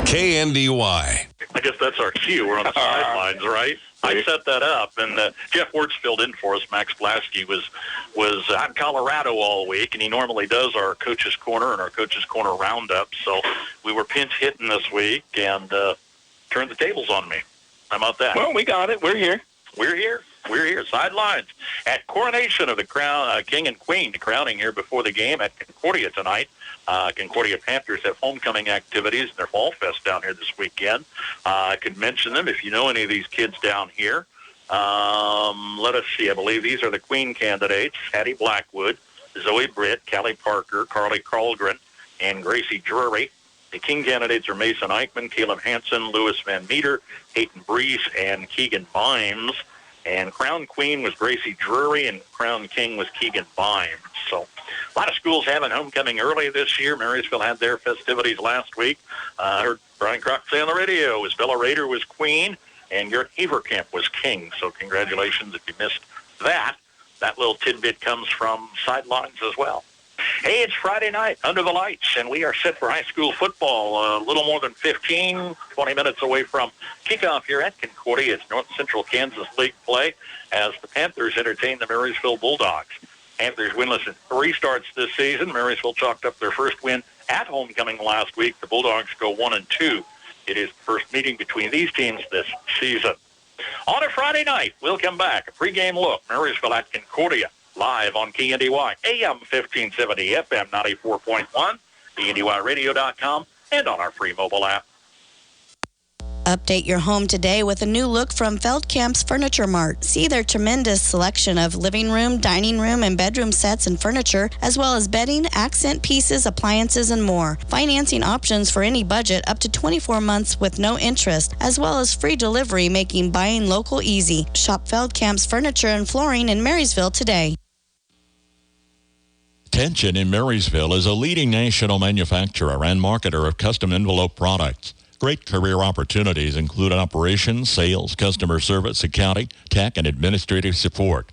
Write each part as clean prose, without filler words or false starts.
KNDY. I guess that's our cue. We're on the sidelines, right? I set that up, and Jeff Wirtz filled in for us. Max Blasky was out in Colorado all week, and he normally does our Coach's Corner and our Coach's Corner Roundup. So we were pinch hitting this week and turned the tables on me. How about that? Well, we got it. We're here. We're here. Sidelines at coronation of the crown, King and Queen, the crowning here before the game at Concordia tonight. Concordia Panthers have homecoming activities and their Fall Fest down here this weekend. I could mention them if you know any of these kids down here. Let us see. I believe these are the Queen candidates: Hattie Blackwood, Zoe Britt, Callie Parker, Carly Carlgren, and Gracie Drury. The King candidates are Mason Eichmann, Caleb Hansen, Lewis Van Meter, Hayton Brees, and Keegan Vimes. And Crown Queen was Gracie Drury, and Crown King was Keegan Vimes. So a lot of schools having homecoming early this year. Marysville had their festivities last week. I heard Brian Crock say on the radio, Bella Rader was Queen, and Garrett Haverkamp was King. So congratulations if you missed that. That little tidbit comes from sidelines as well. Hey, it's Friday night under the lights, and we are set for high school football. A little more than 15, 20 minutes away from kickoff here at Concordia. It's North Central Kansas League play as the Panthers entertain the Marysville Bulldogs. Panthers winless in 3 starts this season. Marysville chalked up their first win at homecoming last week. The Bulldogs go 1-2. It is the first meeting between these teams this season. On a Friday night, we'll come back. A pregame look. Marysville at Concordia. Live on KNDY, AM 1570, FM 94.1, KNDYradio.com, and on our free mobile app. Update your home today with a new look from Feldkamp's Furniture Mart. See their tremendous selection of living room, dining room, and bedroom sets and furniture, as well as bedding, accent pieces, appliances, and more. Financing options for any budget up to 24 months with no interest, as well as free delivery, making buying local easy. Shop Feldkamp's Furniture and Flooring in Marysville today. Tension in Marysville is a leading national manufacturer and marketer of custom envelope products. Great career opportunities include operations, sales, customer service, accounting, tech, and administrative support.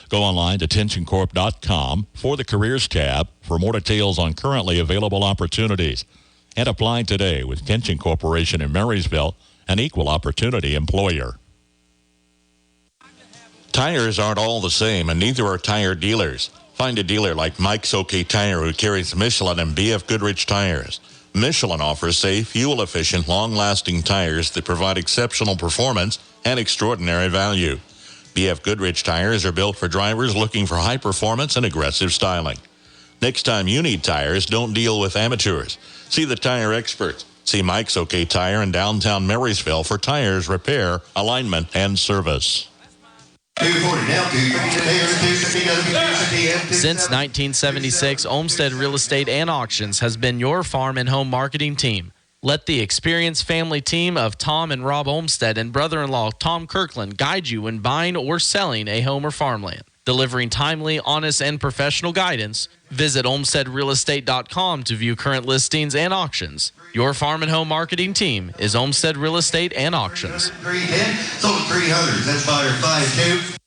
Go online to tensioncorp.com for the Careers tab for more details on currently available opportunities. And apply today with Tension Corporation in Marysville, an equal opportunity employer. Tires aren't all the same, and neither are tire dealers. Find a dealer like Mike's OK Tire who carries Michelin and BF Goodrich tires. Michelin offers safe, fuel-efficient, long-lasting tires that provide exceptional performance and extraordinary value. BF Goodrich tires are built for drivers looking for high performance and aggressive styling. Next time you need tires, don't deal with amateurs. See the tire experts. See Mike's OK Tire in downtown Marysville for tires, repair, alignment, and service. Since 1976, Olmsted Real Estate and Auctions has been your farm and home marketing team. Let the experienced family team of Tom and Rob Olmsted and brother-in-law Tom Kirkland guide you when buying or selling a home or farmland. Delivering timely, honest, and professional guidance, visit olmstedrealestate.com to view current listings and auctions. Your farm and home marketing team is Olmsted Real Estate and Auctions. 310, sold 300. That's buyer 5-2.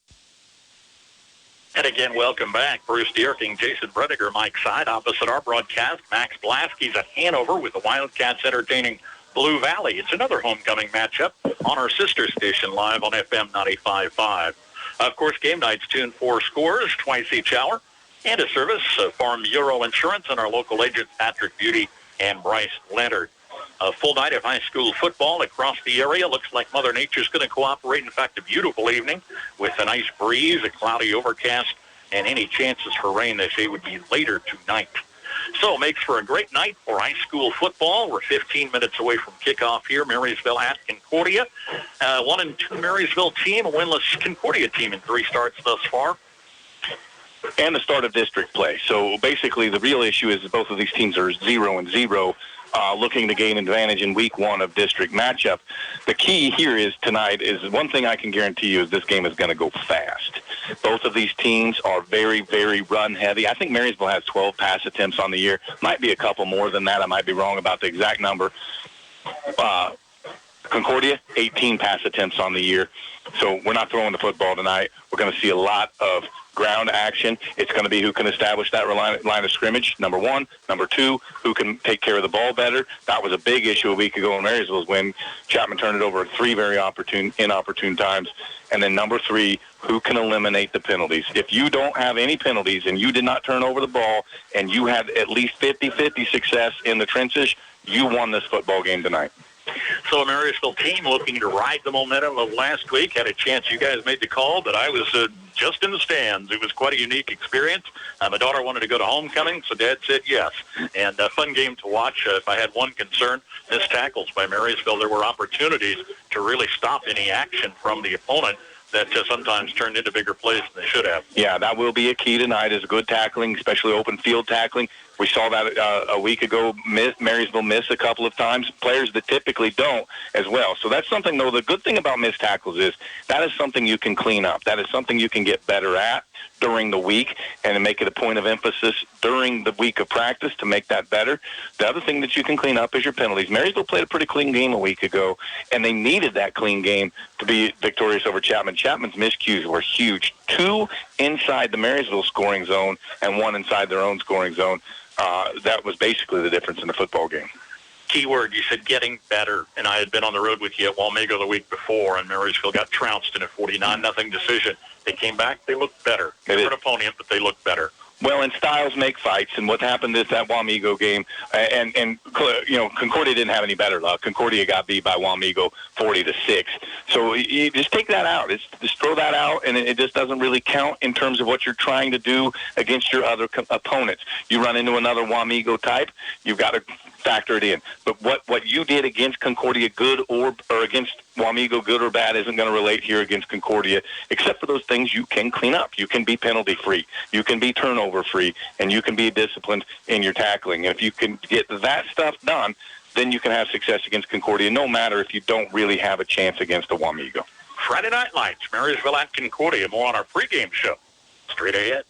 And again, welcome back. Bruce Dierking, Jason Brediger, Mike Side. Opposite our broadcast, Max Blasky's at Hanover with the Wildcats entertaining Blue Valley. It's another homecoming matchup on our sister station live on FM 95.5. Of course, game nights tune 4 scores twice each hour, and a service of Farm Bureau Insurance and our local agents Patrick Beauty and Bryce Leonard. A full night of high school football across the area. Looks like Mother Nature's going to cooperate. In fact, a beautiful evening with a nice breeze, a cloudy overcast, and any chances for rain, they say, would be later tonight. So it makes for a great night for high school football. We're 15 minutes away from kickoff here. Marysville at Concordia. 1-2 Marysville team, a winless Concordia team in 3 starts thus far. And the start of district play. So basically the real issue is that both of these teams are 0-0, looking to gain advantage in week 1 of district matchup. The key here is tonight is one thing I can guarantee you is this game is going to go fast. Both of these teams are very, very run heavy. I think Marysville has 12 pass attempts on the year. Might be a couple more than that. I might be wrong about the exact number. Concordia, 18 pass attempts on the year. So we're not throwing the football tonight. We're going to see a lot of ground action. It's going to be who can establish that line of scrimmage, number one. Number two, who can take care of the ball better. That was a big issue a week ago in Marysville's when Chapman turned it over at 3 very inopportune times. And then number three, who can eliminate the penalties. If you don't have any penalties and you did not turn over the ball and you had at least 50-50 success in the trenches, you won this football game tonight. So a Marysville team looking to ride the momentum of last week. Had a chance. You guys made the call, but I was just in the stands. It was quite a unique experience. My daughter wanted to go to homecoming, so Dad said yes. And a fun game to watch. If I had one concern, missed tackles by Marysville. There were opportunities to really stop any action from the opponent that sometimes turned into bigger plays than they should have. Yeah, that will be a key tonight is good tackling, especially open field tackling. We saw that a week ago. Marysville missed a couple of times. Players that typically don't as well. So that's something, though. The good thing about missed tackles is that is something you can clean up. That is something you can get better at during the week and make it a point of emphasis during the week of practice to make that better. The other thing that you can clean up is your penalties. Marysville played a pretty clean game a week ago, and they needed that clean game to be victorious over Chapman. Chapman's miscues were huge. 2 inside the Marysville scoring zone and 1 inside their own scoring zone. That was basically the difference in the football game. Keyword, you said getting better, and I had been on the road with you at Wamego the week before, and Marysville got trounced in a 49-0 decision. They came back, they looked better. Different opponent, but they looked better. Well, and styles make fights, and what happened is that Wamego game, and Concordia didn't have any better luck. Concordia got beat by Wamego 40-6. So you just take that out. Just throw that out, and it just doesn't really count in terms of what you're trying to do against your other opponents. You run into another Wamego type, you've got to factor it in. But what you did against Concordia, good or against Wamego, good or bad, isn't going to relate here against Concordia, except for those things you can clean up. You can be penalty-free, you can be turnover-free, and you can be disciplined in your tackling. And if you can get that stuff done, then you can have success against Concordia, no matter if you don't really have a chance against a Wamego. Friday Night Lights, Marysville at Concordia. More on our pregame show. Straight ahead.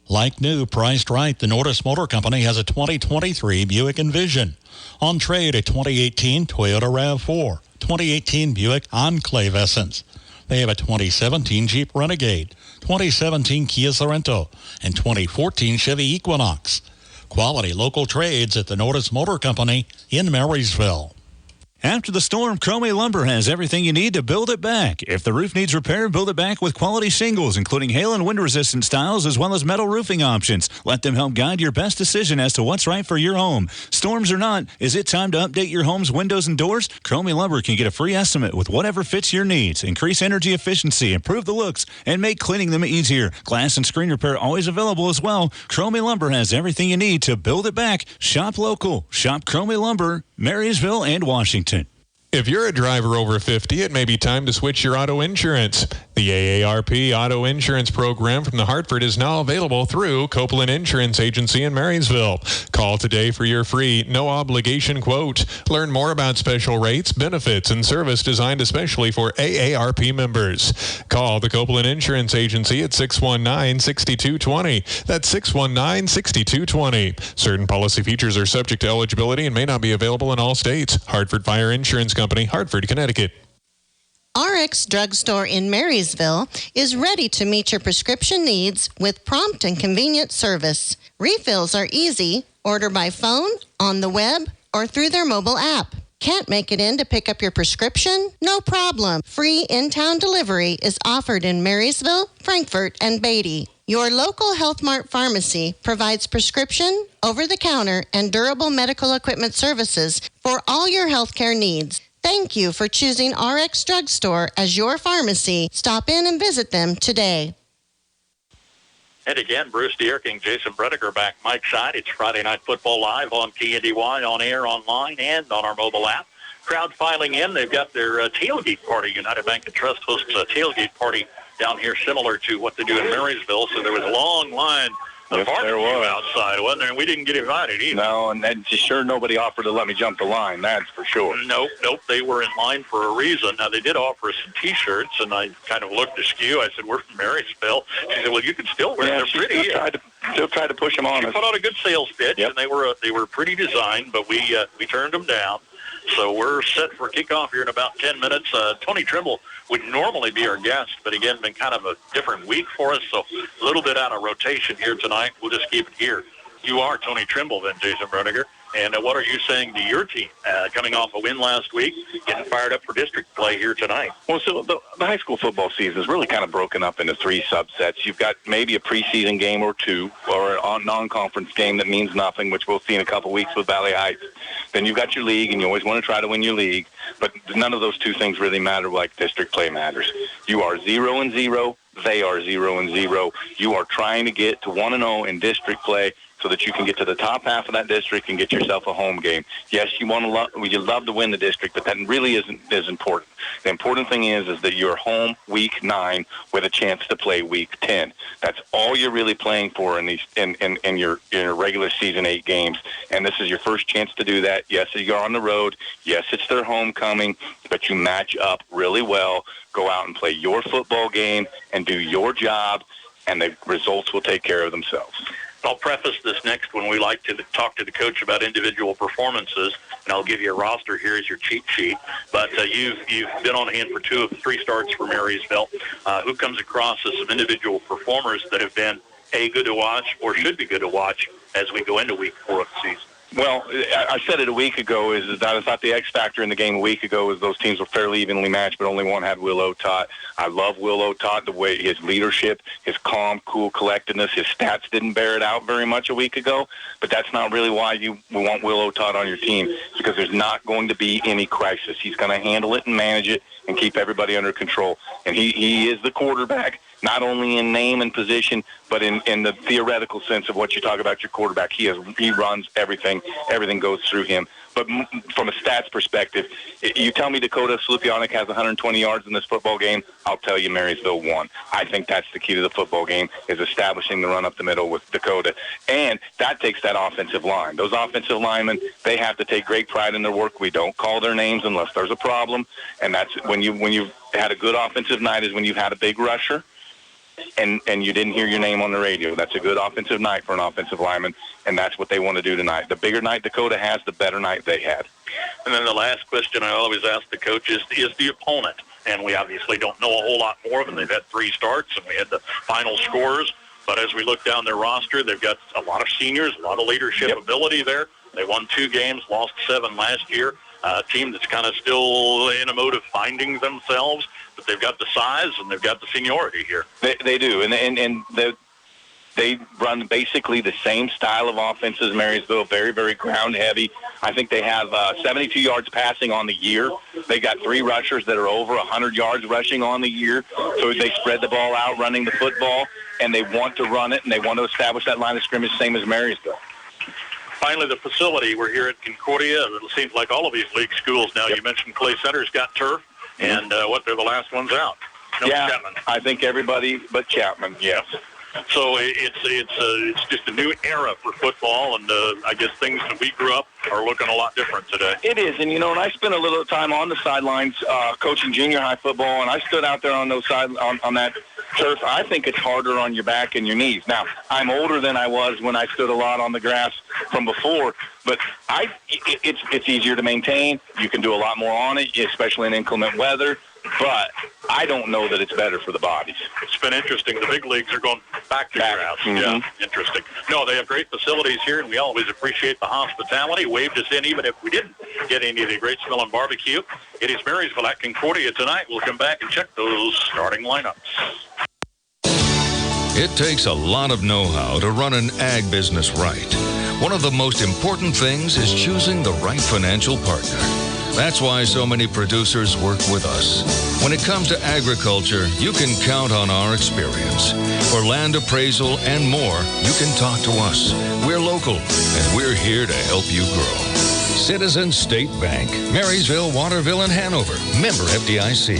Like new, priced right, the Nordis Motor Company has a 2023 Buick Envision. On trade, a 2018 Toyota RAV4, 2018 Buick Enclave Essence. They have a 2017 Jeep Renegade, 2017 Kia Sorento, and 2014 Chevy Equinox. Quality local trades at the Nordis Motor Company in Marysville. After the storm, Cromie Lumber has everything you need to build it back. If the roof needs repair, build it back with quality shingles, including hail and wind-resistant styles, as well as metal roofing options. Let them help guide your best decision as to what's right for your home. Storms or not, is it time to update your home's windows and doors? Cromie Lumber can get a free estimate with whatever fits your needs. Increase energy efficiency, improve the looks, and make cleaning them easier. Glass and screen repair always available as well. Cromie Lumber has everything you need to build it back. Shop local. Shop Cromie Lumber, Marysville, and Washington. If you're a driver over 50, it may be time to switch your auto insurance. The AARP Auto Insurance Program from the Hartford is now available through Copeland Insurance Agency in Marysville. Call today for your free, no-obligation quote. Learn more about special rates, benefits, and service designed especially for AARP members. Call the Copeland Insurance Agency at 619-6220. That's 619-6220. Certain policy features are subject to eligibility and may not be available in all states. Hartford Fire Insurance Company, Hartford, Connecticut. RX Drugstore in Marysville is ready to meet your prescription needs with prompt and convenient service. Refills are easy. Order by phone, on the web, or through their mobile app. Can't make it in to pick up your prescription? No problem. Free in-town delivery is offered in Marysville, Frankfort, and Beatty. Your local Health Mart pharmacy provides prescription, over-the-counter, and durable medical equipment services for all your healthcare needs. Thank you for choosing RX Drugstore as your pharmacy. Stop in and visit them today. And again, Bruce Dierking, Jason Brediger back Mike's side. It's Friday Night Football live on KNDY, on air, online, and on our mobile app. Crowd filing in. They've got their tailgate party. United Bank and Trust hosts a tailgate party down here similar to what they do in Marysville. So there was a long line of barbecue outside, wasn't there? And we didn't get invited either. No, and then sure nobody offered to let me jump the line, that's for sure. Nope. They were in line for a reason. Now, they did offer us some T-shirts, and I kind of looked askew. I said, we're from Marysville. She said, well, you can still wear them. They're pretty. Still tried to push them on us. She put on a good sales pitch, and they were pretty designed, but we turned them down. So we're set for kickoff here in about 10 minutes. Tony Trimble would normally be our guest, but again, been kind of a different week for us, so a little bit out of rotation here tonight. We'll just keep it here. You are Tony Trimble then, Jason Bruniger. And what are you saying to your team coming off a win last week, getting fired up for district play here tonight? Well, so the high school football season is really kind of broken up into 3 subsets. You've got maybe a preseason game or 2, or a non-conference game that means nothing, which we'll see in a couple weeks with Valley Heights. Then you've got your league, and you always want to try to win your league. But none of those 2 things really matter like district play matters. You are 0-0. They are 0-0. You are trying to get to 1-0 in district play so that you can get to the top half of that district and get yourself a home game. Yes, you love to win the district, but that really isn't as important. The important thing is that you're home week 9 with a chance to play week 10. That's all you're really playing for in your regular season 8 games. And this is your first chance to do that. Yes, you're on the road. Yes, it's their homecoming, but you match up really well. Go out and play your football game and do your job, and the results will take care of themselves. I'll preface this next when we like to talk to the coach about individual performances, and I'll give you a roster here as your cheat sheet. But you've been on hand for 2 of the 3 starts for Marysville. Who comes across as some individual performers that have been, A, good to watch or should be good to watch as we go into week 4 of the season? Well, I said it a week ago, is that I thought the X factor in the game a week ago is those teams were fairly evenly matched, but only one had Will Otot. I love Will Otot, the way his leadership, his calm, cool collectedness, his stats didn't bear it out very much a week ago, but that's not really why we want Will Otot on your team. It's because there's not going to be any crisis. He's going to handle it and manage it and keep everybody under control. And he is the quarterback, not only in name and position, but in the theoretical sense of what you talk about your quarterback. He runs everything. Everything goes through him. But from a stats perspective, you tell me Dakota Slupionic has 120 yards in this football game, I'll tell you Marysville won. I think that's the key to the football game, is establishing the run up the middle with Dakota. And that takes that offensive line. Those offensive linemen, they have to take great pride in their work. We don't call their names unless there's a problem. And that's when you've had a good offensive night is when you've had a big rusher. And you didn't hear your name on the radio. That's a good offensive night for an offensive lineman, and that's what they want to do tonight. The bigger night Dakota has, the better night they had. And then the last question I always ask the coach is the opponent. And we obviously don't know a whole lot more of them. They've had 3 starts, and we had the final scores. But as we look down their roster, they've got a lot of seniors, a lot of leadership ability there. They won 2 games, lost 7 last year. A team that's kind of still in a mode of finding themselves, but they've got the size and they've got the seniority here. They do, and they run basically the same style of offense as Marysville, very, very ground heavy. I think they have 72 yards passing on the year. They got 3 rushers that are over 100 yards rushing on the year. So they spread the ball out running the football, and they want to run it, and they want to establish that line of scrimmage same as Marysville. Finally, the facility. We're here at Concordia. It seems like all of these league schools now. You mentioned Clay Center's got turf, and they're the last ones out. No, Chapman. I think everybody but Chapman, yes. So it's just a new era for football, and I guess things that we grew up are looking a lot different today. It is, and and I spent a little time on the sidelines coaching junior high football, and I stood out there on those on that turf. I think it's harder on your back and your knees. Now, I'm older than I was when I stood a lot on the grass from before, but it's easier to maintain. You can do a lot more on it, especially in inclement weather. But I don't know that it's better for the bodies. It's been interesting. The big leagues are going back to grass. Mm-hmm. Yeah, interesting. No, they have great facilities here, and we always appreciate the hospitality. Waved us in even if we didn't get any of the great smelling barbecue. It is Marysville at Concordia tonight. We'll come back and check those starting lineups. It takes a lot of know-how to run an ag business right. One of the most important things is choosing the right financial partner. That's why so many producers work with us. When it comes to agriculture, you can count on our experience. For land appraisal and more, you can talk to us. We're local, and we're here to help you grow. Citizens State Bank, Marysville, Waterville, and Hanover. Member FDIC.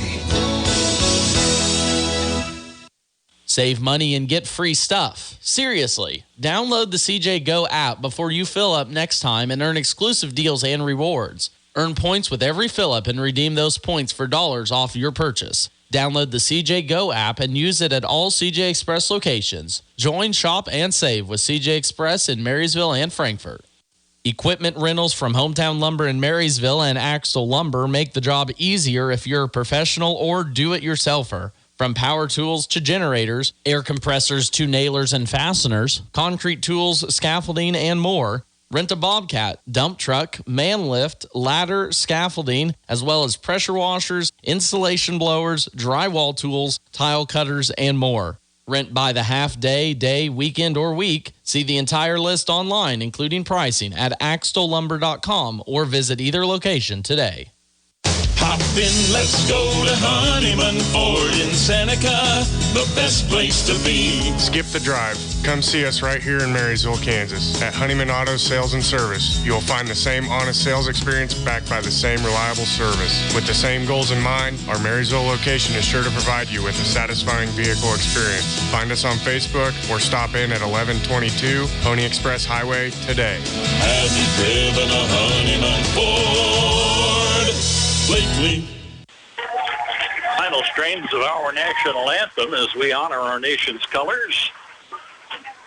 Save money and get free stuff. Seriously, download the CJ Go app before you fill up next time and earn exclusive deals and rewards. Earn points with every fill-up and redeem those points for dollars off your purchase. Download the CJ Go app and use it at all CJ Express locations. Join, shop, and save with CJ Express in Marysville and Frankfort. Equipment rentals from Hometown Lumber in Marysville and Axtell Lumber make the job easier if you're a professional or do-it-yourselfer. From power tools to generators, air compressors to nailers and fasteners, concrete tools, scaffolding, and more. Rent a Bobcat, dump truck, man lift, ladder, scaffolding, as well as pressure washers, insulation blowers, drywall tools, tile cutters, and more. Rent by the half day, day, weekend, or week. See the entire list online, including pricing, at axtellumber.com or visit either location today. Hop in, let's go to Honeyman Ford in Seneca, the best place to be. Skip the drive. Come see us right here in Marysville, Kansas. At Honeyman Auto Sales and Service, you'll find the same honest sales experience backed by the same reliable service. With the same goals in mind, our Marysville location is sure to provide you with a satisfying vehicle experience. Find us on Facebook or stop in at 1122 Pony Express Highway today. Have you driven a Honeyman Ford lately? Final strains of our national anthem as we honor our nation's colors.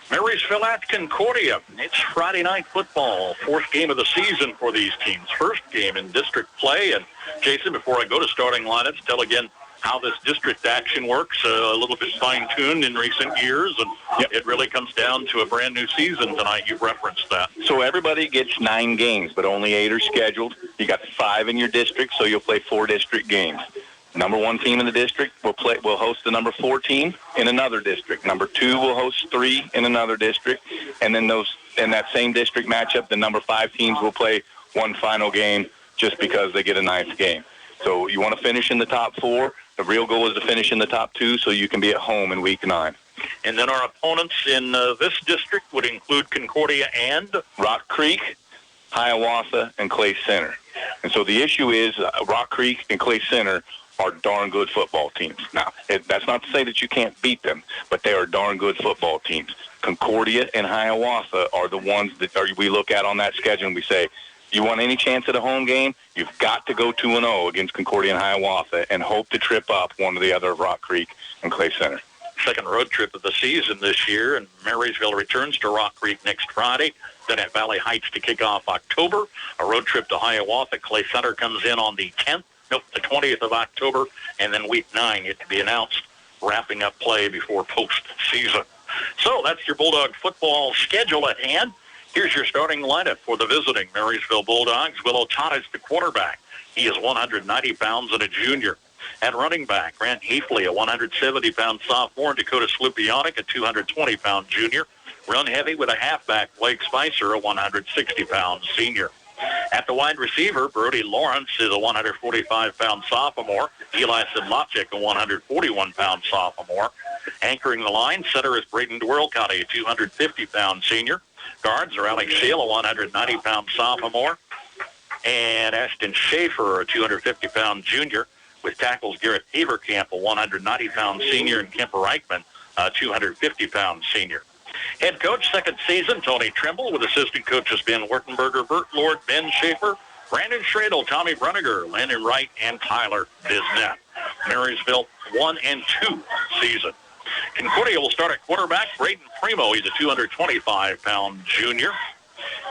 Marysville at Concordia. It's Friday night football, fourth game of the season for these teams. First game in district play. And Jason, before I go to starting lineups, tell again how this district action works. A little bit fine-tuned in recent years, and it really comes down to a brand new season tonight. You've referenced that. So everybody gets 9 games, but only 8 are scheduled. You got 5 in your district, so you'll play 4 district games. Number 1 team in the district will host the number 4 team in another district. Number 2 will host 3 in another district, and then in that same district matchup, the number 5 teams will play one final game just because they get a 9th game. So you want to finish in the top 4. The real goal is to finish in the top 2 so you can be at home in week 9. And then our opponents in this district would include Concordia and Rock Creek, Hiawatha, and Clay Center. And so the issue is Rock Creek and Clay Center are darn good football teams. Now, that's not to say that you can't beat them, but they are darn good football teams. Concordia and Hiawatha are the ones that we look at on that schedule and we say, you want any chance at a home game, you've got to go 2-0 against Concordia and Hiawatha and hope to trip up one or the other of Rock Creek and Clay Center. Second road trip of the season this year, and Marysville returns to Rock Creek next Friday, then at Valley Heights to kick off October. A road trip to Hiawatha. Clay Center comes in on the 20th of October, and then week 9 yet to be announced, wrapping up play before postseason. So that's your Bulldog football schedule at hand. Here's your starting lineup for the visiting Marysville Bulldogs. Willow Todd is the quarterback. He is 190 pounds and a junior. At running back, Grant Heafley, a 170-pound sophomore, and Dakota Slupionic, a 220-pound junior. Run heavy with a halfback, Blake Spicer, a 160-pound senior. At the wide receiver, Brody Lawrence is a 145-pound sophomore. Eli Sidlacek, a 141-pound sophomore. Anchoring the line, center is Braden Dwurlcott, a 250-pound senior. Guards are Alex Seal, a 190-pound sophomore. And Ashton Schaefer, a 250-pound junior. With tackles, Garrett Haverkamp, a 190-pound senior, and Kemper Reichman, a 250-pound senior. Head coach, second season, Tony Trimble, with assistant coaches Ben Wertenberger, Bert Lord, Ben Schaefer, Brandon Schradel, Tommy Bruniger, Landon Wright, and Tyler Bisnett. Marysville 1-2 season. Concordia will start at quarterback, Braden Primo. He's a 225-pound junior.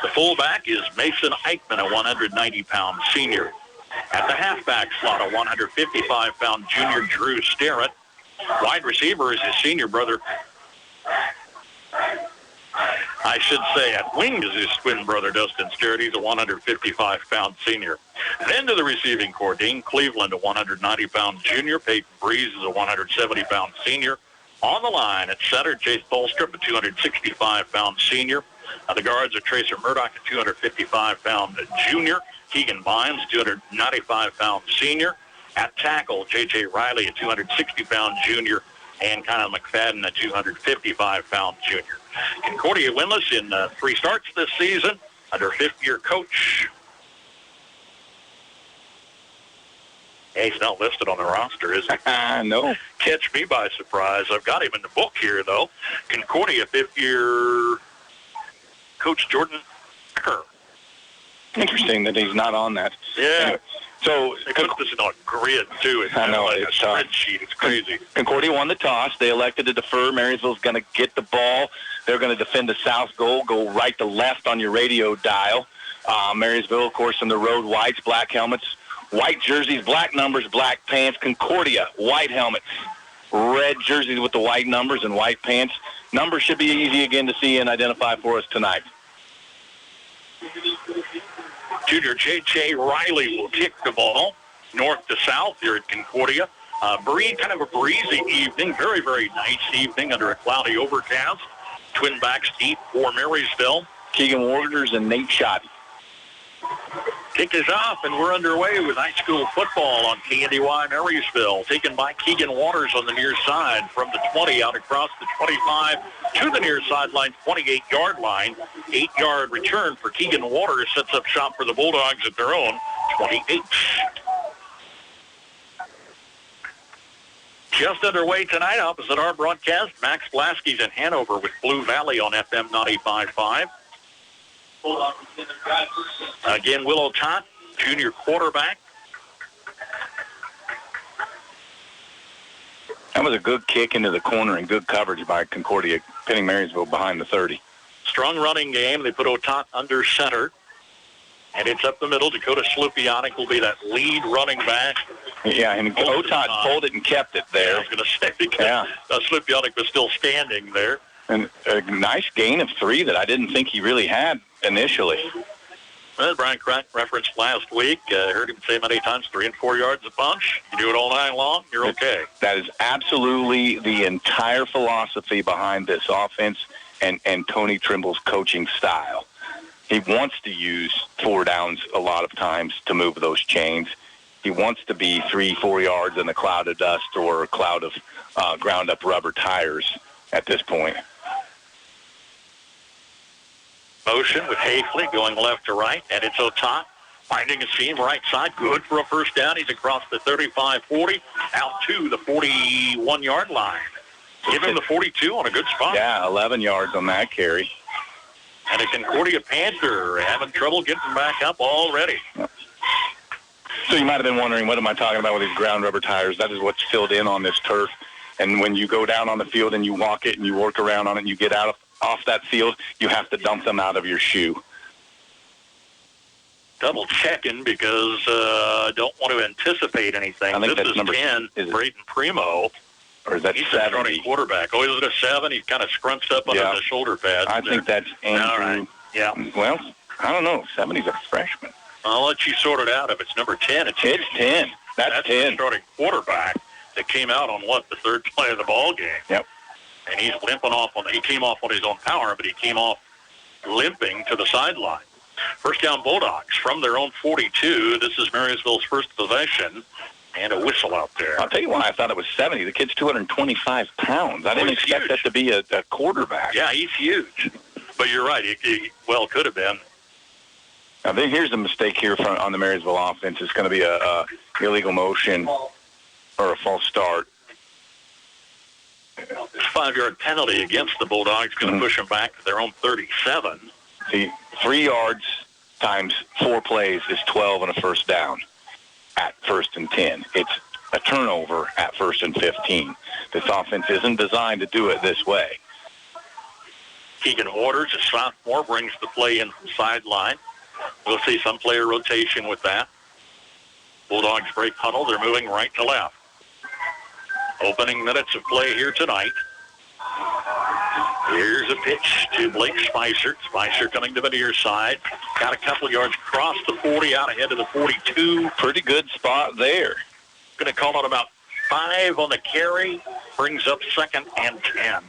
The fullback is Mason Eichmann, a 190-pound senior. At the halfback slot, a 155-pound junior, Drew Sterrett. Wide receiver is his senior brother. I should say at wing is his twin brother, Dustin Sterrett. He's a 155-pound senior. Then to the receiving corps, Dean Cleveland, a 190-pound junior. Peyton Breeze is a 170-pound senior. On the line at center, Chase Bolstrup, a 265-pound senior. The guards are Tracer Murdoch, a 255-pound junior. Keegan Bynes, 295-pound senior. At tackle, J.J. Riley, a 260-pound junior. And Kyle McFadden, a 255-pound junior. Concordia winless in 3 starts this season under fifth-year coach. He's not listed on the roster, is he? No. Catch me by surprise. I've got him in the book here, though. Concordia fifth-year coach Jordan Kerr. Interesting that he's not on that. Yeah. Anyway, so they put this in a grid, too. It's I know, like it's a spreadsheet. It's crazy. Concordia won the toss. They elected to defer. Marysville's going to get the ball. They're going to defend the south goal, go right to left on your radio dial. Marysville, of course, in the road whites, black helmets, white jerseys, black numbers, black pants. Concordia, white helmets, red jerseys with the white numbers and white pants. Numbers should be easy again to see and identify for us tonight. Junior J.J. Riley will kick the ball north to south here at Concordia. Kind of a breezy evening, very, very nice evening under a cloudy overcast. Twin backs deep for Marysville. Keegan Waters and Nate Shoddy. Kick is off, and we're underway with high school football on KNDY Marysville. Taken by Keegan Waters on the near side from the 20 out across the 25 to the near sideline, 28-yard line. 8-yard return for Keegan Waters sets up shop for the Bulldogs at their own 28. Just underway tonight opposite our broadcast, Max Blasky's in Hanover with Blue Valley on FM 95.5. Again, Willow Tot, junior quarterback. That was a good kick into the corner and good coverage by Concordia, pinning Marysville behind the 30. Strong running game. They put Otot under center. And it's up the middle. Dakota Slupionic will be that lead running back. Yeah, and Otot pulled it and kept it there. Yeah, I was going to say, because Slupionic was still standing there. And a nice gain of 3 that I didn't think he really had initially. Well, Brian Crack referenced last week. Heard him say many times, 3 and 4 yards a punch. You do it all night long, you're okay. That is absolutely the entire philosophy behind this offense and Tony Trimble's coaching style. He wants to use 4 downs a lot of times to move those chains. He wants to be 3-4 yards in a cloud of dust or a cloud of ground-up rubber tires at this point. Motion with Hafley going left to right, and it's Otot finding a seam right side. Good for a first down. He's across the 35-40, out to the 41-yard line. Give him the 42 on a good spot. Yeah, 11 yards on that carry. And a Concordia Panther having trouble getting back up already. So you might have been wondering, what am I talking about with these ground rubber tires? That is what's filled in on this turf. And when you go down on the field and you walk it and you work around on it and you get off that field, you have to dump them out of your shoe. Double checking because I don't want to anticipate anything. I think this that's is number 10, Braden Primo. Or is that He's 70? the starting quarterback. Oh, is it a 7? He's kind of scrunched up under the shoulder pads. I think that's Andrew. All right. Yeah. Well, I don't know. 70's a freshman. I'll let you sort it out. If it's number 10, it's 10. That's 10. The starting quarterback that came out on, the third play of the ball game. Yep. And he's limping off he came off on his own power, but he came off limping to the sideline. First down Bulldogs from their own 42. This is Marysville's first possession. And a whistle out there. I'll tell you why I thought it was 70. The kid's 225 pounds. I didn't expect that to be a quarterback. Yeah, he's huge. But you're right. He could have been. Now, here's the mistake here on the Marysville offense. It's going to be a illegal motion or a false start. 5-yard penalty against the Bulldogs. Going to push them back to their own 37. See, 3 yards times 4 plays is 12 and a first down. At 1st and 10. It's a turnover at 1st and 15. This offense isn't designed to do it this way. Keegan Waters, a sophomore, brings the play in from sideline. We'll see some player rotation with that. Bulldogs break huddle. They're moving right to left. Opening minutes of play here tonight. Here's a pitch to Blake Spicer. Spicer coming to the near side. Got a couple yards across the 40, out ahead of the 42. Pretty good spot there. Going to call it about 5 on the carry. Brings up 2nd and 10.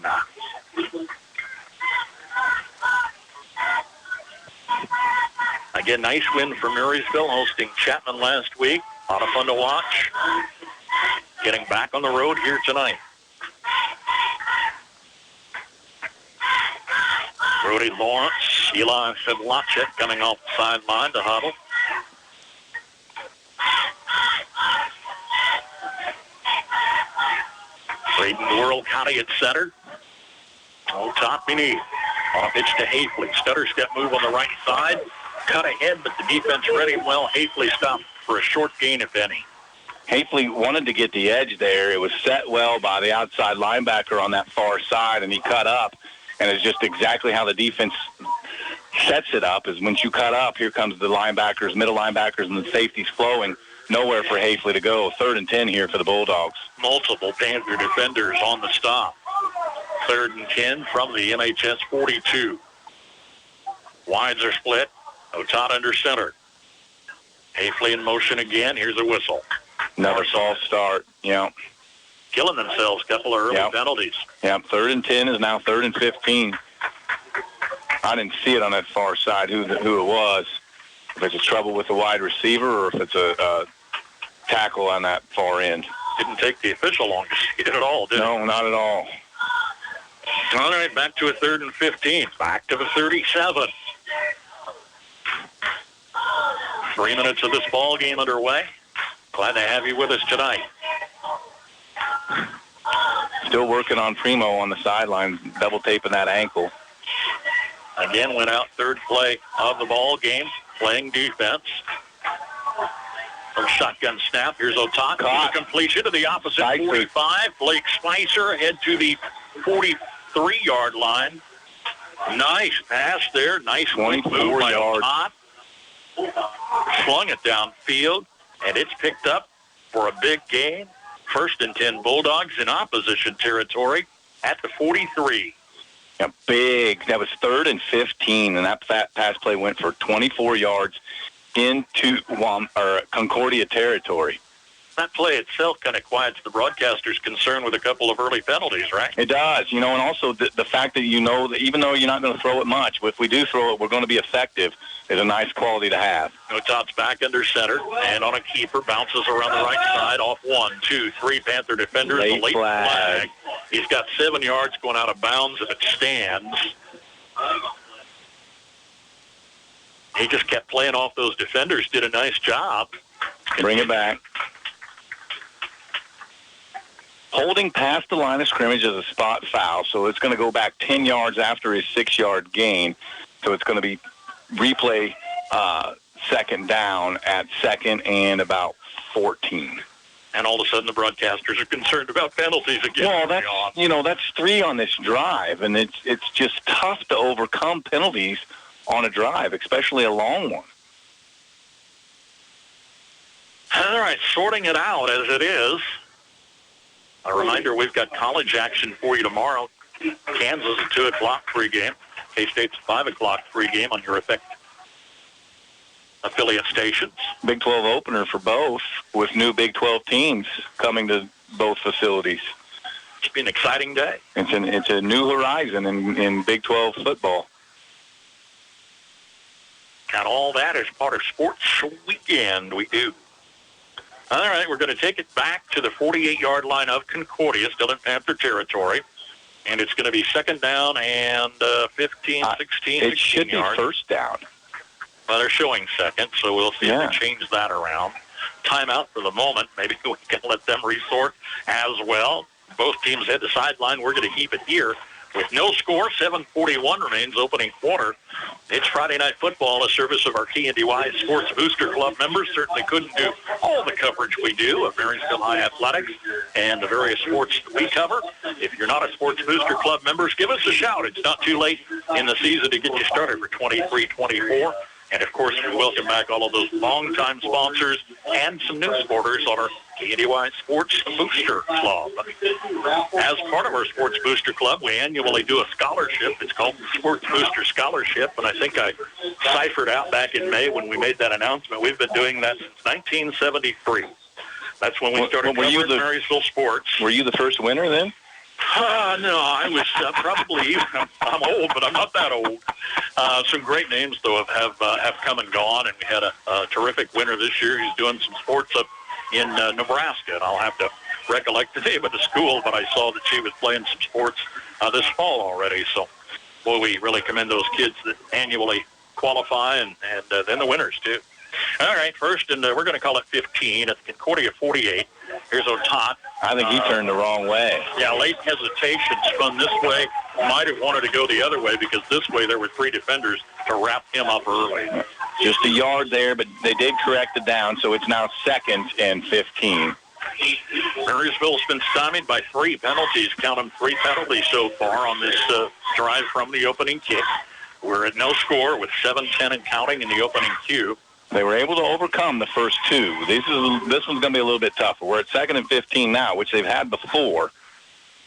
Again, nice win for Marysville, hosting Chapman last week. A lot of fun to watch. Getting back on the road here tonight. Brody Lawrence, Eli Sedlacek coming off the sideline to huddle. Braden World County at center. Top beneath. On a pitch to Hafley. Stutter step move on the right side. Cut ahead, but the defense read him well. Hafley stopped for a short gain, if any. Hafley wanted to get the edge there. It was set well by the outside linebacker on that far side, and he cut up. And it's just exactly how the defense sets it up is once you cut up, here comes the linebackers, middle linebackers, and the safeties flowing. Nowhere for Hafley to go. 3rd and 10 here for the Bulldogs. Multiple Panther defenders on the stop. 3rd and 10 from the MHS 42. Wides are split. Otat under center. Hafley in motion again. Here's a whistle. Another false start. Yeah. Killing themselves. Couple of early penalties. Yeah. 3rd and 10 is now 3rd and 15. I didn't see it on that far side who it was. If it's a trouble with the wide receiver or if it's a tackle on that far end. Didn't take the official long to see it at all, did it? No, not at all. All right, back to a 3rd and 15. Back to the 37. 3 minutes of this ball game underway. Glad to have you with us tonight. Still working on Primo on the sideline, double taping that ankle. Again, went out 3rd play of the ball game, playing defense. From shotgun snap, here's Otat. Caught. Completion to the opposite 45. Blake Spicer head to the 43-yard line. Nice pass there. Nice quick move by Otat. Slung it downfield, and it's picked up for a big gain. 1st and 10 Bulldogs in opposition territory at the 43. Yeah, big. That was 3rd and 15, and that pass play went for 24 yards into Concordia territory. That play itself kind of quiets the broadcaster's concern with a couple of early penalties, right? It does, and also the fact that that even though you're not going to throw it much, if we do throw it, we're going to be effective is a nice quality to have. Otat's back under center, and on a keeper, bounces around the right side off 1, 2, 3 Panther defenders. Late flag. He's got 7 yards going out of bounds if it stands. He just kept playing off those defenders, did a nice job. Bring it back. Holding past the line of scrimmage is a spot foul, so it's going to go back 10 yards after his 6-yard gain. So it's going to be replay 2nd down at 2nd and about 14. And all of a sudden the broadcasters are concerned about penalties again. Well, that's 3 on this drive, and it's just tough to overcome penalties on a drive, especially a long one. All right, sorting it out as it is. A reminder, we've got college action for you tomorrow. Kansas at 2 o'clock pregame. K-State's 5 o'clock pregame on your affiliate stations. Big 12 opener for both, with new Big 12 teams coming to both facilities. It's been an exciting day. It's a new horizon in Big 12 football. And all that is part of Sports Weekend. We do. All right, we're going to take it back to the 48-yard line of Concordia, still in Panther territory. And it's going to be 2nd down and 15, 16, It should be yards. 1st down. Well, they're showing 2nd, so we'll see if they change that around. Timeout for the moment. Maybe we can let them resort as well. Both teams head to sideline. We're going to keep it here. With no score, 7:41 remains opening quarter. It's Friday Night Football, a service of our KNDY Sports Booster Club members. Certainly couldn't do all the coverage we do of Marysville High Athletics and the various sports that we cover. If you're not a Sports Booster Club member, give us a shout. It's not too late in the season to get you started for 23-24. And, of course, we welcome back all of those longtime sponsors and some new supporters on our KNDY Sports Booster Club. As part of our Sports Booster Club, we annually do a scholarship. It's called the Sports Booster Scholarship, and I think I ciphered out back in May when we made that announcement. We've been doing that since 1973. That's when we started covering Marysville sports. Were you the first winner then? No, I was probably, I'm old, but I'm not that old. Some great names, though, have come and gone, and we had a terrific winner this year. He's doing some sports up in Nebraska, and I'll have to recollect the name of the school, but I saw that she was playing some sports this fall already. So, boy, we really commend those kids that annually qualify, and then the winners, too. All right, first, and we're going to call it 15 at the Concordia 48. Here's Otat. I think he turned the wrong way. Yeah, late hesitation, spun this way. Might have wanted to go the other way because this way there were 3 defenders to wrap him up early. Just a yard there, but they did correct it down, so it's now 2nd and 15. Marysville's been stymied by 3 penalties. Count them, 3 penalties so far on this drive from the opening kick. We're at no score with 7:10 and counting in the opening cue. They were able to overcome the first two. This one's going to be a little bit tougher. We're at 2nd and 15 now, which they've had before.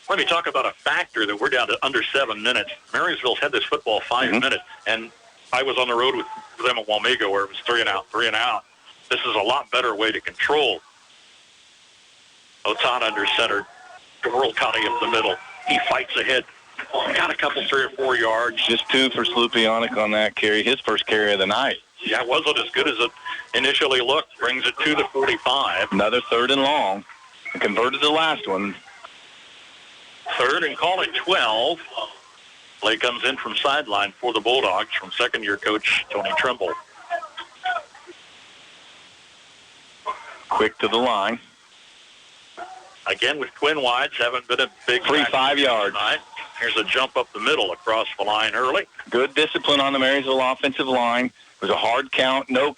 Let me talk about a factor that we're down to under 7 minutes. Marysville's had this football 5 minutes, and I was on the road with them at Wamego where it was 3 and out. This is a lot better way to control. Otan under center. World County up the middle. He fights ahead. Got a couple, 3 or 4 yards. Just 2 for Slupionic on that carry. His first carry of the night. Yeah, it wasn't as good as it initially looked. Brings it to the 45. Another 3rd and long. And converted the last one. 3rd and call it 12. Play comes in from sideline for the Bulldogs from second-year coach Tony Trimble. Quick to the line. Again with twin wides, haven't been a big... Free 5 yards. Tonight. Here's a jump up the middle across the line early. Good discipline on the Marysville offensive line. It was a hard count, no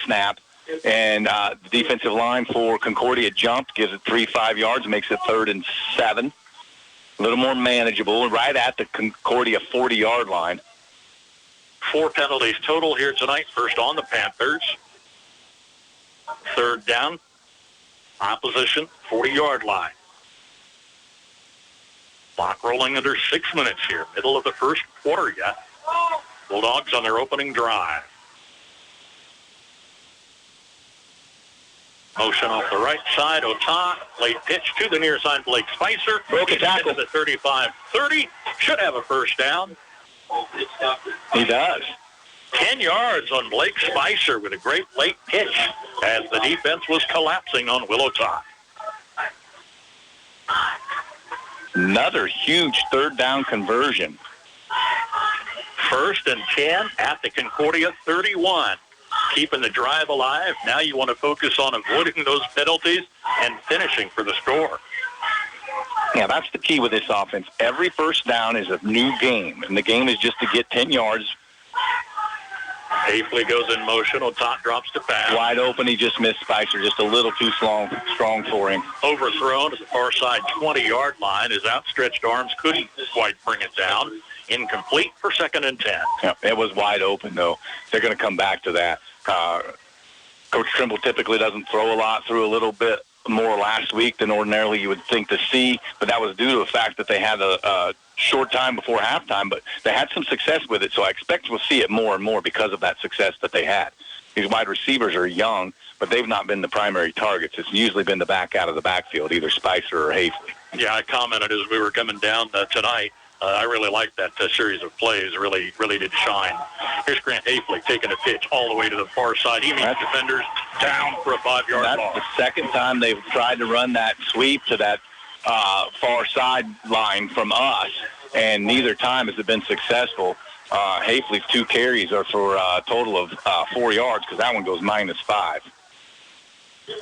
snap. And the defensive line for Concordia jumped, gives it 3-5 yards, makes it 3rd and 7. A little more manageable, right at the Concordia 40-yard line. 4 penalties total here tonight. First on the Panthers. 3rd down. Opposition, 40-yard line. Clock rolling under 6 minutes here. Middle of the first quarter yet. Bulldogs on their opening drive. Motion off the right side. Ota, late pitch to the near side. Blake Spicer. Broke a tackle. The 35-30. Should have a first down. He does. 10 yards on Blake Spicer with a great late pitch as the defense was collapsing on Willow Top. Another huge 3rd down conversion. 1st and 10 at the Concordia 31. Keeping the drive alive. Now you want to focus on avoiding those penalties and finishing for the score. Yeah, that's the key with this offense. Every first down is a new game, and the game is just to get 10 yards. Hafley goes in motion. Otot drops to pass. Wide open. He just missed Spicer. Just a little too strong for him. Overthrown to the far side 20-yard line. His outstretched arms couldn't quite bring it down. Incomplete for 2nd and 10. Yeah, it was wide open, though. They're going to come back to that. Coach Trimble typically doesn't throw a lot, threw a little bit more last week than ordinarily you would think to see, but that was due to the fact that they had a short time before halftime, but they had some success with it, so I expect we'll see it more and more because of that success that they had. These wide receivers are young, but they've not been the primary targets. It's usually been the back out of the backfield, either Spicer or Hafley. Yeah, I commented as we were coming down tonight. I really liked that series of plays. Really did shine. Here's Grant Hafley taking a pitch all the way to the far side. He meets defenders down for a 5-yard loss. That's the second time they've tried to run that sweep to that far side line from us, and neither time has it been successful. Hafley's 2 carries are for a total of 4 yards because that one goes -5.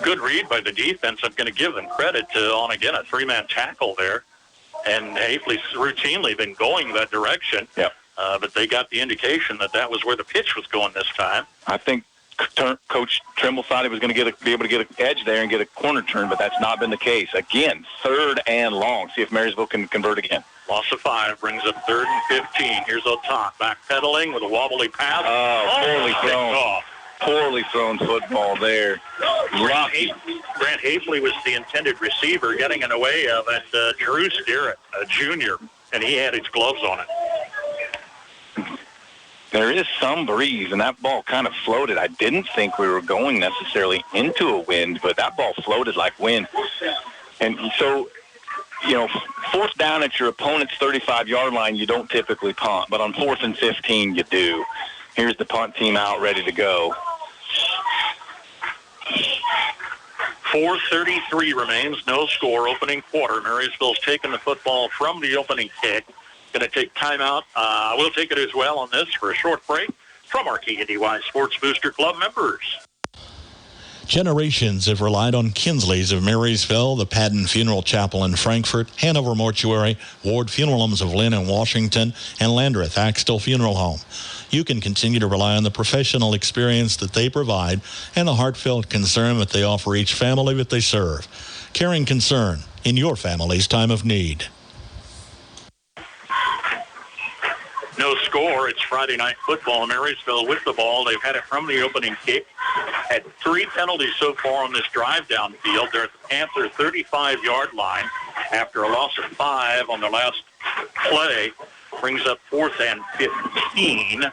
Good read by the defense. I'm going to give them credit on, again, a 3-man tackle there. And Hafley's routinely been going that direction. Yep. But they got the indication that was where the pitch was going this time. I think Coach Trimble thought he was going to be able to get an edge there and get a corner turn, but that's not been the case. Again, 3rd and long. See if Marysville can convert again. Loss of 5 brings up 3rd and 15. Here's Otot backpedaling with a wobbly pass. Poorly thrown. Poorly thrown football there. Lucky. Grant Hafley was the intended receiver, getting in the way of it. Drew Sterrett, a junior, and he had his gloves on it. There is some breeze, and that ball kind of floated. I didn't think we were going necessarily into a wind, but that ball floated like wind. And so, 4th down at your opponent's 35-yard line, you don't typically punt, but on 4th and 15, you do. Here's the punt team out, ready to go. 4:33 remains, no score, opening quarter. Marysville's taking the football from the opening kick. Going to take timeout. We'll take it as well on this for a short break from our KNDY Sports Booster Club members. Generations have relied on Kinsley's of Marysville, the Padden Funeral Chapel in Frankfort, Hanover Mortuary, Ward Funeral Homes of Lynn and Washington, and Landreth Axtell Funeral Home. You can continue to rely on the professional experience that they provide and the heartfelt concern that they offer each family that they serve. Caring concern in your family's time of need. No score. score. It's Friday night football. Marysville with the ball. They've had it from the opening kick. Had 3 penalties so far on this drive downfield. They're at the Panther 35-yard line after a loss of 5 on their last play. Brings up 4th and 15.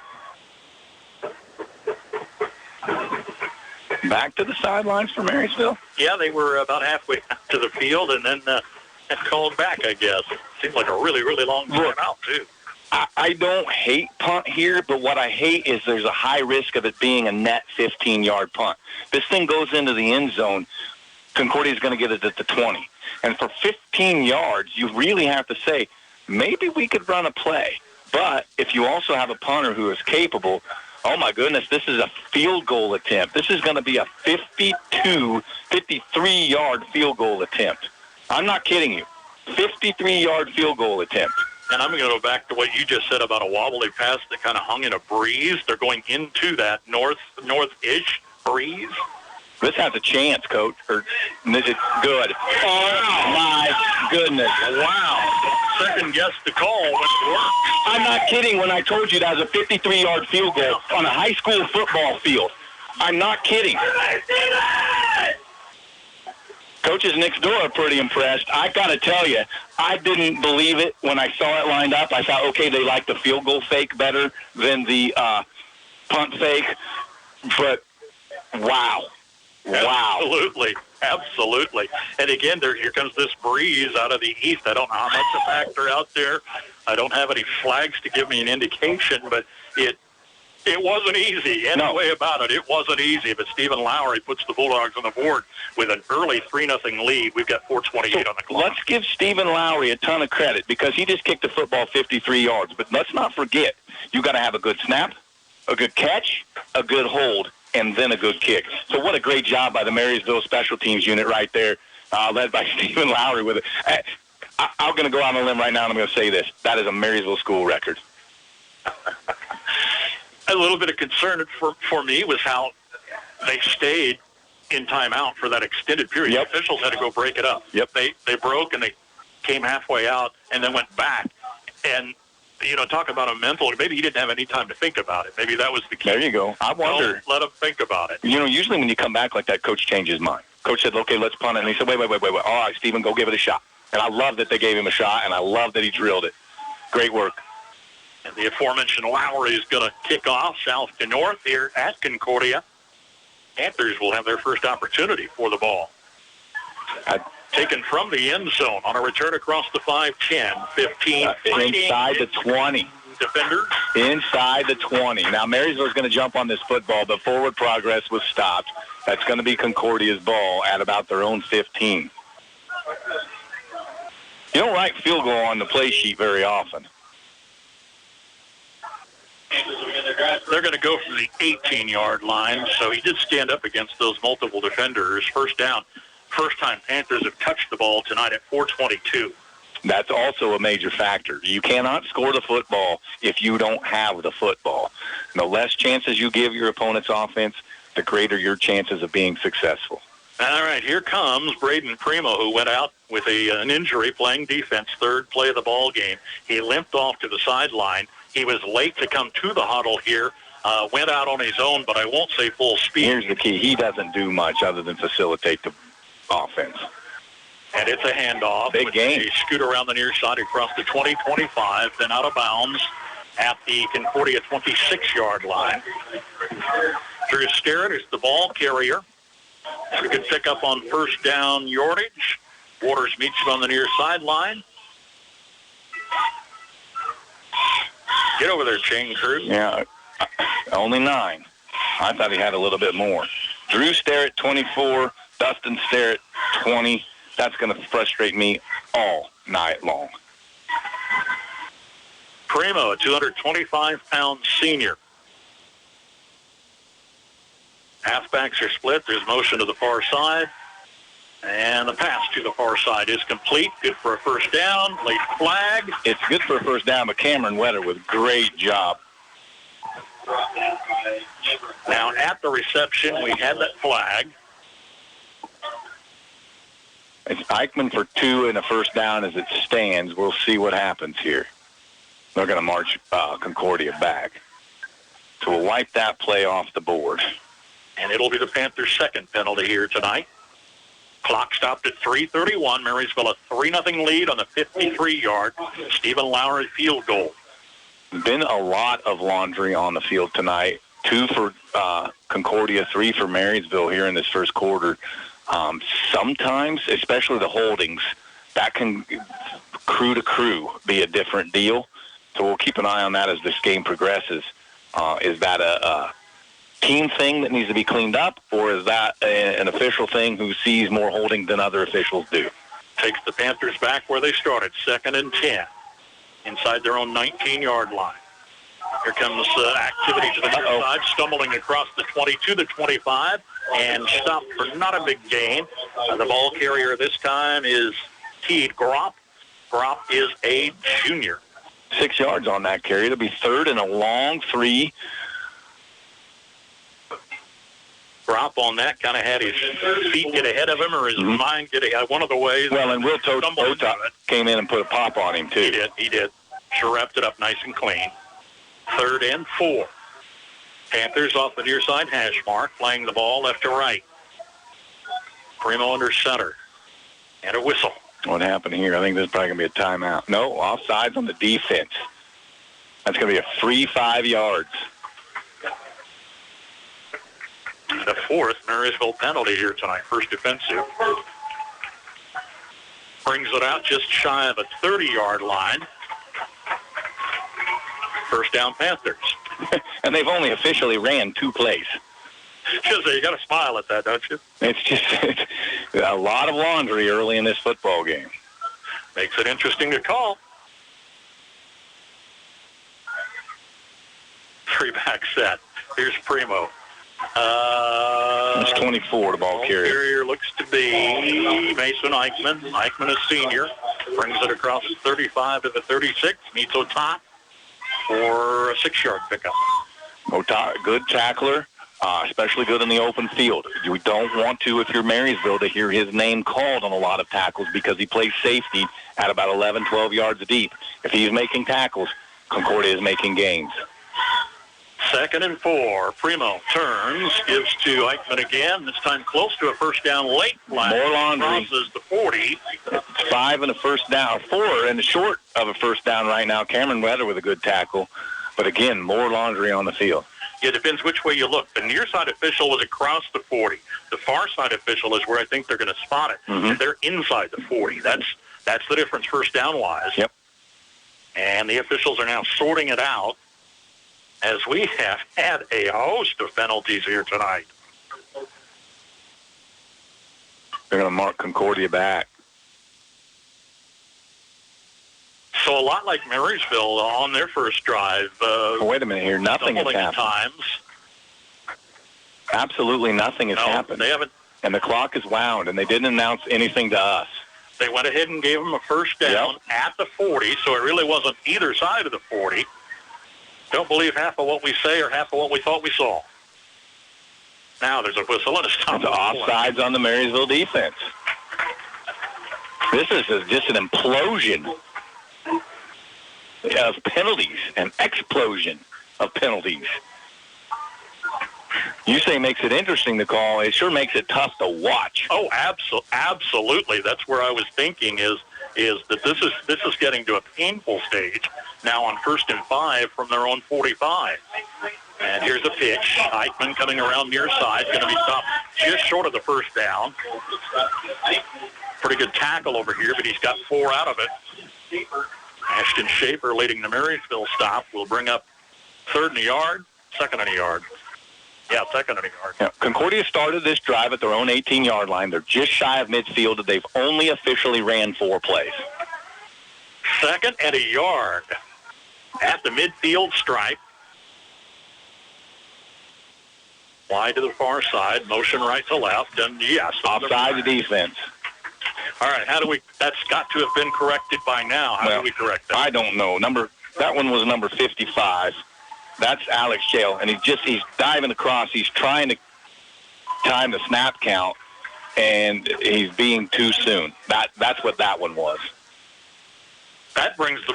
Back to the sidelines for Marysville? Yeah, they were about halfway to the field and then called back, I guess. Seems like a really, really long time out, too. I don't hate punt here, but what I hate is there's a high risk of it being a net 15-yard punt. This thing goes into the end zone. Concordia is going to get it at the 20. And for 15 yards, you really have to say, maybe we could run a play. But if you also have a punter who is capable, oh, my goodness, this is a field goal attempt. This is going to be a 53-yard field goal attempt. I'm not kidding you. 53-yard field goal attempt. And I'm going to go back to what you just said about a wobbly pass that kind of hung in a breeze. They're going into that north-ish breeze. This has a chance, Coach. It's good. Oh, my goodness. Wow. Second guess the call went to work. I'm not kidding when I told you that was a 53-yard field goal on a high school football field. I'm not kidding. Coaches next door are pretty impressed. I got to tell you, I didn't believe it when I saw it lined up. I thought, okay, they like the field goal fake better than the punt fake. But, wow. Wow. Absolutely. And again, here comes this breeze out of the east. I don't know how much a factor out there. I don't have any flags to give me an indication, but it wasn't easy. Any way about it, it wasn't easy. But Stephen Lowry puts the Bulldogs on the board with an early 3-0 lead. We've got 4:28 on the clock. Let's give Stephen Lowry a ton of credit because he just kicked the football 53 yards. But let's not forget, you got to have a good snap, a good catch, a good hold, and then a good kick. So what a great job by the Marysville special teams unit right there, led by Stephen Lowry with it. I'm going to go out on a limb right now, and I'm going to say this. That is a Marysville school record. A little bit of concern for me was how they stayed in timeout for that extended period. Yep. The officials had to go break it up. Yep. They broke, and they came halfway out and then went back. And, talk about a mental, maybe he didn't have any time to think about it. Maybe that was the key. There you go. I wonder. Don't let him think about it. Usually when you come back like that, Coach changes his mind. Coach said, okay, let's punt it. And he said, wait. All right, Stephen, go give it a shot. And I love that they gave him a shot, and I love that he drilled it. Great work. And the aforementioned Lowry is going to kick off south to north here at Concordia. Panthers will have their first opportunity for the ball. Taken from the end zone on a return across the 5-10, 15. Inside the 20. Defenders. Inside the 20. Now, Marysville's going to jump on this football, but forward progress was stopped. That's going to be Concordia's ball at about their own 15. You don't write field goal on the play sheet very often. They're going to go from the 18-yard line, so he did stand up against those multiple defenders. First down. First time Panthers have touched the ball tonight at 4:22. That's also a major factor. You cannot score the football if you don't have the football. The less chances you give your opponent's offense, the greater your chances of being successful. All right, here comes Braden Primo, who went out with an injury playing defense, third play of the ball game. He limped off to the sideline. He was late to come to the huddle here, went out on his own, but I won't say full speed. Here's the key. He doesn't do much other than facilitate the offense. And it's a handoff. Big game. A scoot around the near side across the 20-25, then out of bounds at the Concordia 26-yard line. Drew Sterrett is the ball carrier. A good pickup on first down yardage. Waters meets him on the near sideline. Get over there, chain crew. Yeah, only 9. I thought he had a little bit more. Drew Sterrett, 24. Dustin Sterrett, 20. That's going to frustrate me all night long. Primo, a 225-pound senior. Halfbacks are split. There's motion to the far side. And the pass to the far side is complete. Good for a first down. Late flag. It's good for a first down, but Cameron Wetter with great job. Now, at the reception, we had that flag. It's Eichmann for 2 and a first down as it stands. We'll see what happens here. They're going to march Concordia back. So we'll wipe that play off the board. And it'll be the Panthers' second penalty here tonight. Clock stopped at 3:31. Marysville a 3-0 lead on the 53-yard Stephen Lowry field goal. Been a lot of laundry on the field tonight. 2 for Concordia, 3 for Marysville here in this first quarter. Sometimes, especially the holdings, that can crew to crew be a different deal. So we'll keep an eye on that as this game progresses. Is that a team thing that needs to be cleaned up, or is that an official thing who sees more holding than other officials do? Takes the Panthers back where they started, 2nd and 10, inside their own 19-yard line. Here comes activity to the near side, stumbling across the 22 to 25, and stopped for not a big gain. The ball carrier this time is Teed Gropp. Gropp is a junior. 6 yards on that carry. It'll be 3rd and a long 3. Gropp on that kind of had his feet get ahead of him or his mind get ahead. One of the ways. Well, and Will Tota came in and put a pop on him, too. He did. Sure wrapped it up nice and clean. 3rd and 4. Panthers off the near side hash mark, playing the ball left to right. Primo under center. And a whistle. What happened here? I think this is probably going to be a timeout. No, offsides on the defense. That's going to be a free 5 yards. The 4th Marysville penalty here tonight, first defensive. Brings it out just shy of a 30-yard line. First down, Panthers. And they've only officially ran 2 plays. You got to smile at that, don't you? It's just a lot of laundry early in this football game. Makes it interesting to call. 3-back set. Here's Primo. It's 24, the ball carrier. Carrier looks to be Mason Eichmann. Eichmann, a senior, brings it across 35 to the 36. Meets Ota for a 6-yard pickup. Ota, good tackler, especially good in the open field. You don't want to, if you're Marysville, to hear his name called on a lot of tackles because he plays safety at about 11, 12 yards deep. If he's making tackles, Concordia is making gains. 2nd and 4. Primo turns, gives to Eichmann again. This time close to a first down late flag. More laundry. Crosses the 40. It's 5 and a first down. 4 and short of a first down right now. Cameron Weather with a good tackle. But again, more laundry on the field. It depends which way you look. The near side official was across the 40. The far side official is where I think they're going to spot it. And they're inside the 40. That's the difference first down-wise. Yep. And the officials are now sorting it out, as we have had a host of penalties here tonight. They're going to mark Concordia back. So a lot like Marysville on their first drive. Wait a minute here. Nothing has happened. Times. Absolutely nothing has happened. They haven't. And the clock is wound, and they didn't announce anything to us. They went ahead and gave them a first down at the 40, so it really wasn't either side of the 40. Don't believe half of what we say or half of what we thought we saw. Now there's a whistle and a stop. It's offsides on the Marysville defense. This is just an implosion of penalties, an explosion of penalties. You say makes it interesting to call. It sure makes it tough to watch. Oh, absolutely. That's where I was thinking is that this is getting to a painful stage now on 1st and 5 from their own 45. And here's a pitch. Eichmann coming around near side, going to be stopped just short of the first down. Pretty good tackle over here, but he's got 4 out of it. Ashton Schaefer leading the Marysville stop will bring up 3rd and a yard, 2nd and a yard. Yeah, 2nd and a yard. Yeah. Concordia started this drive at their own 18-yard line. They're just shy of midfield. They've only officially ran 4 plays. 2nd and a yard at the midfield stripe. Wide to the far side, motion right to left, and yes. Offside the defense. All right, that's got to have been corrected by now. How do we correct that? I don't know. That one was number 55. That's Alex Shale, and he's diving across. He's trying to time the snap count, and he's being too soon. That's what that one was. That brings the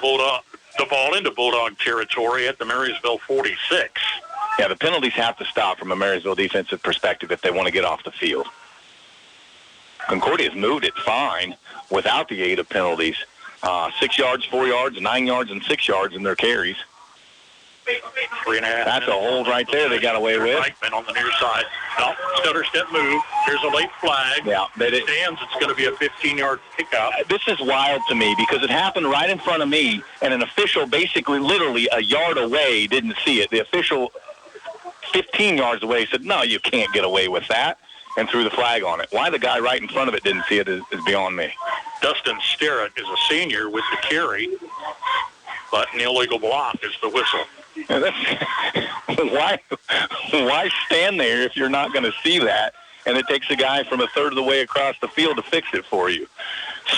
the ball into Bulldog territory at the Marysville 46. Yeah, the penalties have to stop from a Marysville defensive perspective if they want to get off the field. Concordia's moved it fine without the aid of penalties. 6 yards, 4 yards, 9 yards, and 6 yards in their carries. 3.5. That's a hold right there they got away with. Reichman on the near side. No, stutter step move. Here's a late flag. Yeah, it stands. It's going to be a 15-yard pickup. This is wild to me because it happened right in front of me, and an official basically literally a yard away didn't see it. The official 15 yards away said, no, you can't get away with that, and threw the flag on it. Why the guy right in front of it didn't see it is beyond me. Dustin Sterrett is a senior with the carry, but an illegal block is the whistle. Why stand there if you're not going to see that? And it takes a guy from a third of the way across the field to fix it for you.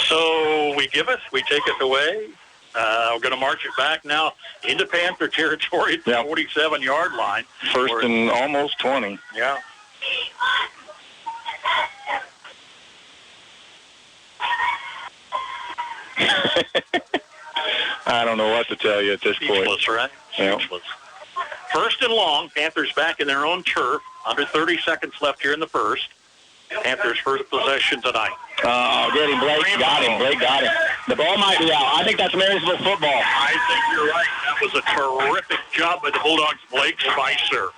So we give it, we take it away. We're going to march it back now into Panther territory at the 47-yard line. First and almost 20. Yeah. I don't know what to tell you at this point. Speechless, right? Speechless. First and long, Panthers back in their own turf. Under 30 seconds left here in the first. Panthers' first possession tonight. Oh, get him, Blake. Got him. Blake got him. The ball might be out. I think that's Marysville football. I think you're right. That was a terrific job by the Bulldogs' Blake Spicer.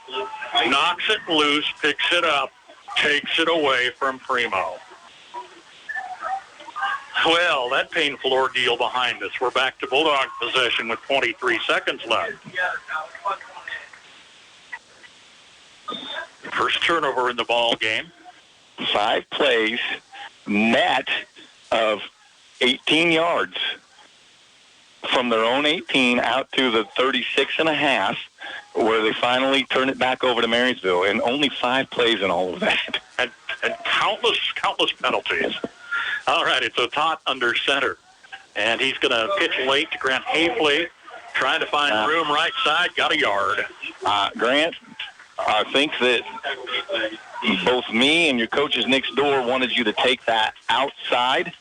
Knocks it loose, picks it up, takes it away from Primo. Well, that painful ordeal behind us. We're back to Bulldog possession with 23 seconds left. First turnover in the ball game. 5 plays, net of 18 yards from their own 18 out to the 36.5, where they finally turn it back over to Marysville, and only 5 plays in all of that. And countless penalties. All right, it's Otat under center, and he's going to pitch late to Grant Hafley, trying to find room right side, got a yard. Grant, I think that both me and your coaches next door wanted you to take that outside,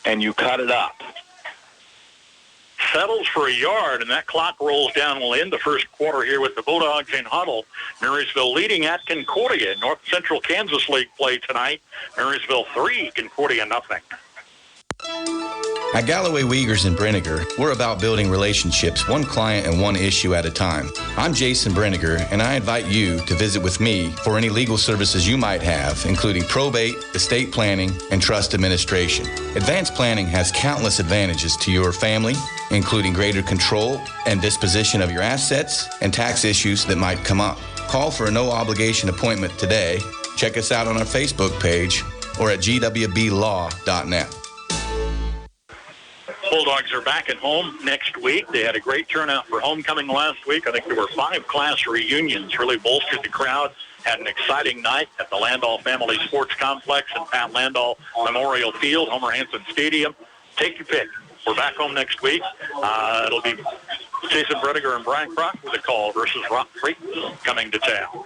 and you cut it up. Settles for a yard, and that clock rolls down. We'll end the first quarter here with the Bulldogs in huddle. Marysville leading at Concordia. North Central Kansas League play tonight. Marysville 3, Concordia nothing. At Galloway Wiegers in Brenniger, we're about building relationships one client and one issue at a time. I'm Jason Brenniger, and I invite you to visit with me for any legal services you might have, including probate, estate planning, and trust administration. Advanced planning has countless advantages to your family, including greater control and disposition of your assets and tax issues that might come up. Call for a no-obligation appointment today. Check us out on our Facebook page or at gwblaw.net. Bulldogs are back at home next week. They had a great turnout for homecoming last week. I think there were 5 class reunions, really bolstered the crowd. Had an exciting night at the Landau Family Sports Complex and Pat Landau Memorial Field, Homer Hanson Stadium. Take your pick. We're back home next week. It'll be Jason Brediger and Brian Crock with a call versus Rock Creek coming to town.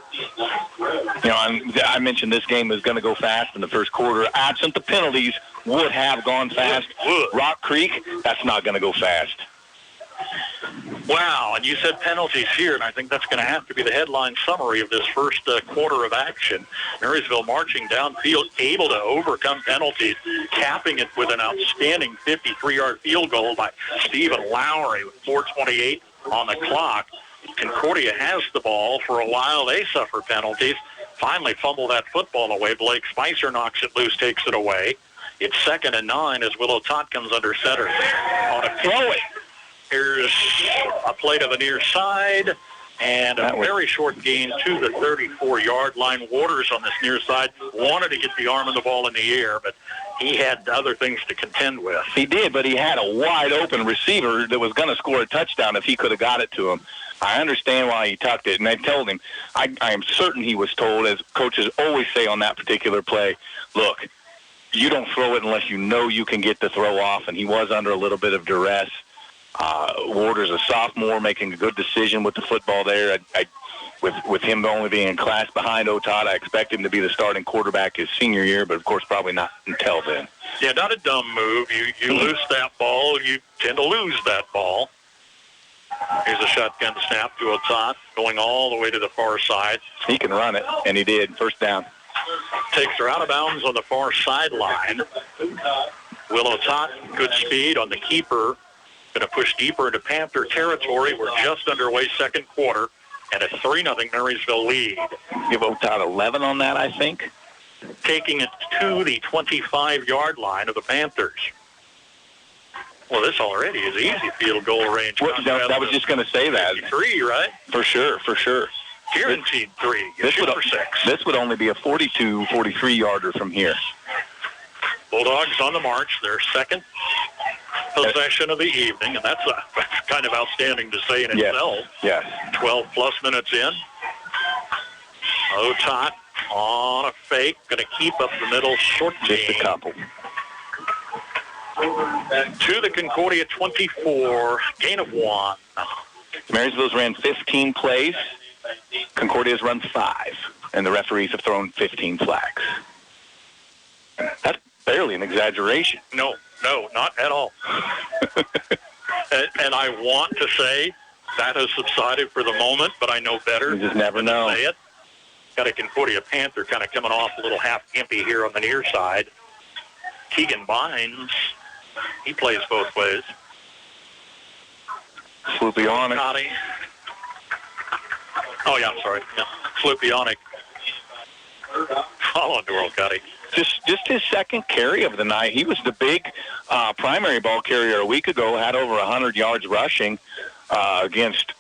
You know, I mentioned this game is going to go fast in the first quarter. Absent the penalties, would have gone fast. Rock Creek, that's not going to go fast. Wow, and you said penalties here, and I think that's going to have to be the headline summary of this first quarter of action. Marysville marching downfield, able to overcome penalties, capping it with an outstanding 53-yard field goal by Stephen Lowry with 4:28 on the clock. Concordia has the ball for a while. They suffer penalties. Finally fumble that football away. Blake Spicer knocks it loose, takes it away. It's 2nd and 9 as Willow Tot comes under center. On a throw it. Here's a play to the near side and a very short gain to the 34-yard line. Waters on this near side wanted to get the arm of the ball in the air, but he had other things to contend with. He did, but he had a wide-open receiver that was going to score a touchdown if he could have got it to him. I understand why he tucked it, and I told him, I am certain he was told, as coaches always say on that particular play, look, you don't throw it unless you know you can get the throw off, and he was under a little bit of duress. Waters, a sophomore, making a good decision with the football there. With him only being in class behind Otat, I expect him to be the starting quarterback his senior year, but of course probably not until then. Yeah, not a dumb move. You lose that ball, you tend to lose that ball. Here's a shotgun snap to Otat, going all the way to the far side. He can run it, and he did. First down. Takes her out of bounds on the far sideline. Will Otat, good speed on the keeper. Going to push deeper into Panther territory. We're just underway second quarter, and a 3-0 Marysville lead. Give Otat 11 on that, I think. Taking it to the 25-yard line of the Panthers. Well, this already is easy field goal range. Well, I was just going to say that. 3, right? For sure. Guaranteed 3. You shoot for 6. This would only be a 42, 43-yarder from here. Bulldogs on the march. Their second possession of the evening, and that's kind of outstanding to say in itself. Yes. 12-plus minutes in. Otat on a fake. Going to keep up the middle. Short Just a couple. To the Concordia 24, gain of 1. Marysville's ran 15 plays. Concordia's run 5, and the referees have thrown 15 flags. That's barely an exaggeration. No, not at all. And I want to say that has subsided for the moment, but I know better. You just never know. Say it. Got a Concordia Panther kind of coming off a little half empty here on the near side. Keegan Bynes, he plays both ways. Slupionic. Oh, yeah, I'm sorry. Yeah. Slupionic. Following to Orlcotty. Just his second carry of the night. He was the big primary ball carrier a week ago, had over 100 yards rushing against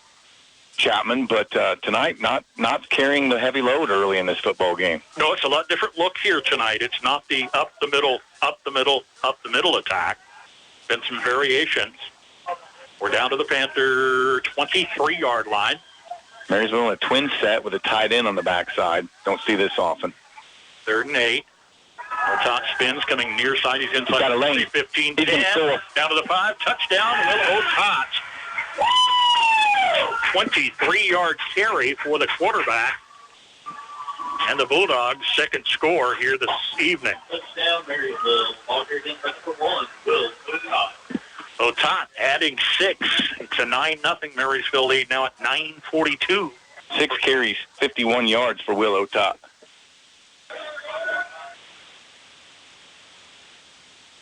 Chapman, but tonight not carrying the heavy load early in this football game. No, it's a lot different look here tonight. It's not the up the middle attack. Been some variations. We're down to the Panther 23-yard line. Marysville in a twin set with a tight end on the backside. Don't see this often. 3rd and 8. Otat spins coming near side. He's inside. He's got a lane. 15, 10. Down to the 5. Touchdown. Will Otat. 23-yard carry for the quarterback. And the Bulldogs' second score here this evening. Touchdown, Marysville. Ball carried in for 1. Will Otat. Otat adding 6. It's a 9-0 Marysville lead now at 9:42. 6 carries, 51 yards for Will Otat.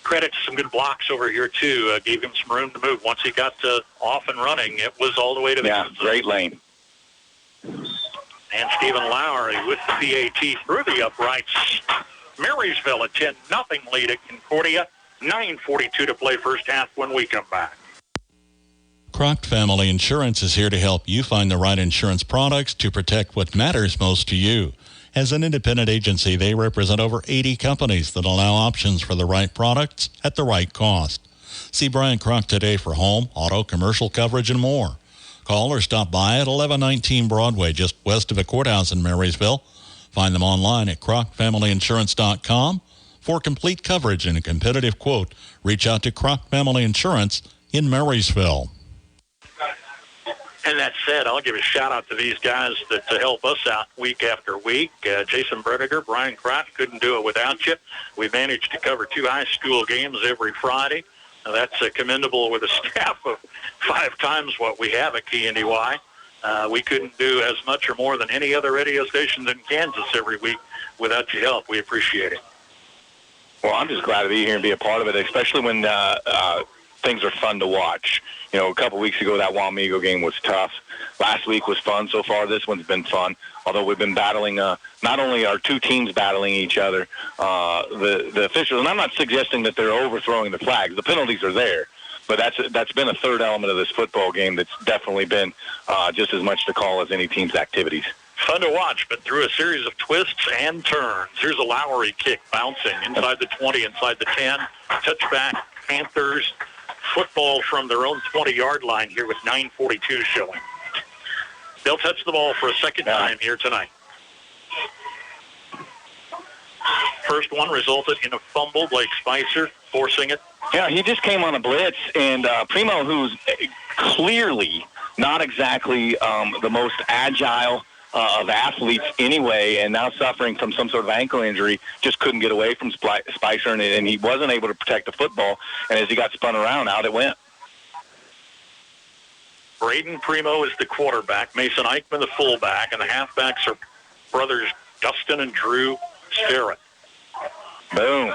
Credit to some good blocks over here, too. Gave him some room to move. Once he got off and running, it was all the way to the end zone. Great lane. And Stephen Lowry with the PAT through the uprights. Marysville a 10-0 lead at Concordia. 9:42 to play first half when we come back. Croc Family Insurance is here to help you find the right insurance products to protect what matters most to you. As an independent agency, they represent over 80 companies that allow options for the right products at the right cost. See Brian Croc today for home, auto, commercial coverage, and more. Call or stop by at 1119 Broadway, just west of the courthouse in Marysville. Find them online at crocfamilyinsurance.com. For complete coverage and a competitive quote, reach out to Croc Family Insurance in Marysville. And that said, I'll give a shout-out to these guys that help us out week after week. Jason Brediger, Brian Croc, couldn't do it without you. We managed to cover 2 high school games every Friday. Now, that's commendable with a staff of 5 times what we have at KNDY. We couldn't do as much or more than any other radio stations in Kansas every week without your help. We appreciate it. Well, I'm just glad to be here and be a part of it, especially when things are fun to watch. You know, a couple weeks ago, that Wamego game was tough. Last week was fun. So far, this one's been fun. Although we've been battling, not only are 2 teams battling each other, the officials, and I'm not suggesting that they're overthrowing the flags. The penalties are there. But that's been a third element of this football game that's definitely been just as much to call as any team's activities. Fun to watch, but through a series of twists and turns. Here's a Lowry kick bouncing inside the 20, inside the 10. Touchback, Panthers. Football from their own 20-yard line here with 9:42 showing. They'll touch the ball for a second time here tonight. First one resulted in a fumble. Blake Spicer forcing it. Yeah, he just came on a blitz, and Primo, who's clearly not exactly the most agile of athletes anyway, and now suffering from some sort of ankle injury, just couldn't get away from Spicer, and he wasn't able to protect the football, and as he got spun around, out it went. Braden Primo is the quarterback, Mason Eichmann the fullback, and the halfbacks are brothers Dustin and Drew Sterrett. Boom.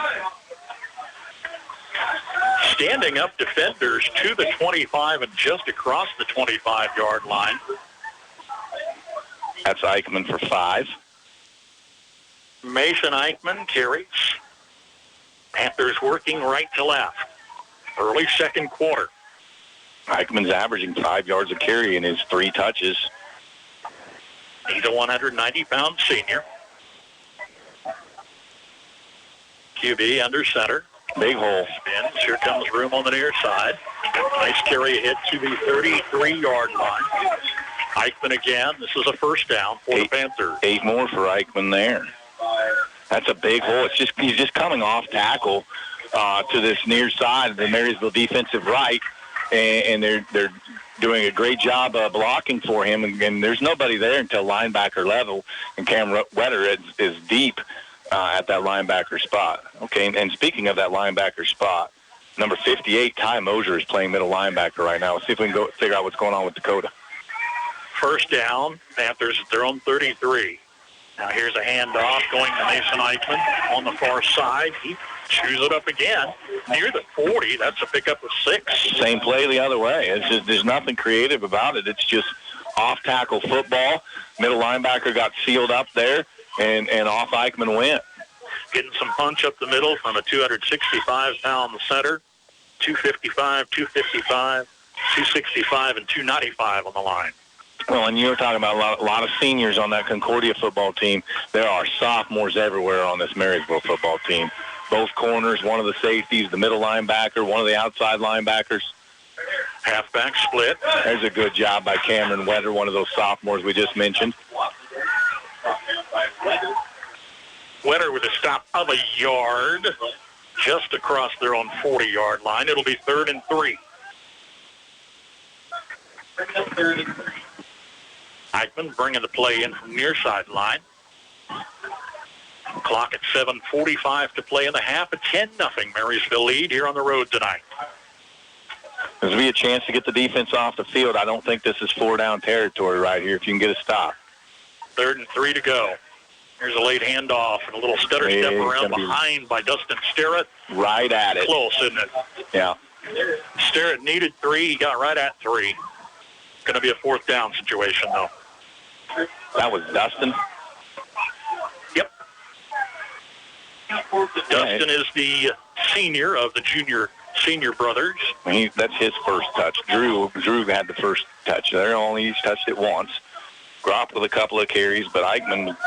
Standing up defenders to the 25 and just across the 25-yard line. That's Eichmann for 5. Mason Eichmann carries. Panthers working right to left. Early second quarter. Eichmann's averaging 5 yards a carry in his 3 touches. He's a 190-pound senior. QB under center. Big hole. Spins. Here comes room on the near side. Nice carry ahead to the 33-yard line. Eichmann again. This is a first down for the Panthers. 8 more for Eichmann there. That's a big hole. He's just coming off tackle to this near side of the Marysville defensive right, and they're doing a great job blocking for him. And there's nobody there until linebacker level, and Cam Wetter is deep at that linebacker spot. Okay, and speaking of that linebacker spot, number 58, Ty Mosier, is playing middle linebacker right now. Let's see if we can go figure out what's going on with Dakota. First down, Panthers at their own 33. Now here's a handoff going to Mason Eichmann on the far side. He chews it up again near the 40. That's a pickup of 6. Same play the other way. It's just, there's nothing creative about it. It's just off-tackle football. Middle linebacker got sealed up there, and off Eichmann went. Getting some punch up the middle from a 265-pound center. 255, 255, 265, and 295 on the line. Well, and you were talking about a lot of seniors on that Concordia football team. There are sophomores everywhere on this Marysville football team. Both corners, one of the safeties, the middle linebacker, one of the outside linebackers. Halfback split. There's a good job by Cameron Wetter, one of those sophomores we just mentioned. Wetter with a stop of a yard just across their own 40-yard line. It'll be 3rd and 3. Eichmann bringing the play in from near sideline. Clock at 7:45 to play in the half. A 10-0 Marysville lead here on the road tonight. There's be a chance to get the defense off the field. I don't think this is 4-down territory right here if you can get a stop. 3rd and 3 to go. Here's a late handoff and a little stutter step around behind by Dustin Sterrett. Right at it. Close, isn't it? Yeah. Sterrett needed 3. He got right at 3. It's going to be a 4th down situation, though. That was Dustin? Yep. Dustin is the senior of the senior brothers. That's his first touch. Drew had the first touch. They only each touched it once. Gropp with a couple of carries, but Eichmann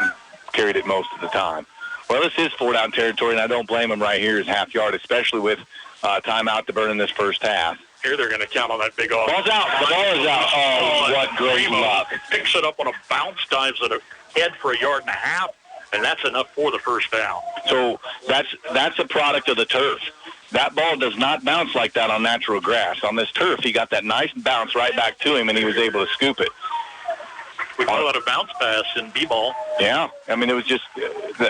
carried it most of the time. Well, this is 4-down territory, and I don't blame him right here. Is half yard, especially with timeout to burn in this first half. Here they're going to count on that big off. Ball's out. The ball is out. Oh, what great luck. Picks it up on a bounce, dives it ahead for 1.5 yards, and that's enough for the first down. So that's a product of the turf. That ball does not bounce like that on natural grass. On this turf, he got that nice bounce right back to him, and he was able to scoop it. We call it a bounce pass in B-ball. Yeah. I mean, it was just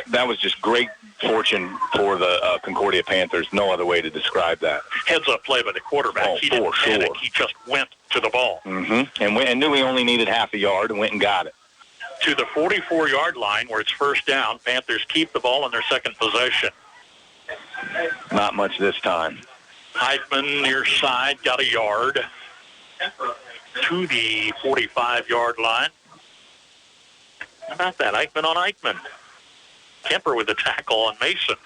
that was just great fortune for the Concordia Panthers. No other way to describe that. Heads-up play by the quarterback. He didn't panic. He just went to the ball. Mm-hmm. And knew he only needed half a yard and went and got it. To the 44-yard line where it's first down. Panthers keep the ball in their second possession. Not much this time. Eichmann near side got 1 yard to the 45-yard line. How about that? Eichmann on Eichmann. Kemper with the tackle on Mason.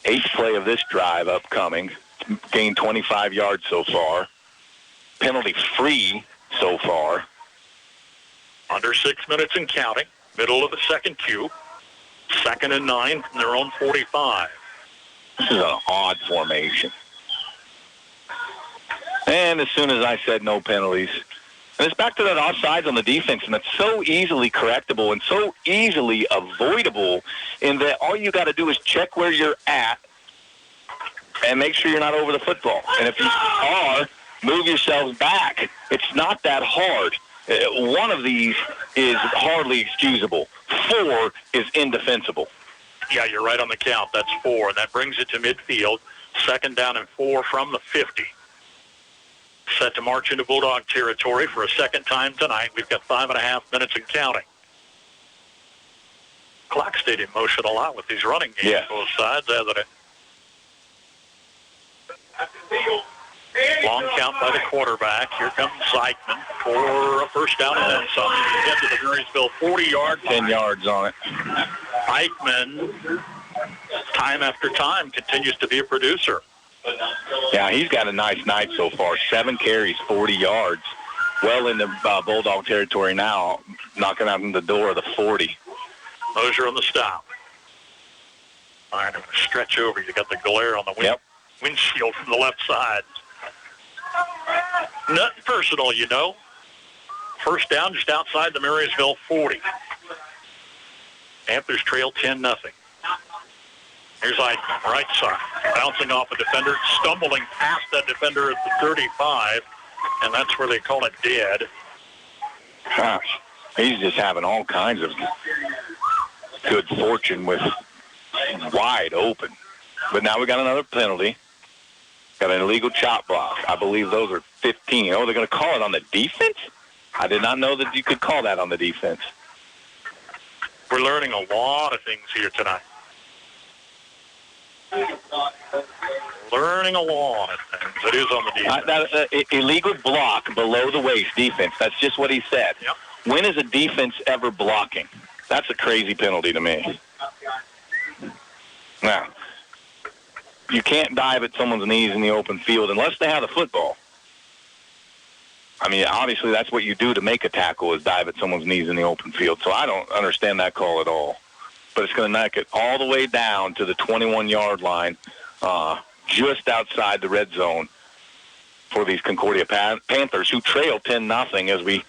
8th play of this drive upcoming. Gained 25 yards so far. Penalty free so far. Under 6 minutes and counting. Middle of the second Q. 2nd and 9 from their own 45. This is an odd formation. And as soon as I said no penalties, and it's back to that offsides on the defense, and it's so easily correctable and so easily avoidable in that all you got to do is check where you're at and make sure you're not over the football. And if you are, move yourselves back. It's not that hard. One of these is hardly excusable. 4 is indefensible. Yeah, you're right on the count. That's 4. And that brings it to midfield. 2nd down and 4 from the 50. set to march into Bulldog territory for a second time tonight. We've got 5.5 minutes and counting. Clock stayed in motion a lot with these running games, both sides, hasn't it? Long count by the quarterback. Here comes Zeichman for a first down and then some. Head to the Marysville 40-yard line. 10 yards on it. Eichmann, time after time, continues to be a producer. Yeah, he's got a nice night so far. 7 carries, 40 yards. Well into Bulldog territory now, knocking out the door of the 40. Mosier on the stop. All right, I'm going to stretch over. You got the glare on the windshield from the left side. Nothing personal, you know. First down just outside the Marysville 40. Panthers trail 10-0. Here's Eichmann, right side, bouncing off a defender, stumbling past that defender at the 35, and that's where they call it dead. Gosh, he's just having all kinds of good fortune with wide open. But now we got another penalty. Got an illegal chop block. I believe those are 15. Oh, they're going to call it on the defense? I did not know that you could call that on the defense. We're learning a lot of things here tonight. Learning a lot of things. It is on the defense. Illegal block below the waist defense. That's just what he said. Yep. When is a defense ever blocking? That's a crazy penalty to me. Now, you can't dive at someone's knees in the open field unless they have the football. I mean, obviously that's what you do to make a tackle is dive at someone's knees in the open field. So I don't understand that call at all. But it's going to knock it all the way down to the 21-yard line, just outside the red zone for these Concordia Panthers, who trail 10-0 as we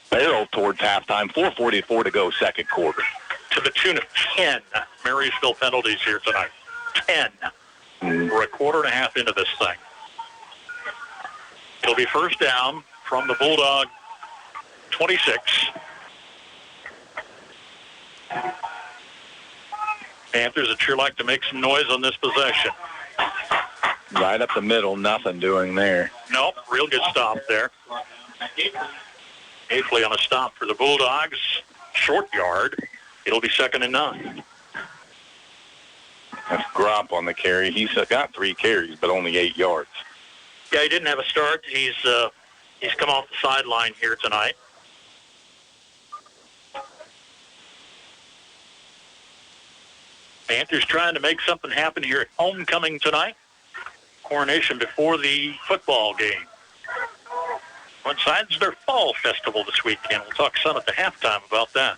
barrel towards halftime. 4:44 to go, second quarter. To the tune of 10 Marysville penalties here tonight. 10. We're a quarter and a half into this thing. It'll be first down from the Bulldog 26. Panthers would sure like to make some noise on this possession. Right up the middle, nothing doing there. Nope, real good stop there. Hafley on a stop for the Bulldogs. Short yard. It'll be 2nd and 9. That's Grop on the carry. He's got 3 carries, but only 8 yards. Yeah, he didn't have a start. He's come off the sideline here tonight. Panthers trying to make something happen here at homecoming tonight. Coronation before the football game. Coincides their fall festival this weekend. We'll talk some at the halftime about that.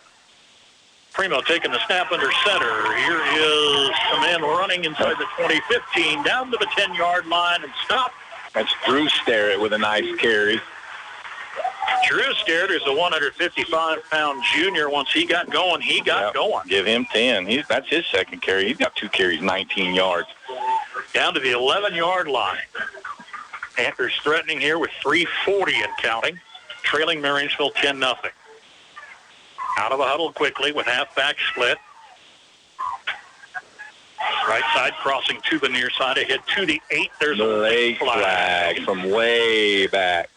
Primo taking the snap under center. Here is a man running inside the 20-15, down to the 10-yard line and stop. That's Drew Sterrett with a nice carry. Drew Sterrett is a 155-pound junior. Once he got going, he got going. Give him 10. That's his second carry. He's got 2 carries, 19 yards. Down to the 11-yard line. Panthers threatening here with 3:40 and counting, trailing Marysville 10-0. Out of a huddle quickly with halfback split. Right side crossing to the near side ahead to the 8. There's a leg flag from way back.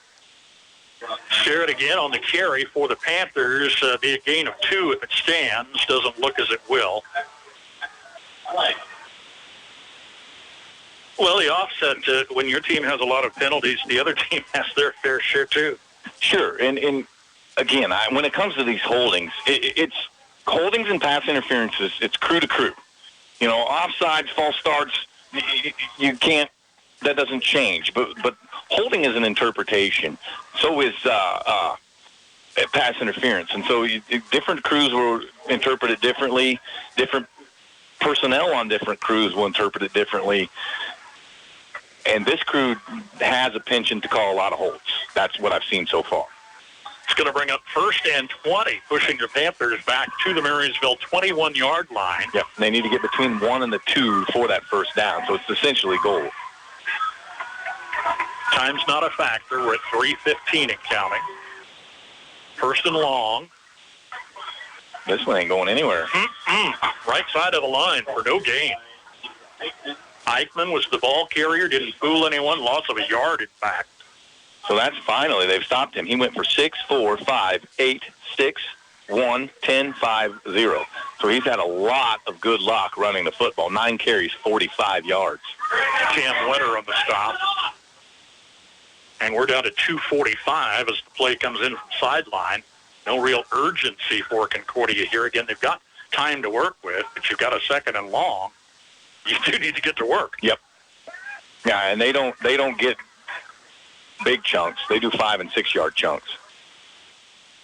Sterrett again on the carry for the Panthers. Be a gain of 2 if it stands. Doesn't look as it will. Well, the offset, when your team has a lot of penalties, the other team has their fair share too. Sure, and again, when it comes to these holdings, it's holdings and pass interferences. It's crew to crew. You know, offsides, false starts, you can't. That doesn't change. But holding is an interpretation. So is pass interference, and so different crews will interpret it differently. Different personnel on different crews will interpret it differently. And this crew has a penchant to call a lot of holds. That's what I've seen so far. It's going to bring up 1st and 20, pushing the Panthers back to the Marysville 21-yard line. Yep, they need to get between 1 and the 2 for that first down, so it's essentially goal. Time's not a factor. We're at 3:15 and counting. 1st and long. This one ain't going anywhere. Right side of the line for no gain. Eichmann was the ball carrier, didn't fool anyone, loss of a yard, in fact. So that's finally, they've stopped him. He went for 6, 4, 5, 8, 6, 1, 10, 5, 0. So he's had a lot of good luck running the football. 9 carries, 45 yards. Cam Wetter on the stop. And we're down to 2:45 as the play comes in from sideline. No real urgency for Concordia here. Again, they've got time to work with, but you've got a 2nd and long. You do need to get to work. Yep. Yeah, and they don't get big chunks. They do 5 and 6 yard chunks.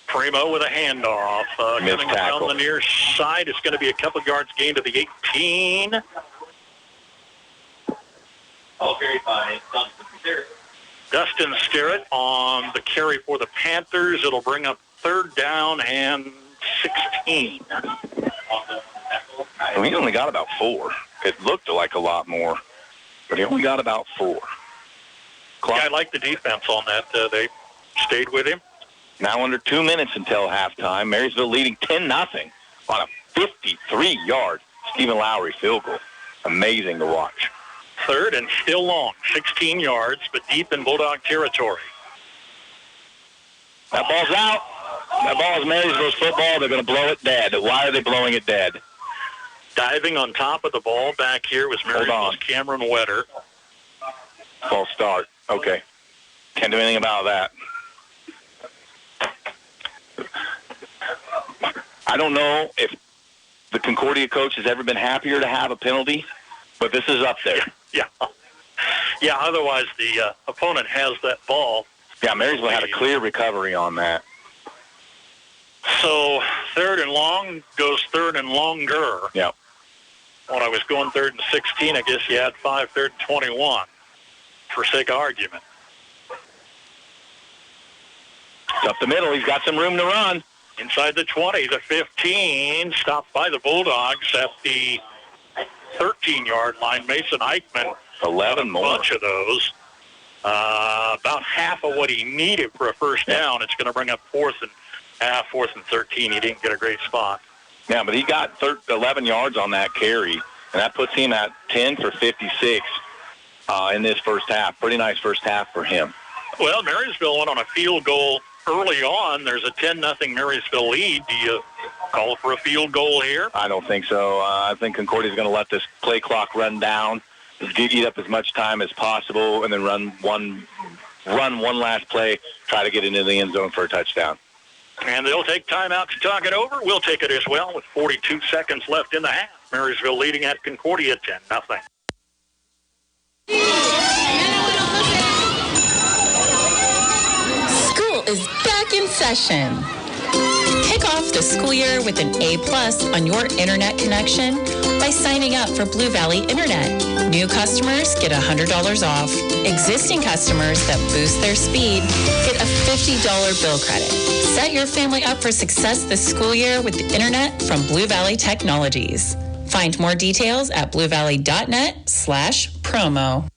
Primo with a handoff. Coming around the near side. It's going to be a couple yards gain to the 18. Oh, carried by Dustin Sterrett on the carry for the Panthers. It'll bring up 3rd down and 16. Well, he only got about 4. It looked like a lot more, but he only got about 4. Yeah, I like the defense on that. They stayed with him. Now under 2 minutes until halftime. Marysville leading 10-0 on a 53-yard Stephen Lowry field goal. Amazing to watch. 3rd and still long, 16 yards, but deep in Bulldog territory. That ball's out. That ball is Marysville's football. They're going to blow it dead. Why are they blowing it dead? Diving on top of the ball back here was Marysville's Cameron Wetter. False start. Okay. Can't do anything about that. I don't know if the Concordia coach has ever been happier to have a penalty, but this is up there. Yeah, otherwise the opponent has that ball. Yeah, Marysville had a clear recovery on that. So 3rd and long goes 3rd and longer. Yeah. When I was going 3rd and 16, I guess you had 5, 3rd and 21 for sake of argument. It's up the middle. He's got some room to run. Inside the 20, the 15, stopped by the Bulldogs at the 13-yard line. Mason Eichmann, 11 more. A bunch of those. About half of what he needed for a first down. It's going to bring up 4th and 13. He didn't get a great spot. Yeah, but he got 11 yards on that carry, and that puts him at 10 for 56 in this first half. Pretty nice first half for him. Well, Marysville went on a field goal early on. There's a 10-0 Marysville lead. Do you call for a field goal here? I don't think so. I think Concordia's going to let this play clock run down, eat up as much time as possible, and then run one last play, try to get into the end zone for a touchdown. And they'll take time out to talk it over. We'll take it as well with 42 seconds left in the half. Marysville leading at Concordia 10-0. School is back in session. Kick off the school year with an A+ on your internet connection by signing up for Blue Valley Internet. New customers get $100 off. Existing customers that boost their speed get a $50 bill credit. Set your family up for success this school year with the internet from Blue Valley Technologies. Find more details at bluevalley.net/promo.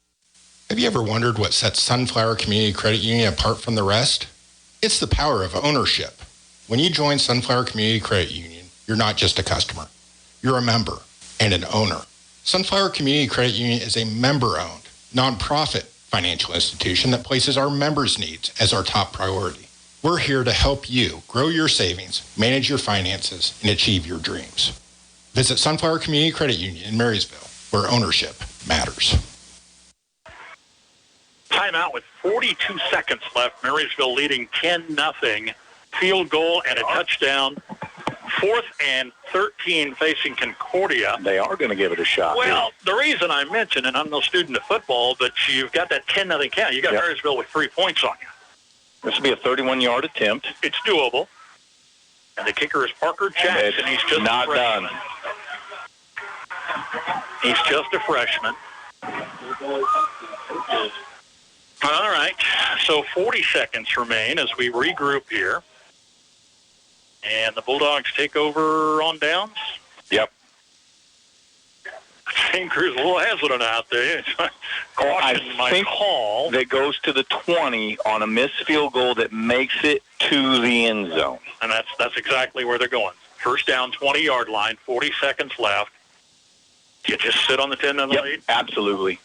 Have you ever wondered what sets Sunflower Community Credit Union apart from the rest? It's the power of ownership. When you join Sunflower Community Credit Union, you're not just a customer. You're a member and an owner. Sunflower Community Credit Union is a member-owned, nonprofit financial institution that places our members' needs as our top priority. We're here to help you grow your savings, manage your finances, and achieve your dreams. Visit Sunflower Community Credit Union in Marysville, where ownership matters. Timeout with 42 seconds left. Marysville leading 10-0. Field goal and a touchdown. 4th and 13 facing Concordia. They are going to give it a shot. Well, the reason I mentioned, and I'm no student of football, but you've got that 10-0 count. You got Marysville with 3 points on you. This will be a 31-yard attempt. It's doable. And the kicker is Parker Jackson. He's just not done. He's just a freshman. All right, so 40 seconds remain as we regroup here. And the Bulldogs take over on downs? Yep. St. Cruz a little hesitant out there. Caution my call. That goes to the 20 on a missed field goal that makes it to the end zone. And that's exactly where they're going. First down, 20-yard line, 40 seconds left. Do you just sit on the 10-0 lead? Absolutely.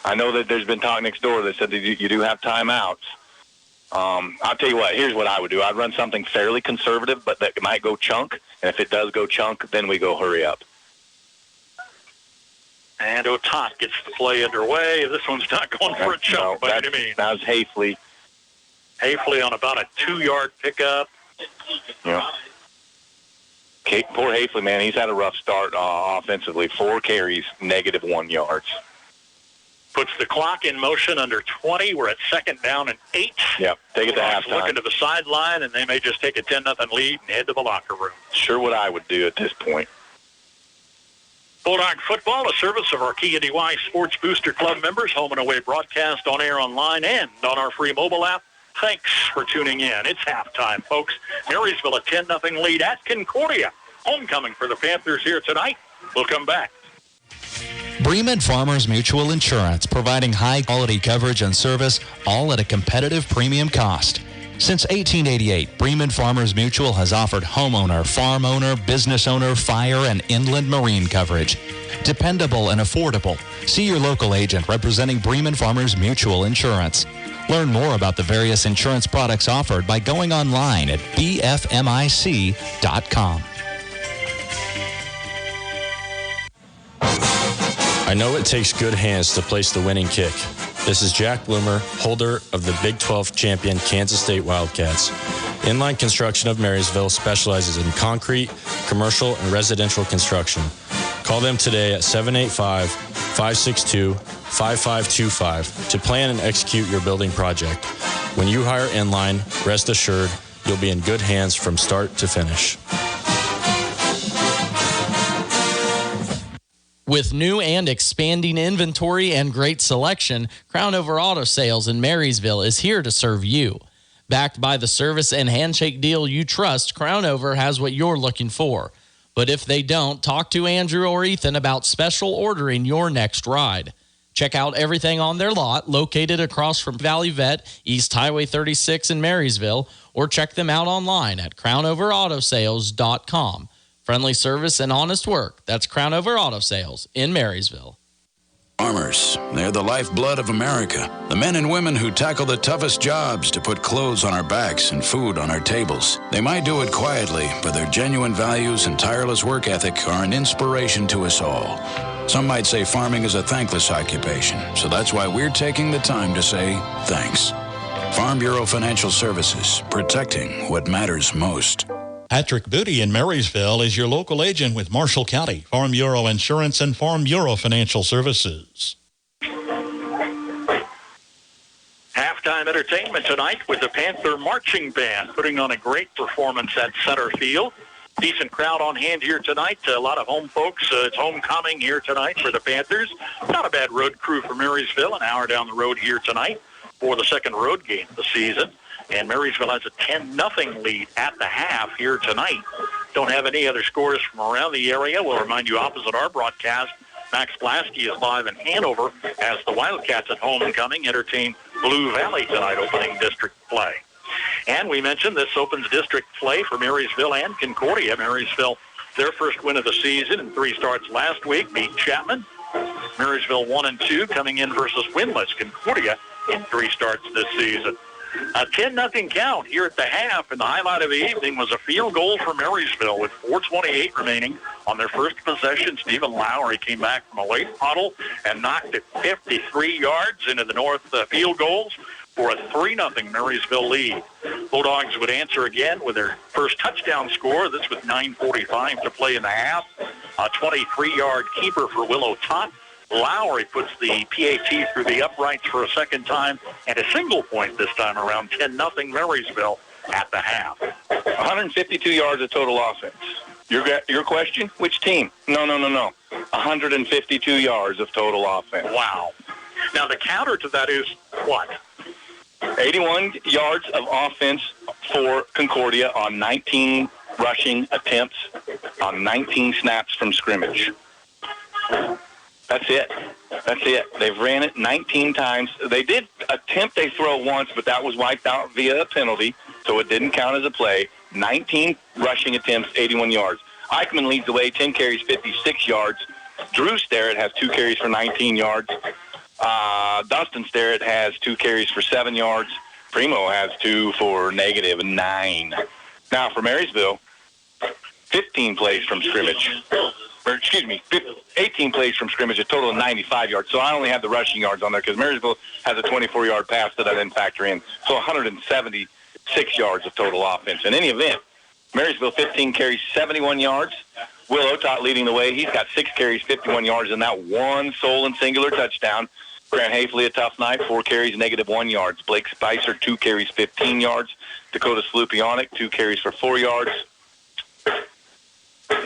I know that there's been talk next door that said that you do have timeouts. I'll tell you what, here's what I would do. I'd run something fairly conservative, but that might go chunk. And if it does go chunk, then we go hurry up. And Otot gets the play underway. This one's not going for a chunk by any means. That was Hafley. Hafley on about a 2-yard pickup. Yeah. Poor Hafley, man. He's had a rough start offensively. 4 carries, -1 yards. Puts the clock in motion under 20. We're at 2nd down and 8. Yep, take it to halftime. Looking to the sideline, and they may just take a 10-0 lead and head to the locker room. Sure what I would do at this point. Bulldog Football, a service of our KNDY Sports Booster Club members, home and away broadcast on air, online, and on our free mobile app. Thanks for tuning in. It's halftime, folks. Marysville a 10-0 lead at Concordia. Homecoming for the Panthers here tonight. We'll come back. Bremen Farmers Mutual Insurance, providing high-quality coverage and service, all at a competitive premium cost. Since 1888, Bremen Farmers Mutual has offered homeowner, farm owner, business owner, fire, and inland marine coverage. Dependable and affordable. See your local agent representing Bremen Farmers Mutual Insurance. Learn more about the various insurance products offered by going online at bfmic.com. I know it takes good hands to place the winning kick. This is Jack Bloomer, holder of the Big 12 champion Kansas State Wildcats. Inline Construction of Marysville specializes in concrete, commercial, and residential construction. Call them today at 785-562-5525 to plan and execute your building project. When you hire Inline, rest assured you'll be in good hands from start to finish. With new and expanding inventory and great selection, Crownover Auto Sales in Marysville is here to serve you. Backed by the service and handshake deal you trust, Crownover has what you're looking for. But if they don't, talk to Andrew or Ethan about special ordering your next ride. Check out everything on their lot, located across from Valley Vet, East Highway 36 in Marysville, or check them out online at crownoverautosales.com. Friendly service and honest work. That's Crownover Auto Sales in Marysville. Farmers, they're the lifeblood of America. The men and women who tackle the toughest jobs to put clothes on our backs and food on our tables. They might do it quietly, but their genuine values and tireless work ethic are an inspiration to us all. Some might say farming is a thankless occupation, so that's why we're taking the time to say thanks. Farm Bureau Financial Services, protecting what matters most. Patrick Booty in Marysville is your local agent with Marshall County, Farm Bureau Insurance, and Farm Bureau Financial Services. Halftime entertainment tonight with the Panther Marching Band putting on a great performance at center field. Decent crowd on hand here tonight. A lot of home folks. It's homecoming here tonight for the Panthers. Not a bad road crew for Marysville, an hour down the road here tonight for the second road game of the season. And Marysville has a 10-0 lead at the half here tonight. Don't have any other scores from around the area. We'll remind you opposite our broadcast, Max Blasky is live in Hanover as the Wildcats at homecoming entertain Blue Valley tonight, opening district play. And we mentioned this opens district play for Marysville and Concordia. Marysville, their first win of the season in 3 starts last week, beat Chapman. Marysville 1-2 coming in versus winless Concordia in 3 starts this season. A 10-0 count here at the half, and the highlight of the evening was a field goal for Marysville with 4:28 remaining on their first possession. Stephen Lowry came back from a late puddle and knocked it 53 yards into the north field goals for a 3-0 Marysville lead. Bulldogs would answer again with their first touchdown score. This with 9:45 to play in the half. A 23-yard keeper for Willow Tot. Lowry puts the PAT through the uprights for a second time, and a single point this time around. 10-0 Marysville at the half. 152 yards of total offense. Your question? Which team? No. 152 yards of total offense. Wow. Now the counter to that is what? 81 yards of offense for Concordia on 19 rushing attempts on 19 snaps from scrimmage. That's it. They've ran it 19 times. They did attempt a throw once, but that was wiped out via a penalty, so it didn't count as a play. 19 rushing attempts, 81 yards. Eichmann leads the way, 10 carries, 56 yards. Drew Sterrett has 2 carries for 19 yards. Dustin Sterrett has 2 carries for 7 yards. Primo has 2 for -9. Now for Marysville, 15 plays from scrimmage. 18 plays from scrimmage, a total of 95 yards. So I only have the rushing yards on there because Marysville has a 24-yard pass that I didn't factor in. So 176 yards of total offense. In any event, Marysville 15 carries, 71 yards. Will Otot leading the way. He's got 6 carries, 51 yards, and that one sole and singular touchdown. Grant Hafley, a tough night, 4 carries, -1 yards. Blake Spicer, 2 carries, 15 yards. Dakota Slupionic, 2 carries for 4 yards.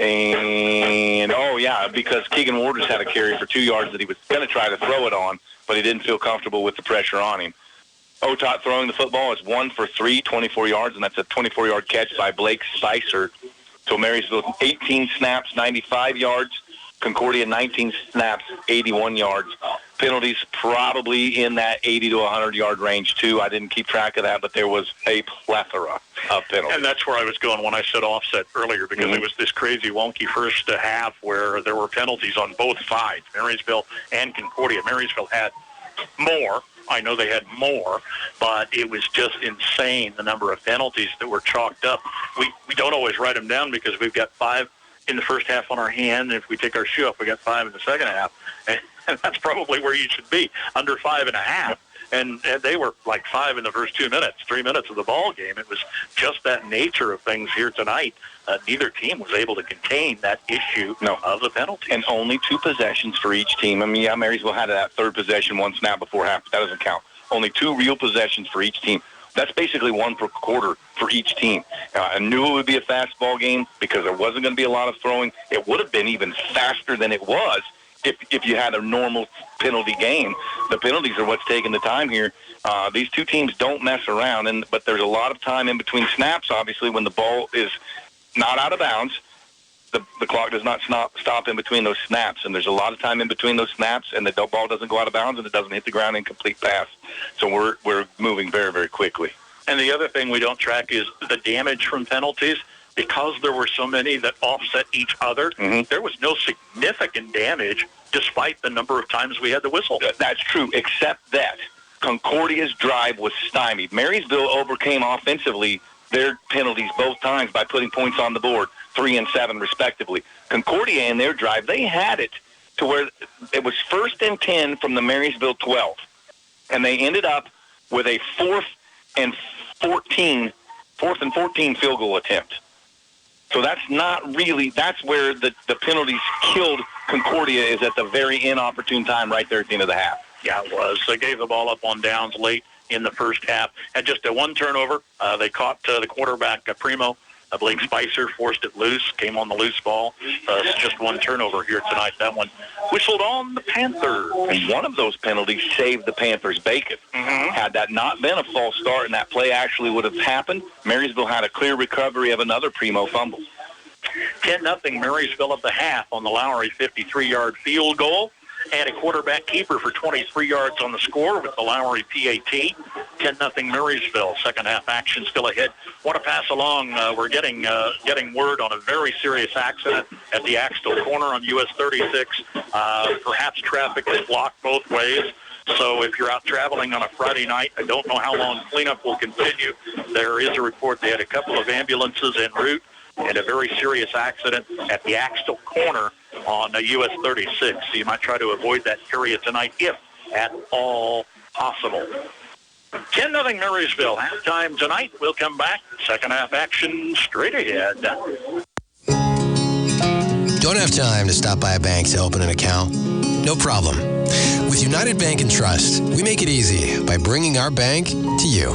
And, because Keegan Waters had a carry for 2 yards that he was going to try to throw it on, but he didn't feel comfortable with the pressure on him. Otot throwing the football is 1 for 3, 24 yards, and that's a 24-yard catch by Blake Spicer. So Marysville, 18 snaps, 95 yards. Concordia, 19 snaps, 81 yards. Penalties probably in that 80 to 100-yard range, too. I didn't keep track of that, but there was a plethora of penalties. And that's where I was going when I said offset earlier, because it was this crazy, wonky first half where there were penalties on both sides, Marysville and Concordia. Marysville had more. I know they had more, but it was just insane, the number of penalties that were chalked up. We don't always write them down because we've got 5 in the first half on our hand, and if we take our shoe off, we got 5 in the second half. And that's probably where you should be, under 5.5. And they were like 5 in the first 2 minutes, 3 minutes of the ball game. It was just that nature of things here tonight. Neither team was able to contain that issue of the penalties. And only 2 possessions for each team. I mean, Marysville had that third possession, 1 snap before half, but that doesn't count. Only 2 real possessions for each team. That's basically 1 per quarter for each team. I knew it would be a fast ball game because there wasn't going to be a lot of throwing. It would have been even faster than it was if you had a normal penalty game. The penalties are what's taking the time here. These 2 teams don't mess around, but there's a lot of time in between snaps, obviously, when the ball is not out of bounds. The clock does not stop in between those snaps, and there's a lot of time in between those snaps, and the ball doesn't go out of bounds, and it doesn't hit the ground in complete pass. So we're moving very, very quickly. And the other thing we don't track is the damage from penalties. Because there were so many that offset each other, there was no significant damage despite the number of times we had the whistle. That's true, except that Concordia's drive was stymied. Marysville overcame offensively their penalties both times by putting points on the board, 3 and 7 respectively. Concordia in their drive, they had it to where it was 1st and 10 from the Marysville 12, and they ended up with a 4th and 14 field goal attempt. So that's where the penalties killed Concordia, is at the very inopportune time right there at the end of the half. Yeah, it was. They gave the ball up on downs late in the first half. Had just a 1 turnover. They caught the quarterback, Primo. Blake Spicer forced it loose, came on the loose ball. It's just 1 turnover here tonight. That one whistled on the Panthers. And one of those penalties saved the Panthers' bacon. Had that not been a false start and that play actually would have happened, Marysville had a clear recovery of another Primo fumble. 10-0 Marysville at the half on the Lowry 53-yard field goal. And a quarterback keeper for 23 yards on the score with the Lowry PAT. 10-0 Marysville. Second half action still ahead. Want to pass along, we're getting word on a very serious accident at the Axtell corner on US 36. Perhaps traffic is blocked both ways. So if you're out traveling on a Friday night, I don't know how long cleanup will continue. There is a report they had a couple of ambulances en route and a very serious accident at the Axtell corner on US 36. So you might try to avoid that area tonight if at all possible. 10-0 Marysville. Halftime tonight. We'll come back. Second half action straight ahead. Don't have time to stop by a bank to open an account? No problem. With United Bank and Trust, we make it easy by bringing our bank to you.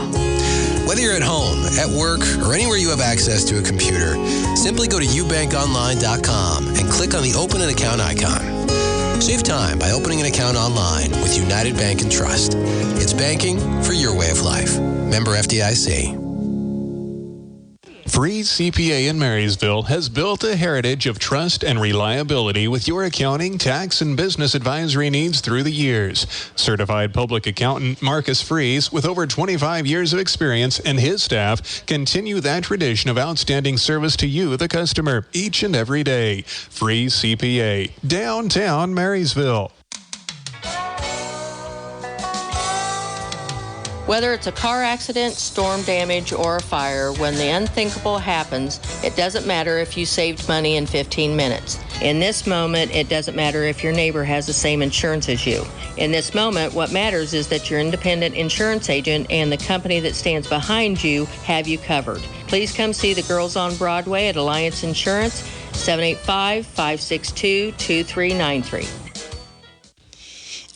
Whether you're at home, at work, or anywhere you have access to a computer, simply go to ubankonline.com and click on the Open an Account icon. Save time by opening an account online with United Bank and Trust. It's banking for your way of life. Member FDIC. Freeze CPA in Marysville has built a heritage of trust and reliability with your accounting, tax, and business advisory needs through the years. Certified public accountant Marcus Freeze, with over 25 years of experience, and his staff continue that tradition of outstanding service to you, the customer, each and every day. Freeze CPA, downtown Marysville. Whether it's a car accident, storm damage, or a fire, when the unthinkable happens, it doesn't matter if you saved money in 15 minutes. In this moment, it doesn't matter if your neighbor has the same insurance as you. In this moment, what matters is that your independent insurance agent and the company that stands behind you have you covered. Please come see the girls on Broadway at Alliance Insurance, 785-562-2393.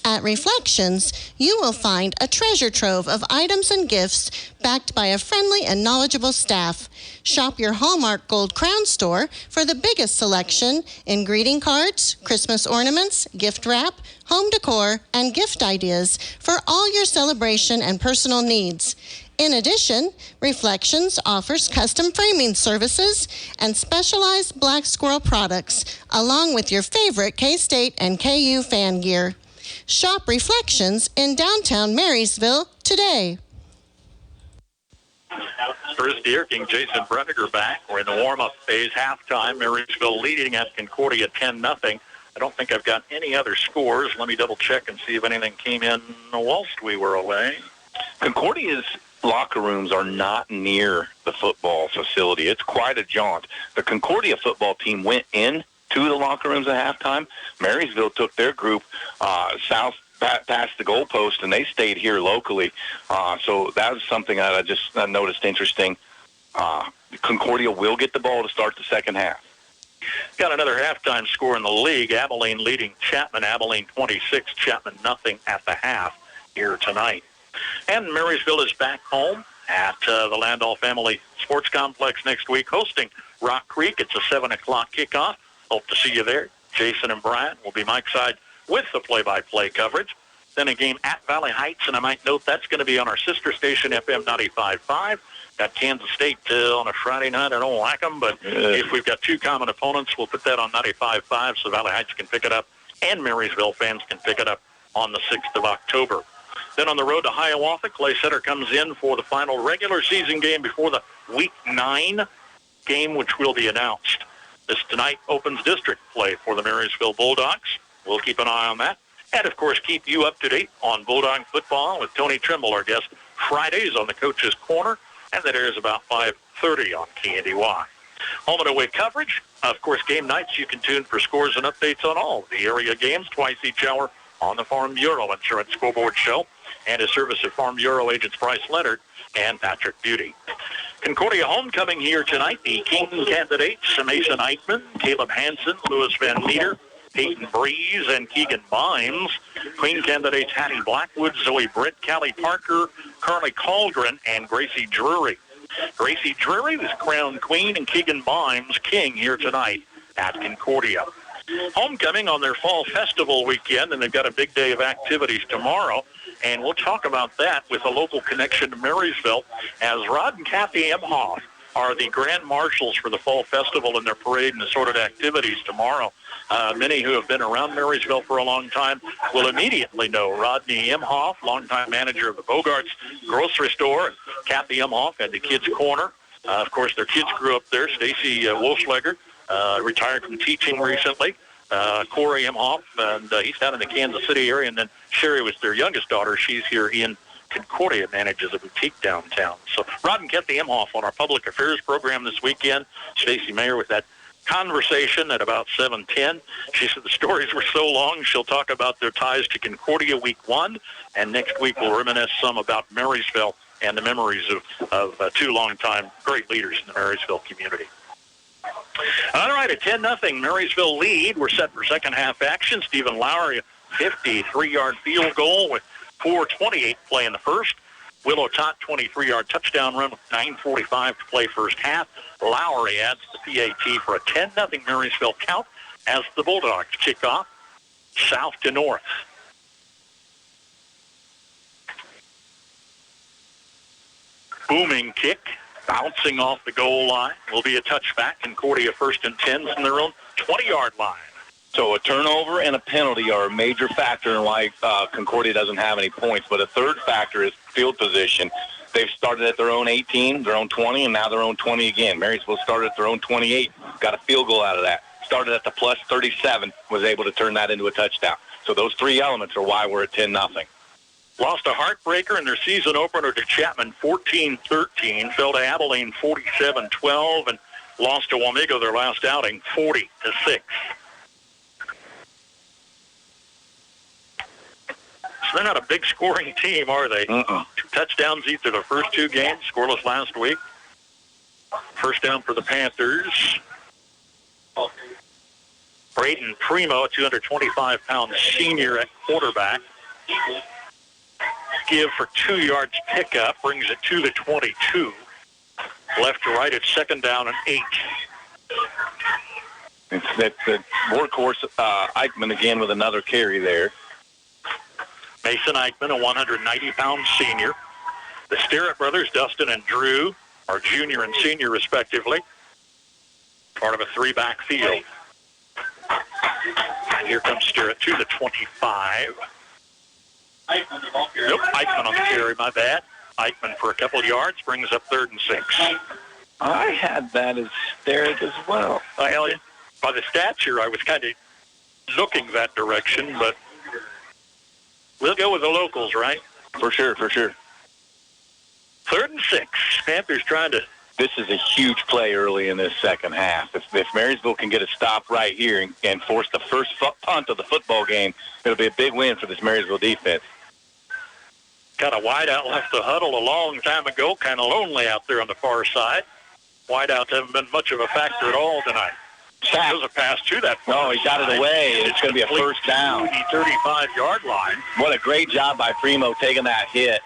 At Reflections, you will find a treasure trove of items and gifts backed by a friendly and knowledgeable staff. Shop your Hallmark Gold Crown store for the biggest selection in greeting cards, Christmas ornaments, gift wrap, home decor, and gift ideas for all your celebration and personal needs. In addition, Reflections offers custom framing services and specialized Black Squirrel products, along with your favorite K-State and KU fan gear. Shop Reflections in downtown Marysville today. Chris Deere King, Jason Breniger back. We're in the warm-up phase, halftime. Marysville leading at Concordia 10-0. I don't think I've got any other scores. Let me double-check and see if anything came in whilst we were away. Concordia's locker rooms are not near the football facility. It's quite a jaunt. The Concordia football team went in to the locker rooms at halftime. Marysville took their group south past the goalpost, and they stayed here locally. So that was something that I just noticed interesting. Concordia will get the ball to start the second half. Got another halftime score in the league. Abilene leading Chapman. Abilene 26, Chapman nothing at the half here tonight. And Marysville is back home at the Landau Family Sports Complex next week, hosting Rock Creek. It's a 7 o'clock kickoff. Hope to see you there. Jason and Brian will be Mike's side with the play-by-play coverage. Then a game at Valley Heights, and I might note that's going to be on our sister station, FM 95.5. Got Kansas State on a Friday night. I don't like them, but if we've got two common opponents, we'll put that on 95.5 so Valley Heights can pick it up, and Marysville fans can pick it up on the 6th of October. Then on the road to Hiawatha, Clay Sutter comes in for the final regular season game before the Week 9 game, which will be announced. This tonight opens district play for the Marysville Bulldogs. We'll keep an eye on that. And, of course, keep you up to date on Bulldog football with Tony Trimble, our guest, Fridays on the Coach's Corner, and that airs about 5:30 on KNDY. Home and away coverage. Of course, game nights, you can tune for scores and updates on all the area games twice each hour on the Farm Bureau Insurance Scoreboard Show and a service of Farm Bureau agents Bryce Leonard and Patrick Beauty. Concordia homecoming here tonight. The King candidates, Mason Eichmann, Caleb Hansen, Louis Van Meter, Peyton Breeze, and Keegan Mimes. Queen candidates Hattie Blackwood, Zoe Britt, Callie Parker, Carly Caldron, and Gracie Drury. Gracie Drury was crowned queen, and Keegan Mimes king here tonight at Concordia. Homecoming on their fall festival weekend, and they've got a big day of activities tomorrow. And we'll talk about that with a local connection to Marysville, as Rod and Kathy Emhoff are the grand marshals for the fall festival and their parade and assorted activities tomorrow. Many who have been around Marysville for a long time will immediately know Rodney Emhoff, longtime manager of the Bogarts grocery store. Kathy Emhoff at the Kids Corner. Of course, their kids grew up there. Stacy Wolfschläger retired from teaching recently. Corey Emhoff, and he's down in the Kansas City area. And then Sherry was their youngest daughter. She's here in Concordia, manages a boutique downtown. So Rod and Kathy Emhoff on our public affairs program this weekend. Stacy Mayer with that conversation at about 7:10. She said the stories were so long, she'll talk about their ties to Concordia Week 1, and next week we'll reminisce some about Marysville and the memories of two longtime great leaders in the Marysville community. All right, a 10-0 Marysville lead. We're set for second half action. Stephen Lowry, 53-yard field goal with 4:28 play in the first. Willow Tot, 23-yard touchdown run with 9:45 to play first half. Lowry adds the PAT for a 10-0 Marysville count as the Bulldogs kick off south to north. Booming kick, bouncing off the goal line. Will be a touchback. Concordia 1st and 10 from their own 20-yard line. So a turnover and a penalty are a major factor in why Concordia doesn't have any points. But a third factor is field position. They've started at their own 18, their own 20, and now their own 20 again. Marysville started at their own 28, got a field goal out of that. Started at the plus 37, was able to turn that into a touchdown. So those three elements are why we're at 10-0. Lost a heartbreaker in their season opener to Chapman 14-13, fell to Abilene 47-12, and lost to Wamego their last outing 40-6. So they're not a big scoring team, are they? 2 touchdowns each of their first 2 games, scoreless last week. First down for the Panthers. Braden Primo, a 225-pound senior at quarterback. Give for 2 yards pickup, brings it to the 22. Left to right, it's second down and 8. It's the workhorse, Eichmann again with another carry there. Mason Eichmann, a 190-pound senior. The Sterrett brothers, Dustin and Drew, are junior and senior respectively. Part of a 3-back field. And here comes Sterrett to the 25. Nope, Eichmann on the carry, my bad. Eichmann for a couple of yards, brings up 3rd and 6. I had that as Sterrett as well. Well, by the stature, I was kind of looking that direction, but we'll go with the locals, right? For sure, for sure. 3rd and 6. Panthers trying to... This is a huge play early in this second half. If Marysville can get a stop right here and force the first punt of the football game, it'll be a big win for this Marysville defense. Got a wideout left the huddle a long time ago. Kind of lonely out there on the far side. Wideouts haven't been much of a factor at all tonight. There's a pass to that. Oh, he got it away. It's going to be a first down. The 35-yard line. What a great job by Primo taking that hit.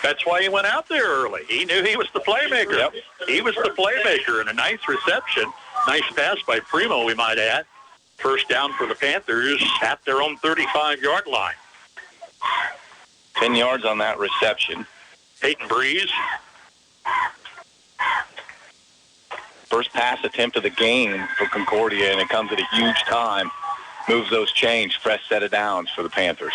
That's why he went out there early. He knew he was the playmaker. Yep. He was the playmaker, and a nice reception. Nice pass by Primo, we might add. First down for the Panthers at their own 35-yard line. 10 yards on that reception. Peyton Breeze. First pass attempt of the game for Concordia, and it comes at a huge time. Moves those chains, fresh set of downs for the Panthers.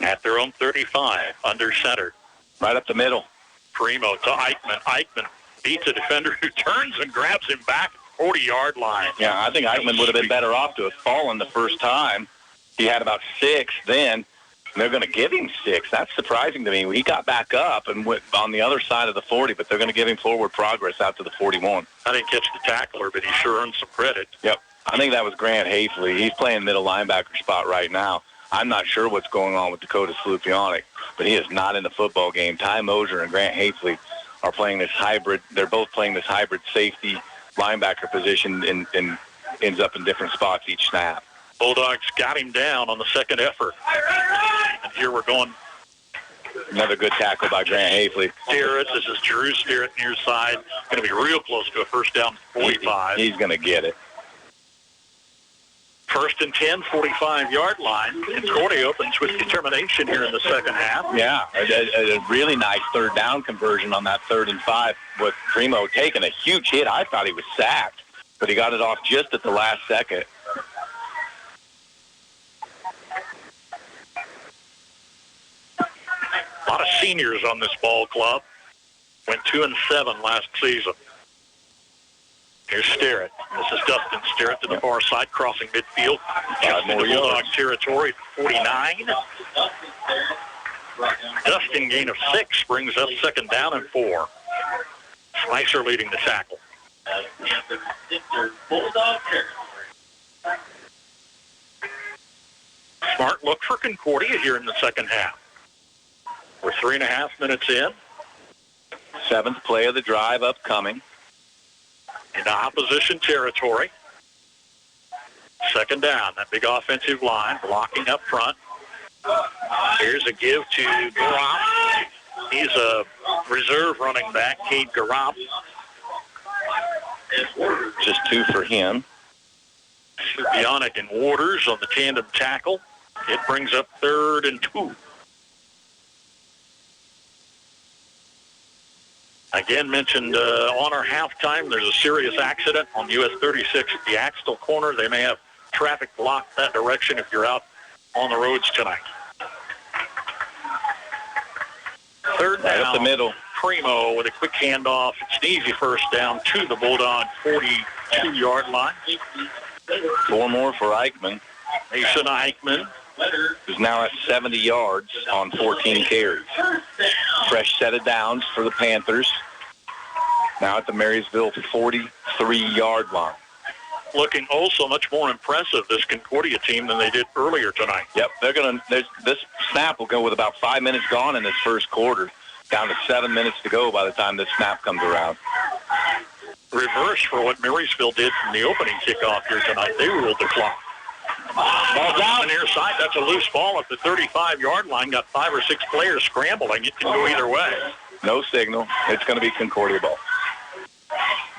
At their own 35, under center. Right up the middle. Primo to Eichmann. Eichmann beats a defender who turns and grabs him back at 40-yard line. Yeah, I think Eichmann would have been better off to have fallen the first time. He had about 6 then, and they're going to give him 6. That's surprising to me. He got back up and went on the other side of the 40, but they're going to give him forward progress out to the 41. I didn't catch the tackler, but he sure earned some credit. Yep. I think that was Grant Hafley. He's playing middle linebacker spot right now. I'm not sure what's going on with Dakota Slupionic, but he is not in the football game. Ty Moser and Grant Hafley are playing this hybrid. They're both playing this hybrid safety linebacker position and ends up in different spots each snap. Bulldogs got him down on the second effort. And here we're going. Another good tackle by Grant Hafley. Sterrett, this is Drew Sterrett near side. Going to be real close to a first down 45. He's going to get it. First and 10, 45-yard line. Concordia opens with determination here in the second half. Yeah, a really nice third down conversion on that 3rd and 5 with Primo taking a huge hit. I thought he was sacked, but he got it off just at the last second. A lot of seniors on this ball club. Went 2-7 last season. Here's Sterrett. This is Dustin Sterrett to the far side, crossing midfield. Just into Bulldog territory, 49. Dustin, gain of 6, brings up second down and 4. Spicer leading the tackle. Smart look for Concordia here in the second half. We're 3.5 minutes in. 7th play of the drive upcoming. In opposition territory. Second down, that big offensive line blocking up front. Here's a give to Garop. He's a reserve running back, Cade Garop. Just 2 for him. Bionic and Waters on the tandem tackle. It brings up 3rd and 2. Again, mentioned on our halftime, there's a serious accident on US 36 at the Axtell corner. They may have traffic blocked that direction if you're out on the roads tonight. 3rd down. Right up the middle. Primo with a quick handoff. It's an easy first down to the Bulldog 42-yard line. 4 more for Eichmann. Mason Eichmann who's now at 70 yards on 14 carries. Fresh set of downs for the Panthers. Now at the Marysville 43-yard line. Looking so much more impressive, this Concordia team, than they did earlier tonight. Yep, this snap will go with about 5 minutes gone in this first quarter, down to 7 minutes to go by the time this snap comes around. Reverse for what Marysville did from the opening kickoff here tonight. They ruled the clock. Ball's out on the near side. That's a loose ball at the 35-yard line. Got 5 or 6 players scrambling. It can go either way. No signal. It's going to be Concordia ball.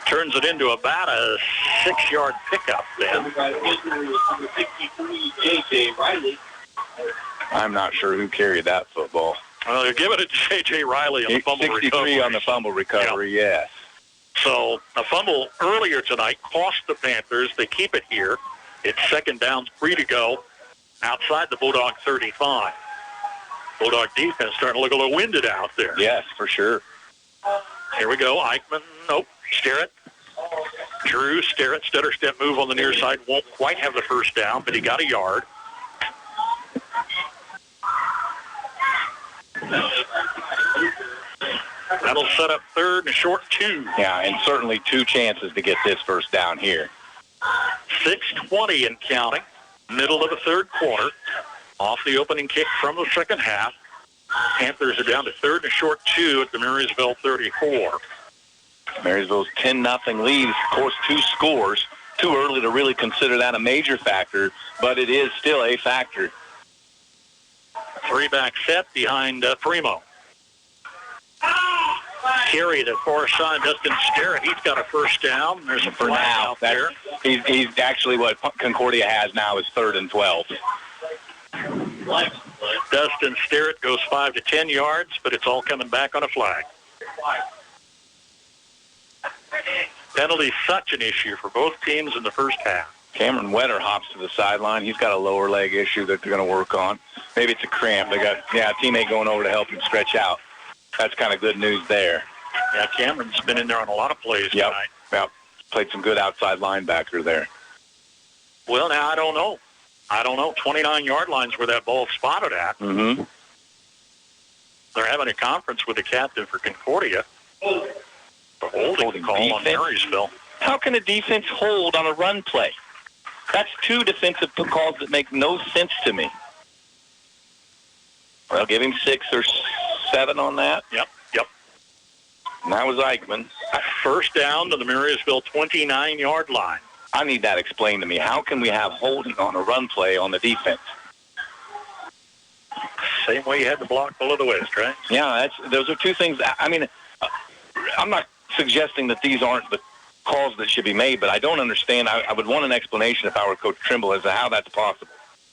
Turns it into about a 6-yard pickup then. I'm not sure who carried that football. Well, they're giving it to J.J. Riley on the fumble 63 recovery. on the fumble recovery, yes. So a fumble earlier tonight cost the Panthers. They keep it here. It's second down, 3 to go outside the Bulldog 35. Bulldog defense starting to look a little winded out there. Yes, for sure. Here we go. Eichmann, nope. Sterrett. Drew Sterrett, stutter step move on the near side. Won't quite have the first down, but he got a yard. That'll set up third and a short 2. Yeah, and certainly 2 chances to get this first down here. 6:20 and counting. Middle of the third quarter. Off the opening kick from the second half. Panthers are down to third and a short 2 at the Marysville 34. Marysville's 10-0 lead. Of course, 2 scores. Too early to really consider that a major factor, but it is still a factor. 3-back set behind Primo. Carry to far side, Dustin Sterrett. He's got a first down. There's a flag out there. He's actually what Concordia has now is 3rd and 12. Dustin Sterrett goes 5 to 10 yards, but it's all coming back on a flag. Penalty such an issue for both teams in the first half. Cameron Wetter hops to the sideline. He's got a lower leg issue that they're going to work on. Maybe it's a cramp. They got a teammate going over to help him stretch out. That's kind of good news there. Yeah, Cameron's been in there on a lot of plays tonight. Yep. Played some good outside linebacker there. Well, now I don't know. 29-yard line's where that ball spotted at. Mm-hmm. They're having a conference with the captain for Concordia. The holding call on Marysville. How can a defense hold on a run play? That's 2 defensive calls that make no sense to me. Well, give him 6 or 7 on that. Yep. And that was Eichmann. First down to the Marysville 29-yard line. I need that explained to me. How can we have holding on a run play on the defense? Same way you had to block below the West, right? Yeah, those are 2 things. I mean, I'm not suggesting that these aren't the calls that should be made, but I don't understand. I would want an explanation if I were Coach Trimble as to how that's possible.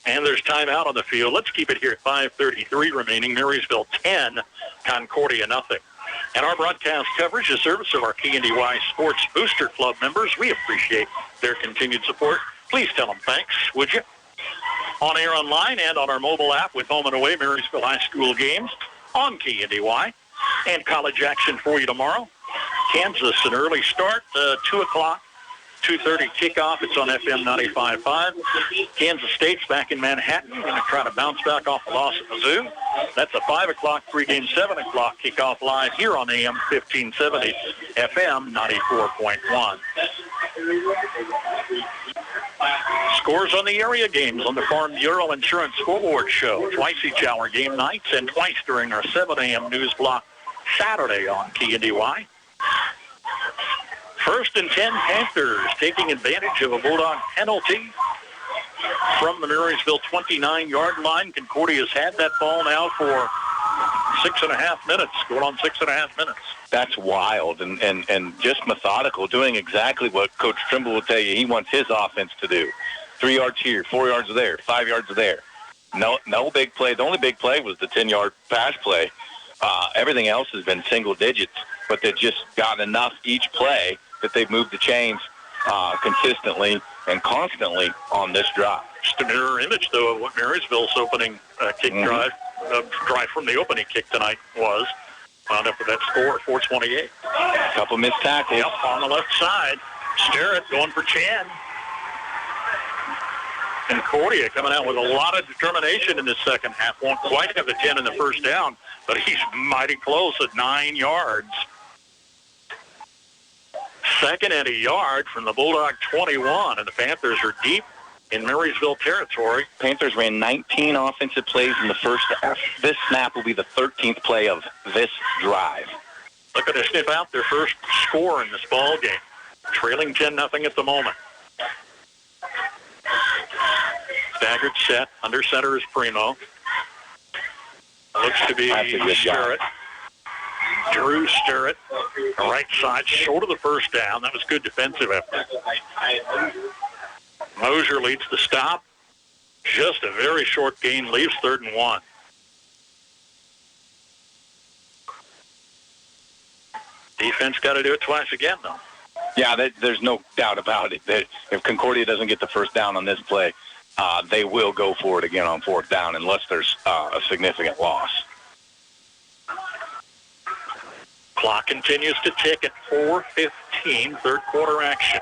And there's timeout on the field. Let's keep it here at 5:33 remaining. Marysville 10, Concordia nothing. And our broadcast coverage is service of our KNDY Sports Booster Club members. We appreciate their continued support. Please tell them thanks, would you? On air, online, and on our mobile app with home and away Marysville High School games on KNDY. And college action for you tomorrow. Kansas, an early start, 2 o'clock. 2:30 kickoff. It's on FM 95.5. Kansas State's back in Manhattan. Going to try to bounce back off the loss at Mizzou. That's a 5 o'clock pregame, 7 o'clock kickoff live here on AM 1570, FM 94.1. Scores on the area games on the Farm Bureau Insurance Scoreboard Show. Twice each hour game nights and twice during our 7 a.m. news block Saturday on KNDY. 1st and 10 Panthers taking advantage of a Bulldog penalty from the Marysville 29-yard line. Concordia's had that ball now for 6.5 minutes, going on 6.5 minutes. That's wild and just methodical, doing exactly what Coach Trimble will tell you he wants his offense to do. 3 yards here, 4 yards there, 5 yards there. No big play. The only big play was the 10-yard pass play. Everything else has been single digits, but they've just gotten enough each play that they've moved the chains consistently and constantly on this drive. Just a mirror image, though, of what Marysville's opening kick drive from the opening kick tonight was. Wound up with that score at 4:28. A couple missed tackles. Yep, on the left side. Sterrett going for Chan. Concordia coming out with a lot of determination in the second half. Won't quite have the 10 in the first down, but he's mighty close at 9 yards. Second and a yard from the Bulldog 21, and the Panthers are deep in Marysville territory. Panthers ran 19 offensive plays in the first half. This snap will be the 13th play of this drive. Looking to sniff out their first score in this ball game. Trailing 10-0 at the moment. Staggered set. Under center is Primo. Looks to be Sterrett. Drew Sterrett. Right side, short of the first down. That was good defensive effort. Mosier leads the stop. Just a very short gain, leaves 3rd and 1. Defense got to do it twice again, though. Yeah, there's no doubt about it. That if Concordia doesn't get the first down on this play, they will go for it again on 4th down unless there's a significant loss. Clock continues to tick at 4:15, third quarter action.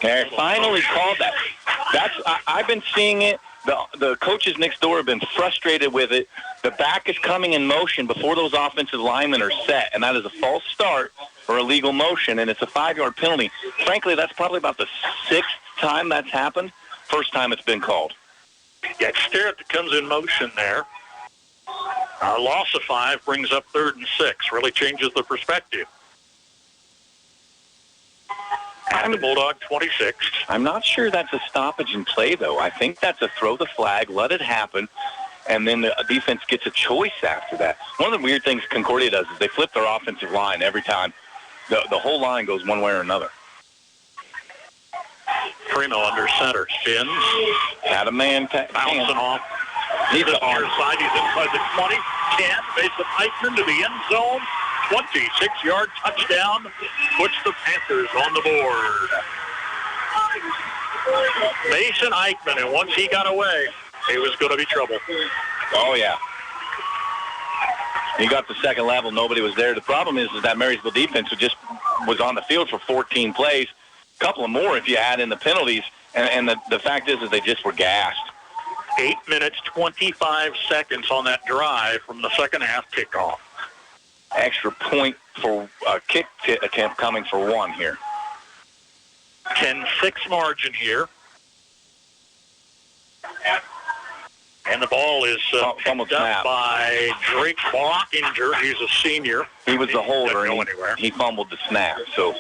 They finally called that. I've been seeing it. The coaches next door have been frustrated with it. The back is coming in motion before those offensive linemen are set, and that is a false start or illegal motion, and it's a 5-yard penalty. Frankly, that's probably about the 6th time that's happened. First time it's been called. Yeah, it's Sterrett that comes in motion there. A loss of 5 brings up 3rd and 6. Really changes the perspective. At the Bulldog 26. I'm not sure that's a stoppage in play, though. I think that's a throw the flag, let it happen, and then the defense gets a choice after that. One of the weird things Concordia does is they flip their offensive line every time. The whole line goes one way or another. Primo under center. Spins. Had a man bouncing off. He's the near side. He's inside the 20. 10. Mason Eichmann to the end zone. 26-yard touchdown. Puts the Panthers on the board. Mason Eichmann, and once he got away, it was going to be trouble. Oh, yeah. He got the second level. Nobody was there. The problem is that Marysville defense was on the field for 14 plays. A couple of more if you add in the penalties. And the fact is they just were gassed. 8 minutes, 25 seconds on that drive from the second half kickoff. Extra point for a kick attempt coming for 1 here. 10-6 margin here. And the ball is picked up by Drake Blockinger. He's a senior. He was the holder, and he fumbled the snap. So,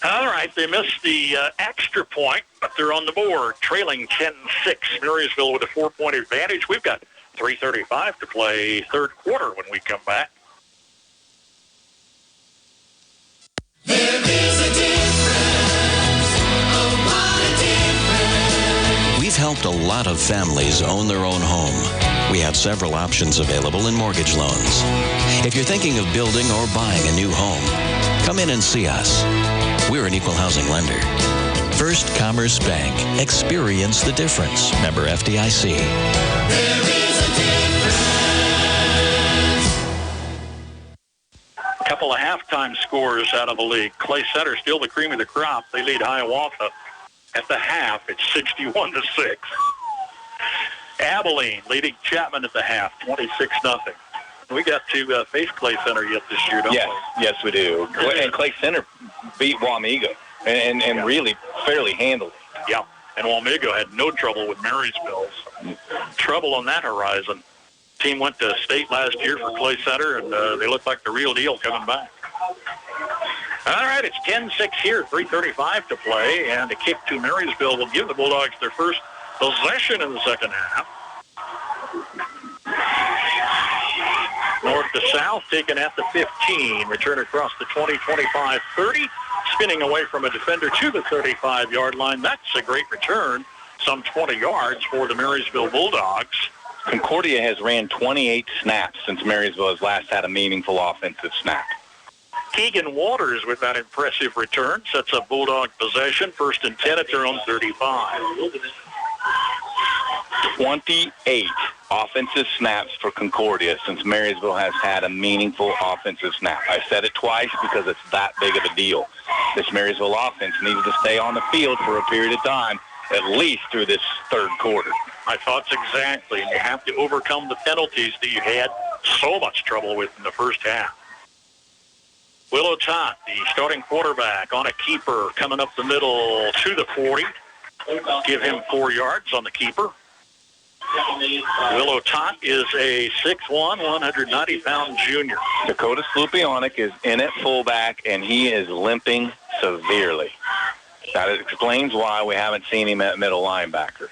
all right, they missed the extra point, but they're on the board, trailing 10-6. Marysville with a 4-point advantage. We've got 3:35 to play third quarter when we come back. There is a difference. Oh, what a difference. We've helped a lot of families own their own home. We have several options available in mortgage loans. If you're thinking of building or buying a new home, come in and see us. We're an equal housing lender. First Commerce Bank. Experience the difference. Member FDIC. There is a difference. A couple of halftime scores out of the league. Clay Center still the cream of the crop. They lead Hiawatha at the half. It's 61-6. Abilene leading Chapman at the half, 26-0. We got to face Clay Center yet this year, don't we? Yes, we do. And Clay Center beat Wamego and really fairly handled it. Yeah, and Wamego had no trouble with Marysville. Trouble on that horizon. Team went to state last year for Clay Center, and they look like the real deal coming back. All right, it's 10-6 here, 3:35 to play, and a kick to Marysville will give the Bulldogs their first possession in the second half. North to south, taken at the 15. Return across the 20, 25, 30. Spinning away from a defender to the 35-yard line. That's a great return. Some 20 yards for the Marysville Bulldogs. Concordia has ran 28 snaps since Marysville has last had a meaningful offensive snap. Keegan Waters with that impressive return sets up Bulldog possession. 1st and 10 at their own 35. 28 offensive snaps for Concordia since Marysville has had a meaningful offensive snap. I said it twice because it's that big of a deal. This Marysville offense needs to stay on the field for a period of time, at least through this third quarter. My thoughts exactly. And you have to overcome the penalties that you had so much trouble with in the first half. Willow Tot, the starting quarterback, on a keeper coming up the middle to the 40. Give him 4 yards on the keeper. Willow Tot is a 6'1", 190-pound junior. Dakota Slupionic is in at fullback, and he is limping severely. That explains why we haven't seen him at middle linebacker.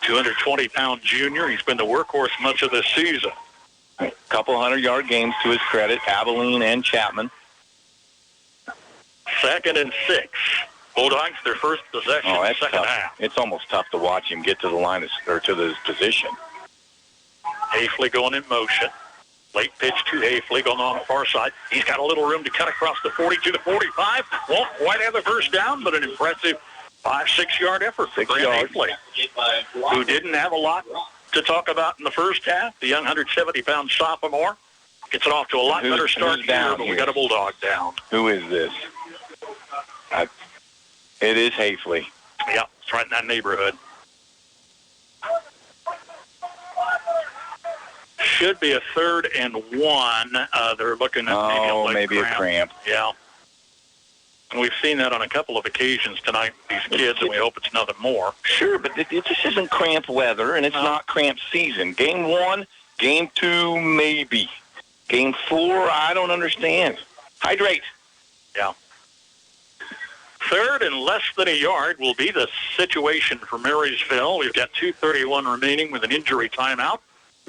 220-pound junior. He's been the workhorse much of this season. A couple 100-yard games to his credit, Abilene and Chapman. 2nd and 6. Bulldogs, their first possession, second half. It's almost tough to watch him get to the line or to his position. Hafley going in motion. Late pitch to Hafley going on the far side. He's got a little room to cut across the 40 to the 45. Won't quite have the first down, but an impressive 5-6-yard effort for Grant Hafley, who didn't have a lot to talk about in the first half. The young 170-pound sophomore gets it off to a lot better start here, but we got a Bulldog down. Who is this? It is Hafley. Yeah, it's right in that neighborhood. Should be a 3rd and 1. They're looking at maybe a cramp. Yeah. And we've seen that on a couple of occasions tonight with these kids, and we hope it's nothing more. Sure, but it just isn't cramp weather, and it's not cramp season. Game 1, Game 2, maybe. Game 4, I don't understand. Hydrate. Yeah. 3rd and less than a yard will be the situation for Marysville. We've got 2:31 remaining with an injury timeout,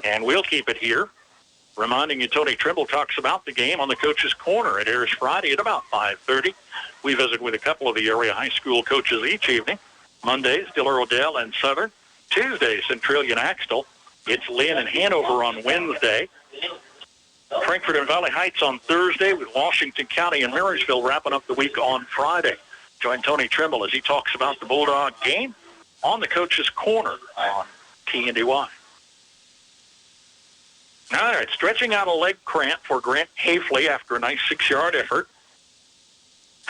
and we'll keep it here. Reminding you, Tony Trimble talks about the game on the Coach's Corner. It airs Friday at about 5:30. We visit with a couple of the area high school coaches each evening. Mondays, Diller Odell and Southern. Tuesdays, Centralia and Axtell. It's Lynn and Hanover on Wednesday. Frankfort and Valley Heights on Thursday, with Washington County and Marysville wrapping up the week on Friday. Join Tony Trimble as he talks about the Bulldog game on the Coach's Corner on KNDY. All right, stretching out a leg cramp for Grant Hafley after a nice 6-yard effort.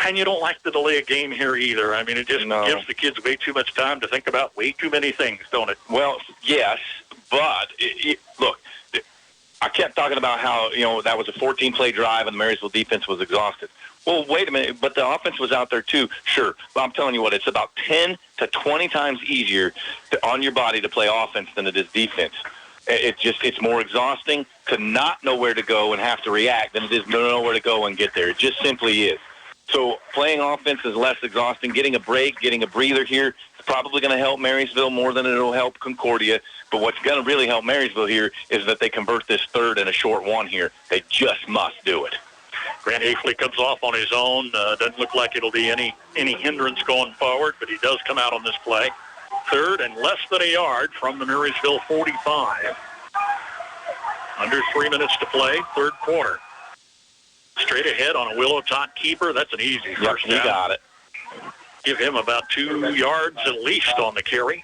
And you don't like the delay of game here either. I mean, it just gives the kids way too much time to think about way too many things, don't it? Well, yes, but look, I kept talking about how, that was a 14-play drive and the Marysville defense was exhausted. Well, wait a minute, but the offense was out there too. Sure, but I'm telling you what, it's about 10 to 20 times easier on your body to play offense than it is defense. It's more exhausting to not know where to go and have to react than it is to know where to go and get there. It just simply is. So playing offense is less exhausting. Getting a break, getting a breather here is probably going to help Marysville more than it'll help Concordia. But what's going to really help Marysville here is that they convert this 3rd and a short 1 here. They just must do it. Grant Hafley comes off on his own. Doesn't look like it'll be any hindrance going forward, but he does come out on this play. 3rd and less than a yard from the Marysville 45. Under 3 minutes to play, 3rd quarter. Straight ahead on a Willow Tot keeper. That's an easy first down. He got it. Give him about 2 yards at least on the carry.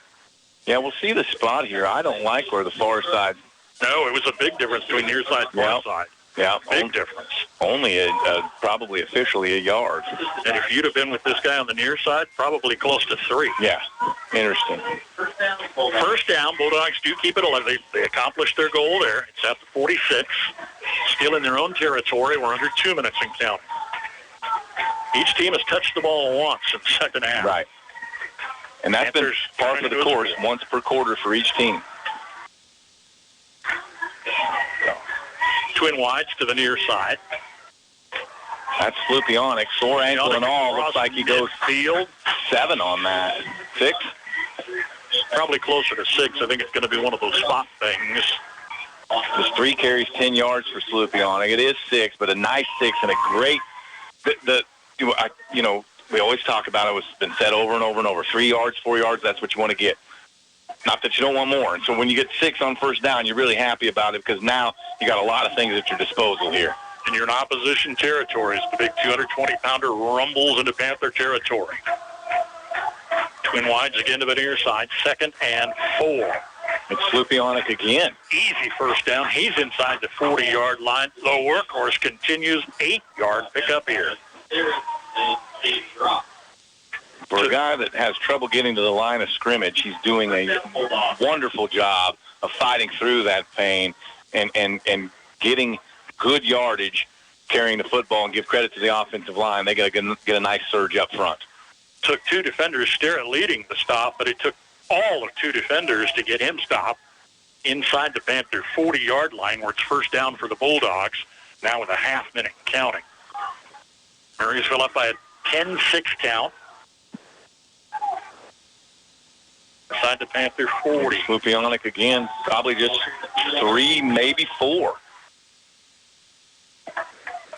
Yeah, we'll see the spot here. I don't like where the far side. No, it was a big difference between near side and far side. Yeah, big difference. Only probably officially a yard. And if you'd have been with this guy on the near side, probably close to 3. Yeah, interesting. First down, Bulldogs do keep it alive. They accomplished their goal there. It's at the 46. Still in their own territory. We're under 2 minutes and counting. Each team has touched the ball once in the second half. Right. And that's been part of the course, once per quarter for each team. Twin wides to the near side. That's Slupionic. Sore ankle and all. Looks like he goes field 7 on that. 6? Probably closer to 6. I think it's going to be one of those spot things. Just 3 carries, 10 yards for Slupionic. It is 6, but a nice 6 and a great. We always talk about it. It's been said over and over and over. 3 yards, 4 yards. That's what you want to get. Not that you don't want more. And so when you get 6 on first down, you're really happy about it because now you got a lot of things at your disposal here. And you're in opposition territory. The big 220-pounder rumbles into Panther territory. Twin wides again to the near side. 2nd and 4. It's Slupionic again. Easy first down. He's inside the 40-yard line. The workhorse continues. 8-yard pickup here. a guy that has trouble getting to the line of scrimmage, he's doing a wonderful job of fighting through that pain and getting good yardage, carrying the football, and give credit to the offensive line. They got to get a nice surge up front. Took two defenders leading the stop, but it took all of two defenders to get him stopped inside the Panther 40-yard line, where it's first down for the Bulldogs, now with a half minute counting. Marysville up by a 10-6 count. Inside the Panther 40. Lupionic again, probably just 3, maybe 4.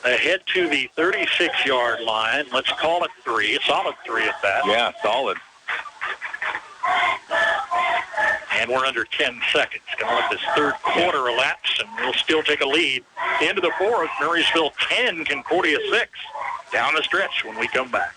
Ahead to the 36-yard line. Let's call it 3. A solid 3 at that. Yeah, solid. And we're under 10 seconds. Going to let this third quarter elapse, and we'll still take a lead. Into the fourth, Marysville 10, Concordia 6. Down the stretch when we come back.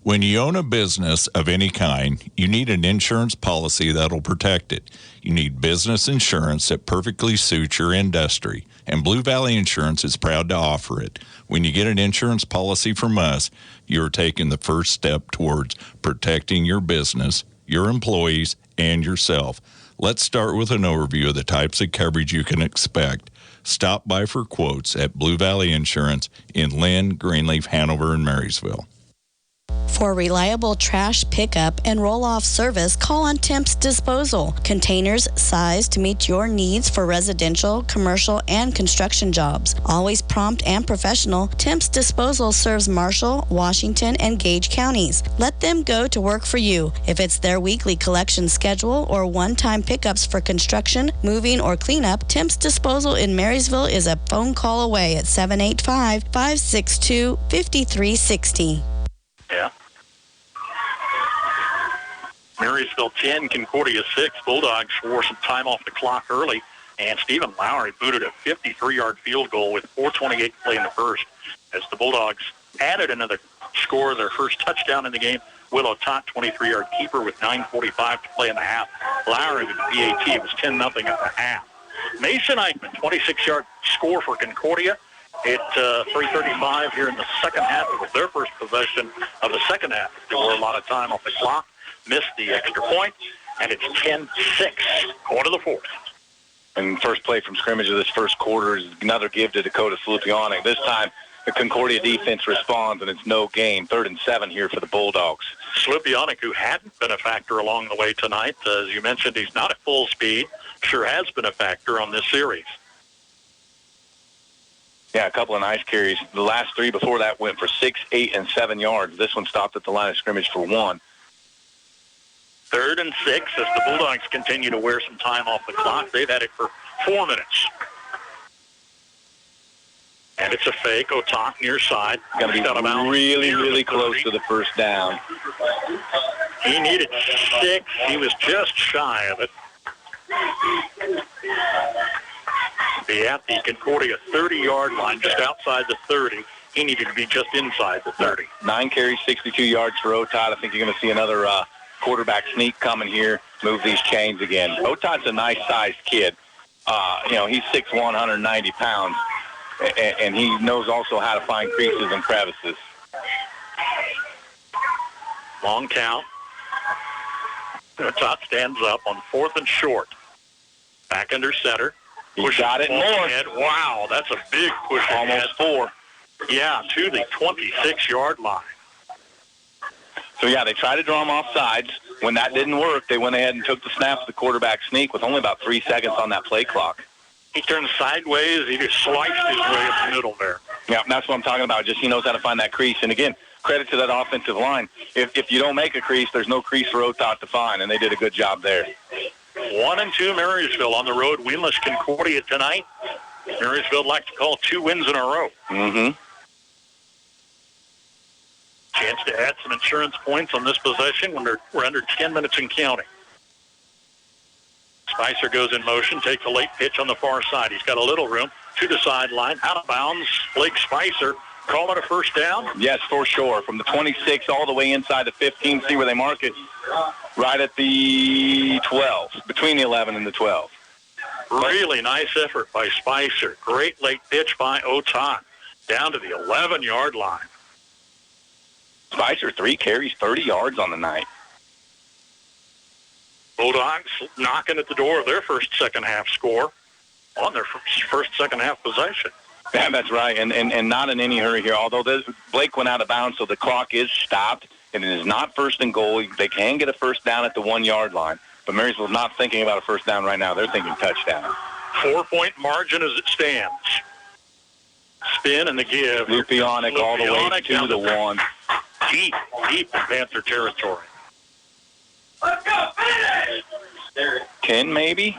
When you own a business of any kind, you need an insurance policy that'll protect it. You need business insurance that perfectly suits your industry, and Blue Valley Insurance is proud to offer it. When you get an insurance policy from us, you're taking the first step towards protecting your business, your employees, and yourself. Let's start with an overview of the types of coverage you can expect. Stop by for quotes at Blue Valley Insurance in Lynn, Greenleaf, Hanover, and Marysville. For reliable trash pickup and roll-off service, call on Temps Disposal. Containers sized to meet your needs for residential, commercial, and construction jobs. Always prompt and professional, Temps Disposal serves Marshall, Washington, and Gage counties. Let them go to work for you. If it's their weekly collection schedule or one-time pickups for construction, moving, or cleanup, Temps Disposal in Marysville is a phone call away at 785-562-5360. Yeah. Marysville 10, Concordia 6. Bulldogs wore some time off the clock early, and Stephen Lowry booted a 53-yard field goal with 4:28 to play in the first. As the Bulldogs added another score, their first touchdown in the game, Willow Tot, 23-yard keeper with 9:45 to play in the half. Lowry with the PAT. It was 10-0 at the half. Mason Eichmann, 26-yard score for Concordia. At 3:35 here in the second half. It was their first possession of the second half. There were a lot of time off the clock. Missed the extra point, and it's 10-6 going to the fourth. And first play from scrimmage of this first quarter is another give to Dakota Slupionic. This time, the Concordia defense responds, and it's no gain. 3rd and 7 here for the Bulldogs. Slupionic, who hadn't been a factor along the way tonight, as you mentioned, he's not at full speed. Sure has been a factor on this series. Yeah, a couple of nice carries. The last 3 before that went for 6, 8, and 7 yards. This one stopped at the line of scrimmage for 1. 3rd and 6 as the Bulldogs continue to wear some time off the clock. They've had it for 4 minutes. And it's a fake. Otak near side. Got to be really close to the first down. He needed 6. He was just shy of it. Be at the Concordia 30-yard line, just outside the 30. He needed to be just inside the 30. 9 carries, 62 yards for Otot. I think you're going to see another quarterback sneak coming here, move these chains again. Otot's a nice-sized kid. He's 6'1", 190 pounds, and he knows also how to find creases and crevices. Long count. Otot stands up on 4th and short. Back under center. He got it more. Ahead. Wow, that's a big push. Almost 4. Yeah, to the 26-yard line. So, yeah, they tried to draw him off sides. When that didn't work, they went ahead and took the snap of the quarterback sneak with only about 3 seconds on that play clock. He turned sideways. He just sliced his way up the middle there. Yeah, that's what I'm talking about. Just he knows how to find that crease. And, again, credit to that offensive line. If you don't make a crease, there's no crease for Otot to find, and they did a good job there. 1-2 Marysville on the road. Winless Concordia tonight. Marysville would like to call 2 wins in a row. Mm-hmm. Chance to add some insurance points on this possession when we're under 10 minutes and counting. Spicer goes in motion, takes a late pitch on the far side. He's got a little room to the sideline. Out of bounds, Blake Spicer. Call it a first down? Yes, for sure. From the 26 all the way inside the 15. See where they mark it? Right at the 12, between the 11 and the 12. Really nice effort by Spicer. Great late pitch by Otot. down to the 11-yard line. Spicer, 3 carries, 30 yards on the night. Bulldogs knocking at the door of their first second-half score on their first second-half possession. Yeah, that's right, and not in any hurry here. Although Blake went out of bounds, so the clock is stopped, and it is not first and goal. They can get a first down at the 1-yard line, but Marysville's not thinking about a first down right now. They're thinking touchdown. 4-point margin as it stands. Spin and the give. Lupionic all the way to the 1. Deep in Panther territory. Let's go, finish! 10 maybe?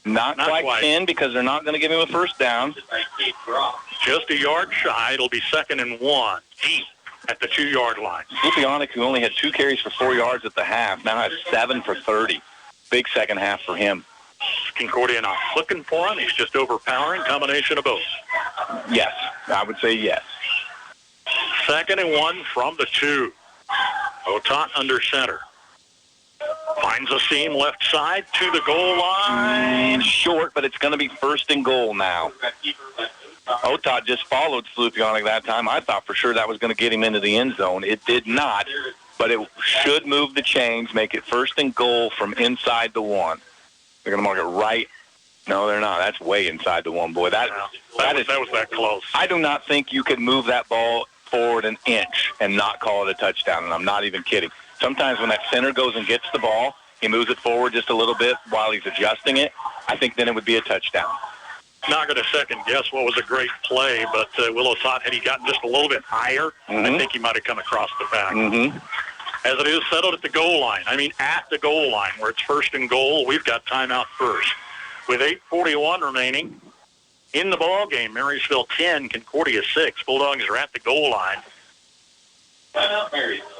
Not quite 10 because they're not going to give him a first down. Just a yard shy. It'll be 2nd and 1. Deep at the 2-yard line. Lupionic, who only had 2 carries for 4 yards at the half, now has 7 for 30. Big second half for him. Concordia not looking for him. He's just overpowering. Combination of both. Yes, I would say yes. 2nd and 1 from the 2. Otot under center. Finds a seam left side to the goal line. Short, but it's going to be 1st and goal now. Otot just followed Slupionic that time. I thought for sure that was going to get him into the end zone. It did not, but it should move the chains, make it 1st and goal from inside the 1. They're going to mark it right. No, they're not. That's way inside the 1, boy. That was that close. I do not think you could move that ball forward an inch and not call it a touchdown, and I'm not even kidding. Sometimes when that center goes and gets the ball, he moves it forward just a little bit while he's adjusting it. I think then it would be a touchdown. Not going to second guess what was a great play, but Willow thought had he gotten just a little bit higher, I think he might have come across the back. As it is settled at the goal line. I mean, at the goal line where it's 1st and goal, we've got timeout first. With 8:41 remaining in the ball game, Marysville 10, Concordia 6. Bulldogs are at the goal line.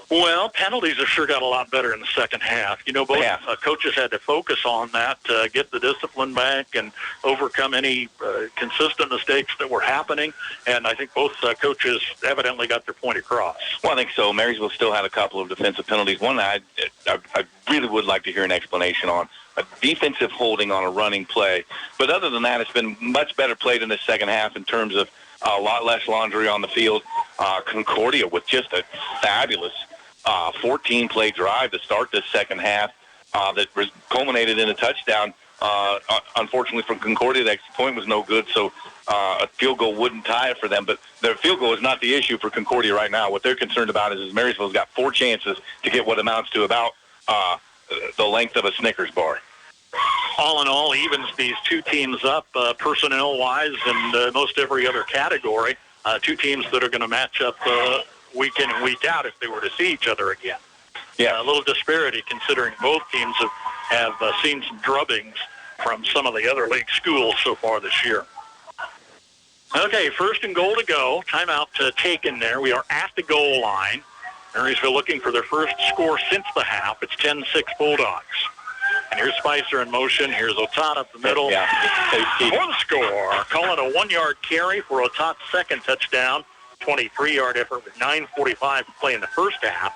Well, penalties have sure got a lot better in the second half. You know, both coaches had to focus on that, get the discipline back and overcome any consistent mistakes that were happening. And I think both coaches evidently got their point across. Well, I think so. Marysville still had a couple of defensive penalties. One I really would like to hear an explanation on. A defensive holding on a running play. But other than that, it's been much better played in the second half in terms of a lot less laundry on the field. Concordia with just a fabulous 14-play drive to start this second half that culminated in a touchdown. Unfortunately for Concordia, the extra point was no good, so a field goal wouldn't tie it for them. But their field goal is not the issue for Concordia right now. What they're concerned about is Marysville's got 4 chances to get what amounts to about the length of a Snickers bar. All in all, evens these two teams up personnel-wise and most every other category. 2 teams that are going to match up week in and week out if they were to see each other again. Yeah, a little disparity considering both teams have seen some drubbings from some of the other league schools so far this year. Okay, 1st and goal to go. Timeout taken there. We are at the goal line. Marysville looking for their first score since the half. It's 10-6 Bulldogs. And here's Spicer in motion. Here's Otot up the middle. For the score, calling a 1-yard carry for Otot's second touchdown. 23-yard effort with 9:45 to play in the first half.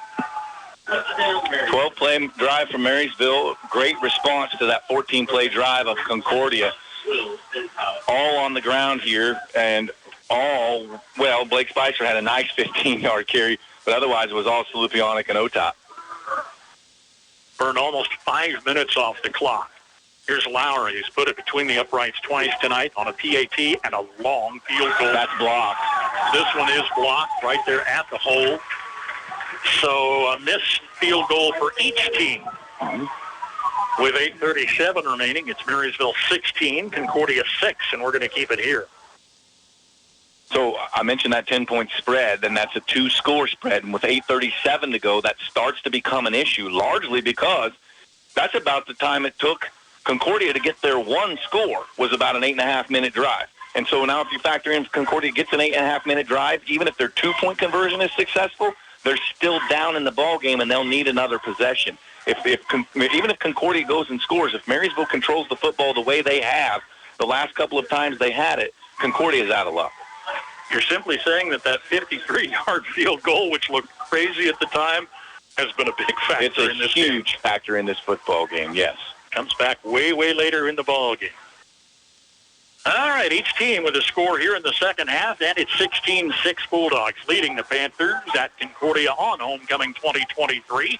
12-play drive from Marysville. Great response to that 14-play drive of Concordia. All on the ground here, and Blake Spicer had a nice 15-yard carry, but otherwise it was all Slupionic and Otot. Burned almost 5 minutes off the clock. Here's Lowry. He's put it between the uprights twice tonight on a PAT and a long field goal. That's blocked. This one is blocked right there at the hole. So a missed field goal for each team. With 8:37 remaining, it's Marysville 16, Concordia 6, and we're going to keep it here. So I mentioned that 10-point spread, and that's a 2-score spread. And with 8:37 to go, that starts to become an issue, largely because that's about the time it took Concordia to get their 1 score, was about an 8.5-minute drive. And so now if you factor in Concordia gets an 8.5-minute drive, even if their 2-point conversion is successful, they're still down in the ball game, and they'll need another possession. Even if Concordia goes and scores, if Marysville controls the football the way they have the last couple of times they had it, Concordia is out of luck. You're simply saying that 53-yard field goal, which looked crazy at the time, has been a big factor in this game. It's a huge factor in this football game, yes. Comes back way, way later in the ball game. All right, each team with a score here in the second half, and it's 16-6 Bulldogs leading the Panthers at Concordia on homecoming 2023.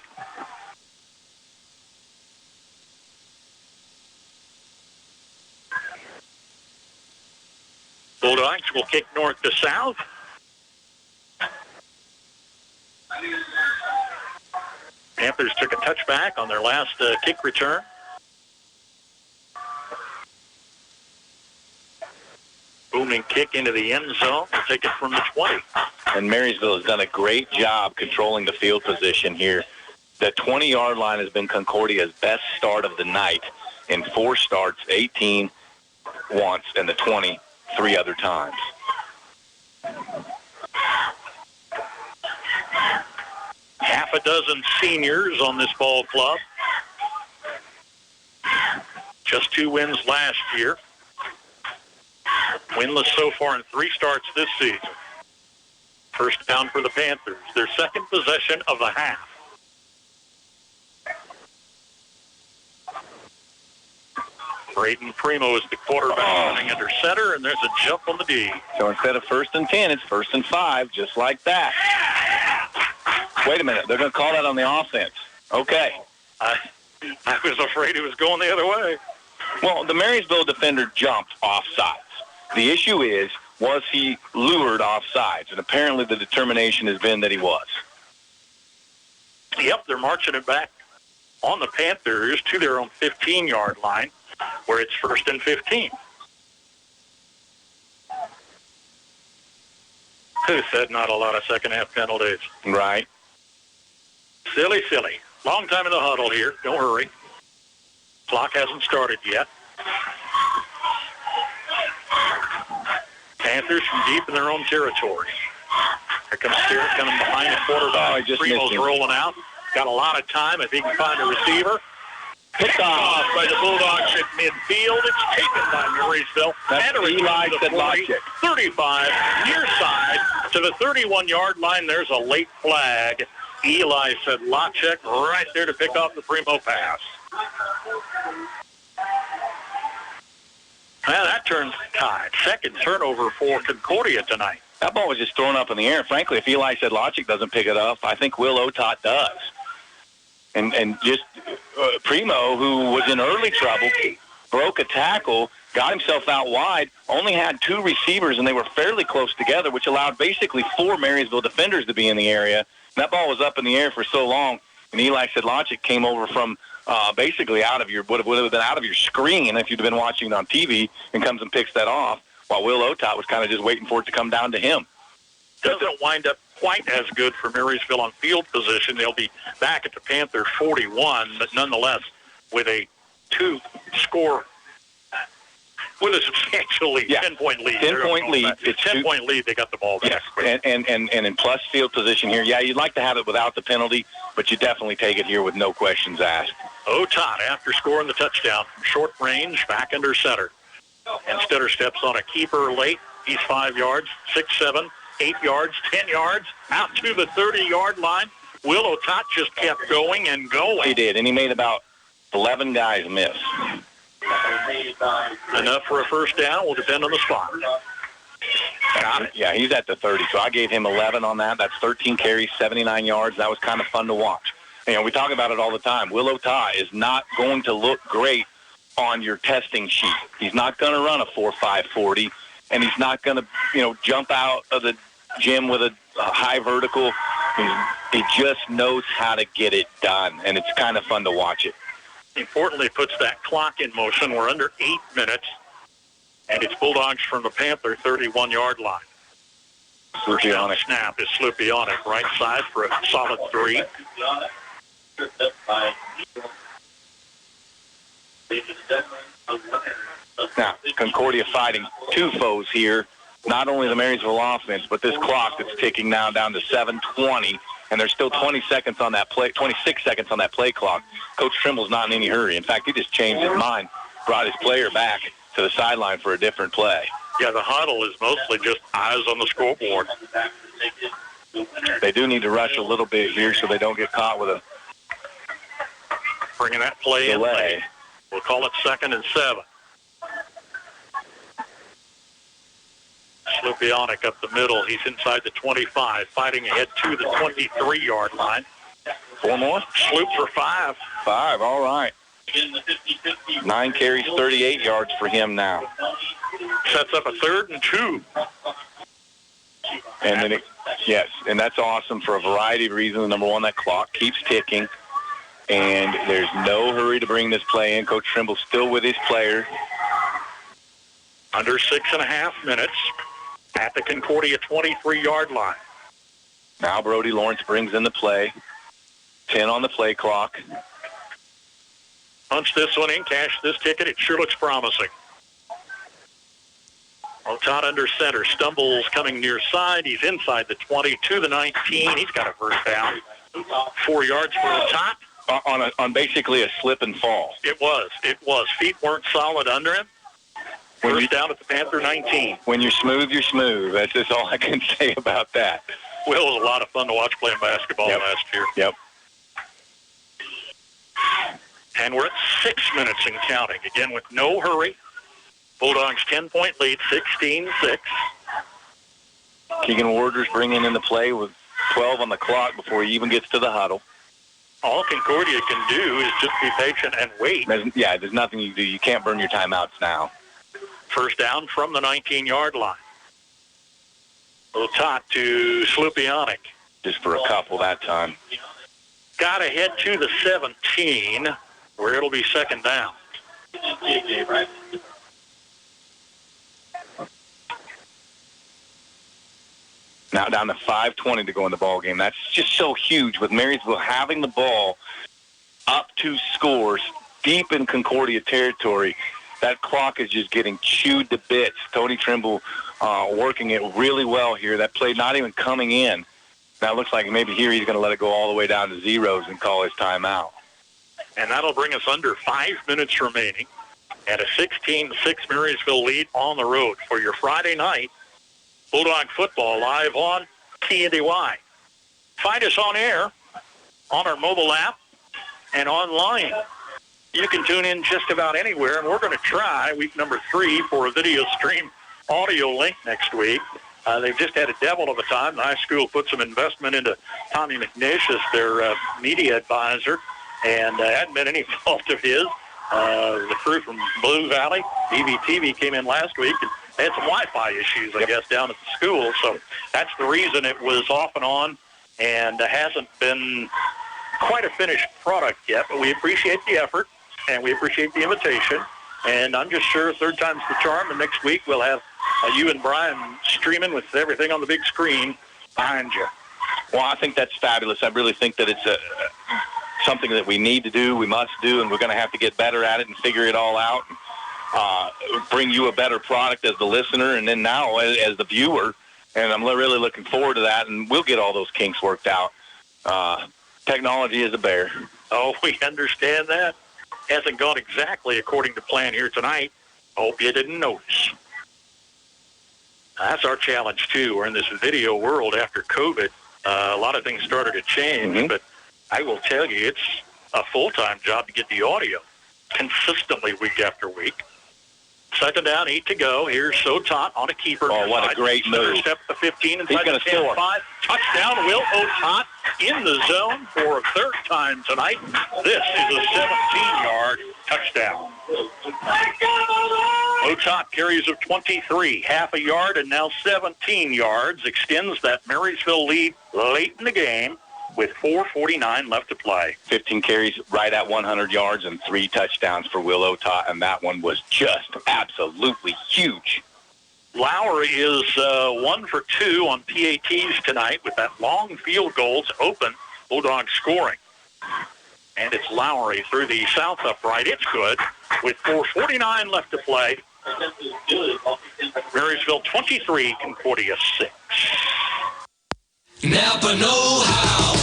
Bulldogs will kick north to south. Panthers took a touchback on their last kick return. Booming kick into the end zone. We'll take it from the 20. And Marysville has done a great job controlling the field position here. The 20-yard line has been Concordia's best start of the night in 4 starts, 18 once, and the 20 3 other times. Half a dozen seniors on this ball club. Just 2 wins last year. Winless so far in 3 starts this season. First down for the Panthers. Their second possession of the half. Braden Primo is the quarterback running under center, and there's a jump on the D. So instead of 1st and 10, it's 1st and 5, just like that. Wait a minute. They're going to call that on the offense. Okay. I was afraid it was going the other way. Well, the Marysville defender jumped offsides. The issue is, was he lured offsides? And apparently the determination has been that he was. Yep, they're marching it back on the Panthers to their own 15-yard line, where it's 1st and 15. Who said not a lot of second-half penalties? Right. Silly. Long time in the huddle here. Don't hurry. Clock hasn't started yet. Panthers from deep in their own territory. Here comes Stewart coming behind the quarterback. Primo's rolling out. Got a lot of time if he can find a receiver. Picked off by the Bulldogs at midfield. It's taken by Marysville. That's Eli Sedlacek. 35, near side to the 31-yard line. There's a late flag. Eli Sedlacek right there to pick off the Primo pass. Well, that turns tide. Second turnover for Concordia tonight. That ball was just thrown up in the air. Frankly, if Eli Sedlacek doesn't pick it up, I think Will Otot does. And just Primo, who was in early trouble, broke a tackle, got himself out wide, only had 2 receivers, and they were fairly close together, which allowed basically 4 Marysville defenders to be in the area. And that ball was up in the air for so long, and Eli Sedlacek came over from basically out of your, would have been out of your screen if you'd been watching it on TV, and comes and picks that off, while Will Otot was kind of just waiting for it to come down to him. Doesn't wind up quite as good for Marysville on field position. They'll be back at the Panther 41, but nonetheless with a 2-score, with a substantial lead, 10-point lead. 10-point lead. It's 10-point lead. They got the ball back. Yes, and in plus field position here, yeah, you'd like to have it without the penalty, but you definitely take it here with no questions asked. Otot, after scoring the touchdown, short range, back under center. And Stetter steps on a keeper late. He's 5 yards, 6, 7, 8 yards, 10 yards, out to the 30-yard line. Will Otot just kept going and going. He did, and he made about 11 guys miss. Enough for a first down will depend on the spot. Got it. Yeah, he's at the 30, so I gave him 11 on that. That's 13 carries, 79 yards. That was kind of fun to watch. You know, we talk about it all the time. Will Otot is not going to look great on your testing sheet. He's not going to run a 4.5 40, and he's not going to, jump out of the gym with a high vertical. He just knows how to get it done, and it's kind of fun to watch it. Importantly, puts that clock in motion. We're under 8 minutes, and it's Bulldogs from the Panther 31-yard line. Slupionic. Snap is Slupionic, right side for a solid 3. Now, Concordia fighting 2 foes here. Not only the Marysville offense, but this clock that's ticking now down to 7:20, and there's still 26 seconds on that play clock. Coach Trimble's not in any hurry. In fact, he just changed his mind, brought his player back to the sideline for a different play. Yeah, the huddle is mostly just eyes on the scoreboard. They do need to rush a little bit here so they don't get caught with a bringing that play delay. In late. We'll call it 2nd and 7. Slupionic up the middle. He's inside the 25, fighting ahead to the 23-yard line. 4 more? Sloop for 5. 5, all right. 9 carries, 38 yards for him now. Sets up a 3rd and 2. And then, yes, and that's awesome for a variety of reasons. Number one, that clock keeps ticking, and there's no hurry to bring this play in. Coach Trimble's still with his players. Under 6.5 minutes at the Concordia 23-yard line. Now Brody Lawrence brings in the play. 10 on the play clock. Punch this one in, cash this ticket. It sure looks promising. Todd under center, stumbles coming near side. He's inside the 20 to the 19. He's got a first down. 4 yards for the top. On basically a slip and fall. It was. Feet weren't solid under him. First down at the Panther 19. When you're smooth, you're smooth. That's just all I can say about that. Will was a lot of fun to watch playing basketball last year. Yep. And we're at 6 minutes and counting. Again, with no hurry. Bulldogs 10-point lead, 16-6. Keegan Warders bringing in the play with 12 on the clock before he even gets to the huddle. All Concordia can do is just be patient and wait. There's nothing you can do. You can't burn your timeouts now. First down from the 19-yard line. Little tot to Slupionic. Just for a couple that time. Got to head to the 17, where it'll be second down. Now down to 5:20 to go in the ball game. That's just so huge with Marysville having the ball up 2 scores deep in Concordia territory. That clock is just getting chewed to bits. Tony Trimble working it really well here. That play not even coming in. Now it looks like maybe here he's going to let it go all the way down to zeros and call his timeout. And that'll bring us under 5 minutes remaining at a 16-6 Marysville lead on the road for your Friday night Bulldog football live on KNDY. Find us on air, on our mobile app, and online. You can tune in just about anywhere, and we're going to try week number 3 for a video stream audio link next week. They've just had a devil of a time. The high school put some investment into Tommy McNish as their media advisor, and hadn't been any fault of his. The crew from Blue Valley, EVTV, came in last week, and they had some Wi-Fi issues, I guess, down at the school. So that's the reason it was off and on and hasn't been quite a finished product yet. But we appreciate the effort, and we appreciate the invitation. And I'm just sure third time's the charm, and next week we'll have you and Brian streaming with everything on the big screen behind you. Well, I think that's fabulous. I really think that it's something that we need to do, we must do, and we're going to have to get better at it and figure it all out. Bring you a better product as the listener and then now as the viewer. And I'm really looking forward to that, and we'll get all those kinks worked out. Technology is a bear. Oh, we understand that. Hasn't gone exactly according to plan here tonight. I hope you didn't notice. That's our challenge, too. We're in this video world after COVID. A lot of things started to change, but I will tell you, it's a full-time job to get the audio consistently week after week. Second down, 8 to go. Here's Sotot on a keeper. Oh, what a great move. Step the 15 inside He's going to score. 5. Touchdown, Will Otot in the zone for a third time tonight. This is a 17-yard touchdown. Otot carries of 23, half a yard, and now 17 yards. Extends that Marysville lead late in the game with 4:49 left to play. 15 carries right at 100 yards and 3 touchdowns for Will Otot, and that one was just absolutely huge. Lowry is 1 for 2 on PATs tonight with that long field goal to open Bulldog scoring. And it's Lowry through the south upright. It's good with 4:49 left to play. Marysville 23, Concordia 6. Napa know-how.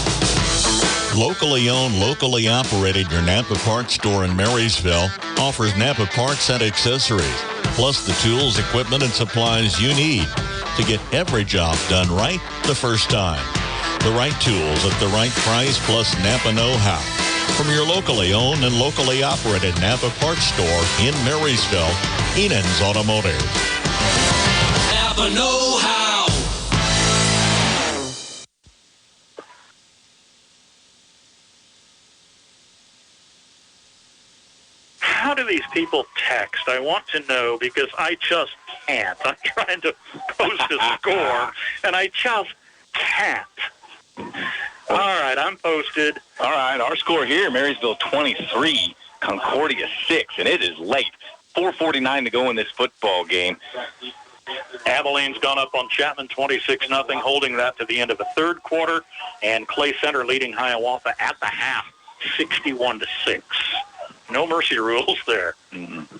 Locally owned, locally operated, your Napa Parts store in Marysville offers Napa parts and accessories, plus the tools, equipment, and supplies you need to get every job done right the first time. The right tools at the right price, plus Napa know-how. From your locally owned and locally operated Napa Parts store in Marysville, Enan's Automotive. Papa know-how. How do these people text? I want to know because I just can't. I'm trying to post a score, and I just can't. All right, I'm posted. All right, our score here, Marysville 23, Concordia 6, and it is late. 4:49 to go in this football game. Abilene's gone up on Chapman 26-0, holding that to the end of the third quarter, and Clay Center leading Hiawatha at the half, 61-6. No mercy rules there. Mm-hmm.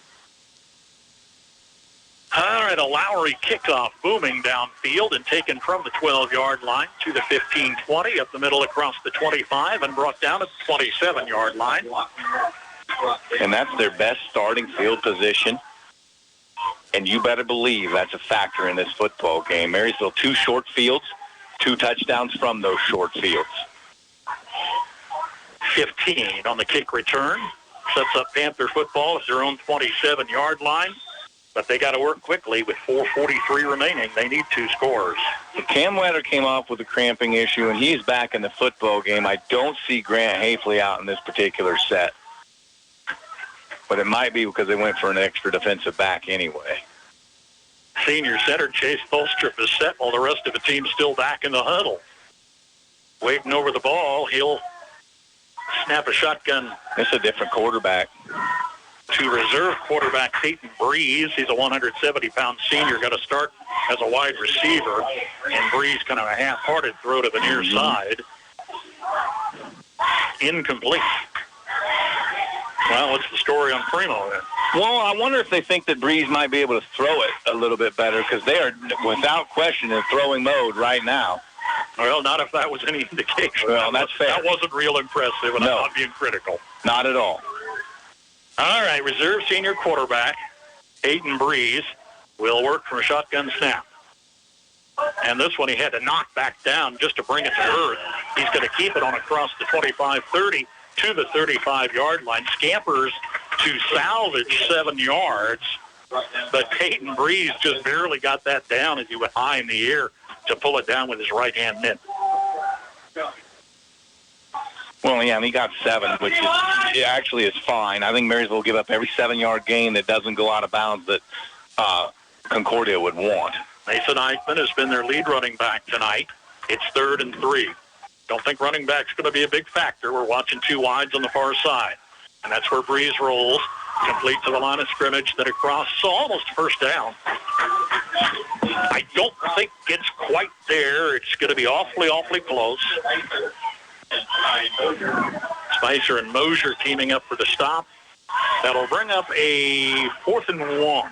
All right, a Lowry kickoff booming downfield and taken from the 12-yard line to the 15-20, up the middle across the 25, and brought down at the 27-yard line. And that's their best starting field position. And you better believe that's a factor in this football game. Marysville, 2 short fields, 2 touchdowns from those short fields. 15 on the kick return. Sets up Panther football at their own 27-yard line. But they got to work quickly with 4:43 remaining. They need 2 scores. Cam Wetter came off with a cramping issue, and he's back in the football game. I don't see Grant Hafley out in this particular set. But it might be because they went for an extra defensive back anyway. Senior center Chase Tholstrup is set while the rest of the team's still back in the huddle. Waiting over the ball, he'll snap a shotgun. It's a different quarterback. To reserve quarterback Peyton Breeze. He's a 170-pound senior, got to start as a wide receiver. And Breeze kind of a half-hearted throw to the near side. Incomplete. Well, what's the story on Primo then? Well, I wonder if they think that Breeze might be able to throw it a little bit better because they are, without question, in throwing mode right now. Well, not if that was any indication. Well, that's fair. That wasn't real impressive, and No. I'm not being critical. Not at all. All right, reserve senior quarterback, Peyton Breeze, will work from a shotgun snap. And this one he had to knock back down just to bring it to earth. He's going to keep it on across the 25-30 to the 35-yard line. Scampers to salvage 7 yards. But Peyton Breeze just barely got that down as he went high in the air to pull it down with his right-hand mitt. Well, yeah, and he got 7, which is, actually is fine. I think Marysville will give up every 7-yard gain that doesn't go out of bounds that Concordia would want. Mason Eichmann has been their lead running back tonight. It's 3rd and 3. Don't think running back's going to be a big factor. We're watching 2 wides on the far side. And that's where Breeze rolls, complete to the line of scrimmage, then across, so almost first down. I don't think it's quite there. It's going to be awfully, awfully close. Spicer and Mosier teaming up for the stop. That'll bring up a 4th and 1.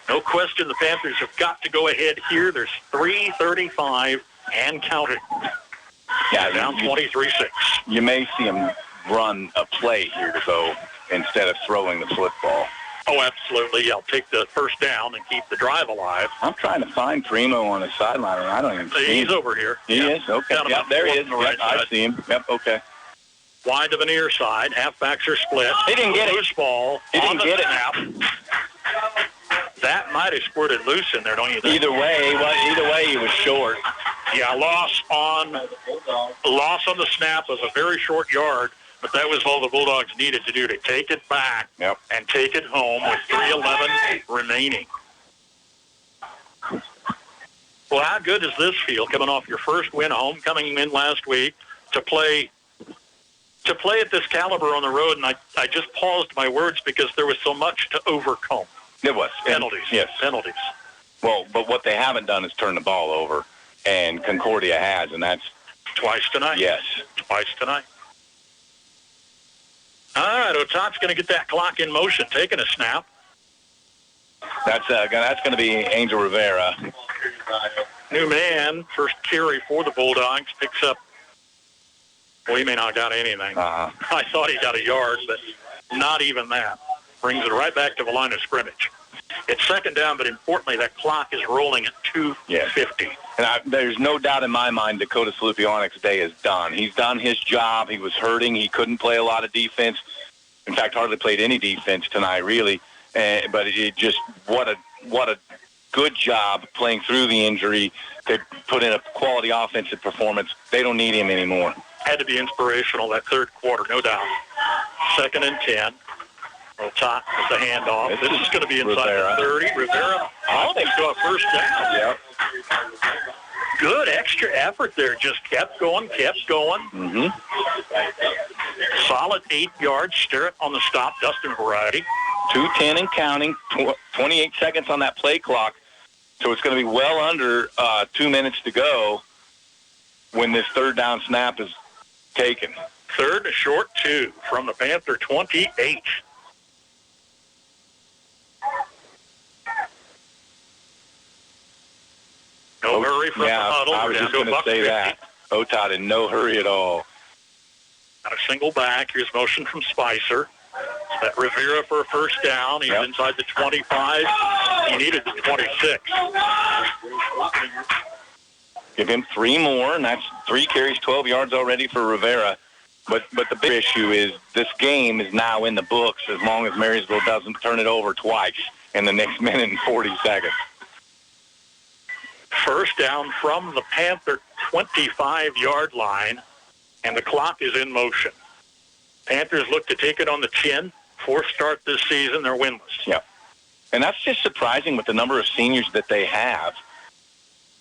No question the Panthers have got to go ahead here. There's 3:35 and counting. Yeah, down 23-6. You may see him run a play here, though, instead of throwing the football. Oh, absolutely. I'll take the first down and keep the drive alive. I'm trying to find Primo on the sideline. I don't even see him. He's over here. He is? Okay. Down Yeah, about there he 4th is. on the right I side. see him. Yep, okay. Wide to the near side. Halfbacks are split. He didn't get it. Loose ball. He didn't get it. Snap. That might have squirted loose in there, don't you think? Either way, he was short. Yeah, loss on the snap was a very short yard, but that was all the Bulldogs needed to do to take it back and take it home with 3:11 remaining. Well, how good does this feel coming off your first win, homecoming win last week, to play at this caliber on the road? And I just paused my words because there was so much to overcome. It was. Penalties. Yes. Penalties. Well, but what they haven't done is turn the ball over, and Concordia has, and that's... Twice tonight? Yes. Twice tonight. All right, Otot's going to get that clock in motion, taking a snap. That's going to be Angel Rivera. New man, first carry for the Bulldogs, picks up, well, he may not got anything. I thought he got a yard, but not even that. Brings it right back to the line of scrimmage. It's 2nd down, but importantly, that clock is rolling at 2:50. And there's no doubt in my mind Dakota Slupianik's day is done. He's done his job. He was hurting. He couldn't play a lot of defense. In fact, hardly played any defense tonight, really. But it just what a good job playing through the injury. They put in a quality offensive performance. They don't need him anymore. Had to be inspirational that third quarter, no doubt. 2nd and 10. Top with the handoff. This is going to be inside the 30. Rivera almost to a first down. Yep. Good extra effort there. Just kept going. Mm-hmm. Solid 8 yards. Sterrett on the stop. Dustin Variety. 2:10 and counting. 28 seconds on that play clock. So it's going to be well under 2 minutes to go when this third down snap is taken. Third, a short 2 from the Panther 28. No hurry from the huddle. I was just going to say that. Otad in no hurry at all. Got a single back. Here's motion from Spicer. That Rivera for a first down. He's inside the 25. He needed the 26. Give him 3 more, and that's 3 carries, 12 yards already for Rivera. But the big issue is this game is now in the books as long as Marysville doesn't turn it over twice in the next minute and 40 seconds. First down from the Panther 25-yard line, and the clock is in motion. Panthers look to take it on the chin. 4th start this season. They're winless. Yeah. And that's just surprising with the number of seniors that they have.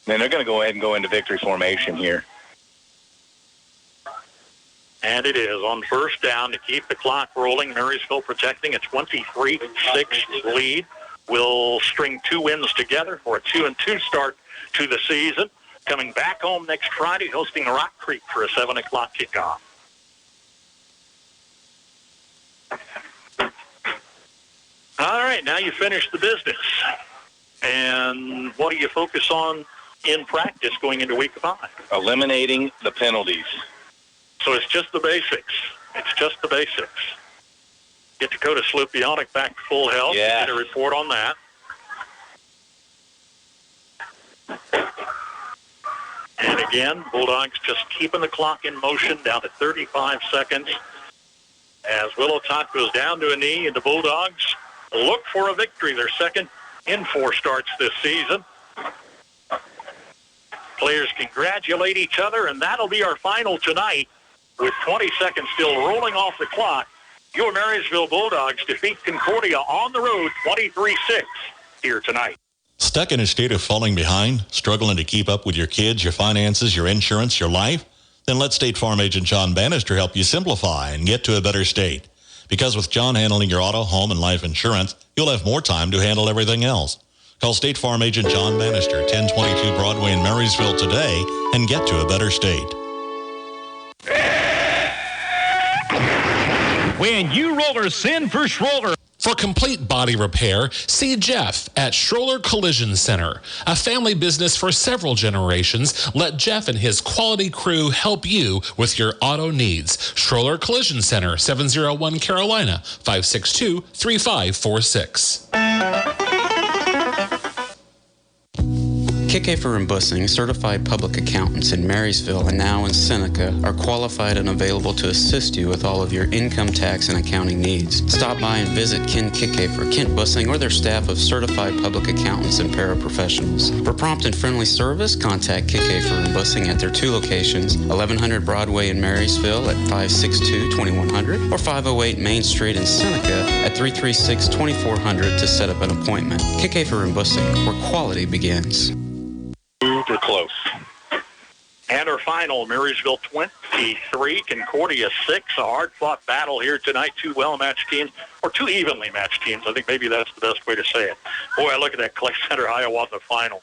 Then they're going to go ahead and go into victory formation here. And it is on first down to keep the clock rolling. Marysville protecting a 23-6 lead. Will string 2 wins together for a 2-2 start to the season. Coming back home next Friday, hosting Rock Creek for a 7 o'clock kickoff. All right, now you finish the business. And what do you focus on in practice going into week 5? Eliminating the penalties. So it's just the basics. Get Dakota Slupionic back to full health. Yeah. Get a report on that. And again, Bulldogs just keeping the clock in motion down to 35 seconds. As Willow Tot goes down to a knee, and the Bulldogs look for a victory. Their second in 4 starts this season. Players congratulate each other, and that'll be our final tonight. With 20 seconds still rolling off the clock, your Marysville Bulldogs defeat Concordia on the road 23-6 here tonight. Stuck in a state of falling behind? Struggling to keep up with your kids, your finances, your insurance, your life? Then let State Farm agent John Bannister help you simplify and get to a better state. Because with John handling your auto, home, and life insurance, you'll have more time to handle everything else. Call State Farm agent John Bannister, 1022 Broadway in Marysville today, and get to a better state. When you rollers send for Schroller. For complete body repair, see Jeff at Schroller Collision Center. A family business for several generations, let Jeff and his quality crew help you with your auto needs. Schroller Collision Center, 701 Carolina, 562-3546. Kickafer and Bussing, certified public accountants in Marysville and now in Seneca, are qualified and available to assist you with all of your income tax and accounting needs. Stop by and visit Ken Kickafer, Kent Bussing, or their staff of certified public accountants and paraprofessionals. For prompt and friendly service, contact Kickafer and Bussing at their 2 locations, 1100 Broadway in Marysville at 562-2100 or 508 Main Street in Seneca at 336-2400 to set up an appointment. Kickafer and Bussing, where quality begins. Super close. And our final, Marysville 23, Concordia 6. A hard-fought battle here tonight. 2 well-matched teams, or 2 evenly matched teams. I think maybe that's the best way to say it. Boy, I look at that Clay Center Hiawatha final.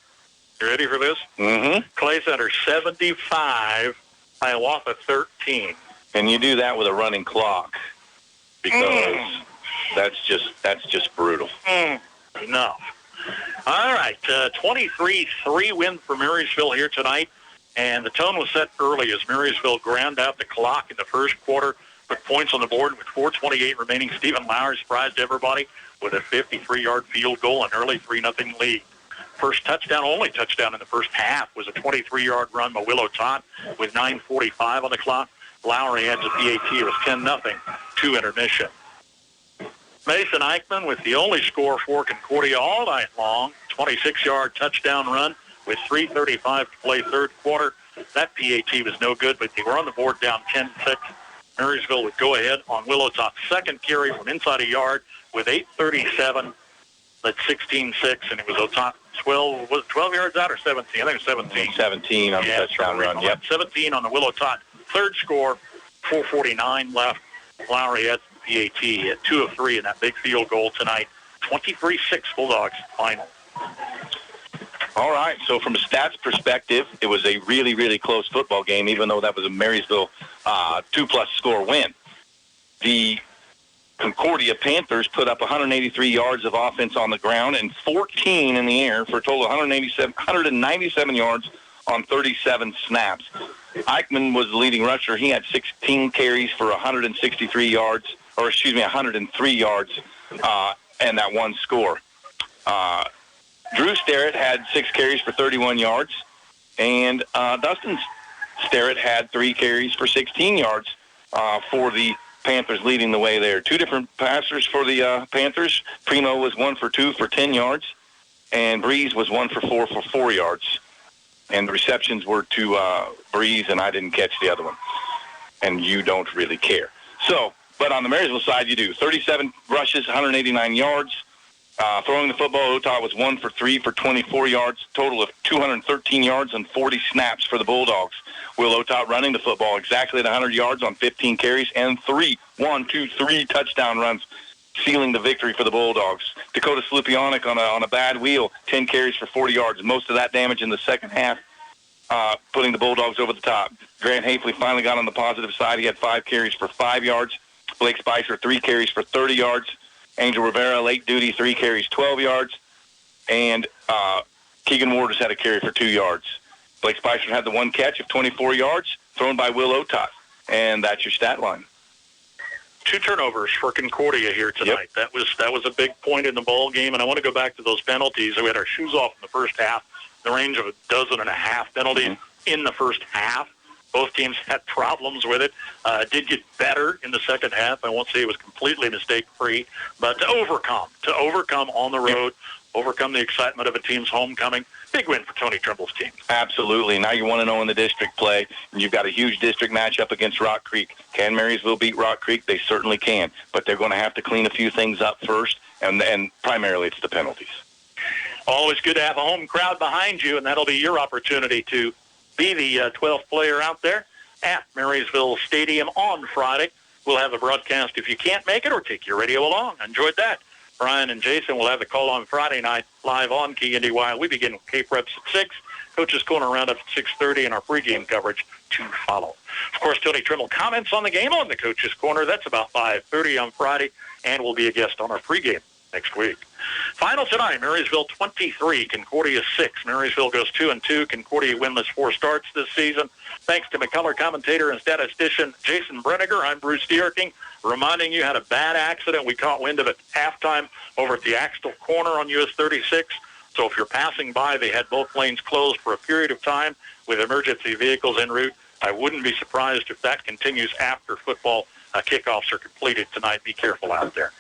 You ready for this? Mm-hmm. Clay Center 75, Hiawatha 13. And you do that with a running clock because that's just brutal. Enough. All right, 23-3 win for Marysville here tonight, and the tone was set early as Marysville ground out the clock in the first quarter, put points on the board with 4:28 remaining. Stephen Lauer surprised everybody with a 53-yard field goal, an early 3-0 lead. First only touchdown in the first half was a 23-yard run by Willow Tot with 9:45 on the clock. Lowry adds a PAT. It was 10-0 to intermission. Mason Eichmann with the only score for Concordia all night long, 26-yard touchdown run with 3:35 to play third quarter. That PAT was no good, but they were on the board down 10-6. Marysville would go ahead on Willow Top's second carry from inside a yard with 8:37. That's 16-6, and it was Otop 12. Was it 12 yards out or 17? I think it was 17. 17 on the touchdown run. Yep. 17 on the Willow Tot. Third score, 4:49 left. Lowry had PAT at 2 of 3 in that big field goal tonight. 23-6 Bulldogs final. All right, so from a stats perspective, it was a really, really close football game, even though that was a Marysville 2+ score win. The Concordia Panthers put up 183 yards of offense on the ground and 14 in the air for a total of 197 yards on 37 snaps. Eichmann was the leading rusher. He had 16 carries for 103 yards, and that one score. Drew Sterrett had 6 carries for 31 yards, and Dustin Sterrett had 3 carries for 16 yards for the Panthers, leading the way there. 2 different passers for the Panthers. Primo was 1 for 2 for 10 yards, and Breeze was 1 for 4 for 4 yards. And the receptions were to Breeze, and I didn't catch the other one. And you don't really care. So, but on the Marysville side, you do. 37 rushes, 189 yards. Throwing the football, Otop was 1 for 3 for 24 yards, total of 213 yards and 40 snaps for the Bulldogs. Will Otop running the football exactly at 100 yards on 15 carries and 3 touchdown runs, sealing the victory for the Bulldogs. Dakota Slupionic on a bad wheel, 10 carries for 40 yards, most of that damage in the second half, putting the Bulldogs over the top. Grant Hafley finally got on the positive side. He had 5 carries for 5 yards. Blake Spicer, 3 carries for 30 yards. Angel Rivera, late duty, 3 carries, 12 yards. And Keegan Waters had a carry for 2 yards. Blake Spicer had the 1 catch of 24 yards, thrown by Will Otop. And that's your stat line. 2 turnovers for Concordia here tonight. Yep. That was a big point in the ball game. And I want to go back to those penalties. We had our shoes off in the first half, the range of 12.5 penalties in the first half. Both teams had problems with it. Did get better in the second half. I won't say it was completely mistake-free, but to overcome on the road, overcome the excitement of a team's homecoming, big win for Tony Trimble's team. Absolutely. Now you want to know in the district play, and you've got a huge district matchup against Rock Creek. Can Marysville beat Rock Creek? They certainly can, but they're going to have to clean a few things up first, and primarily it's the penalties. Always good to have a home crowd behind you, and that'll be your opportunity to be the 12th player out there at Marysville Stadium on Friday. We'll have a broadcast if you can't make it, or take your radio along. Enjoyed that. Brian and Jason will have the call on Friday night live on KNDY. We begin with Cape Reps at 6. Coach's Corner roundup at 6:30, and our pregame coverage to follow. Of course, Tony Trimble comments on the game on the Coach's Corner. That's about 5:30 on Friday, and will be a guest on our pregame next week. Final tonight, Marysville 23, Concordia 6. Marysville goes 2-2. Concordia winless 4 starts this season. Thanks to McCullough commentator and statistician Jason Brenniger. I'm Bruce Dierking, reminding you had a bad accident we caught wind of at halftime over at the Axtell corner on US 36. So if you're passing by, they had both lanes closed for a period of time with emergency vehicles en route. I wouldn't be surprised if that continues after football kickoffs are completed tonight. Be careful out there.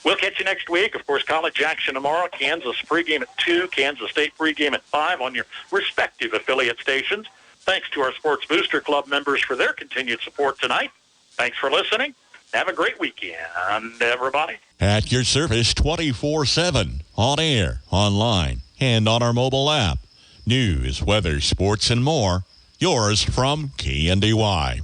We'll catch you next week. Of course, college action tomorrow. Kansas pregame at 2, Kansas State pregame at 5 on your respective affiliate stations. Thanks to our Sports Booster Club members for their continued support tonight. Thanks for listening. Have a great weekend, everybody. At your service 24/7, on air, online, and on our mobile app. News, weather, sports, and more. Yours from KNDY.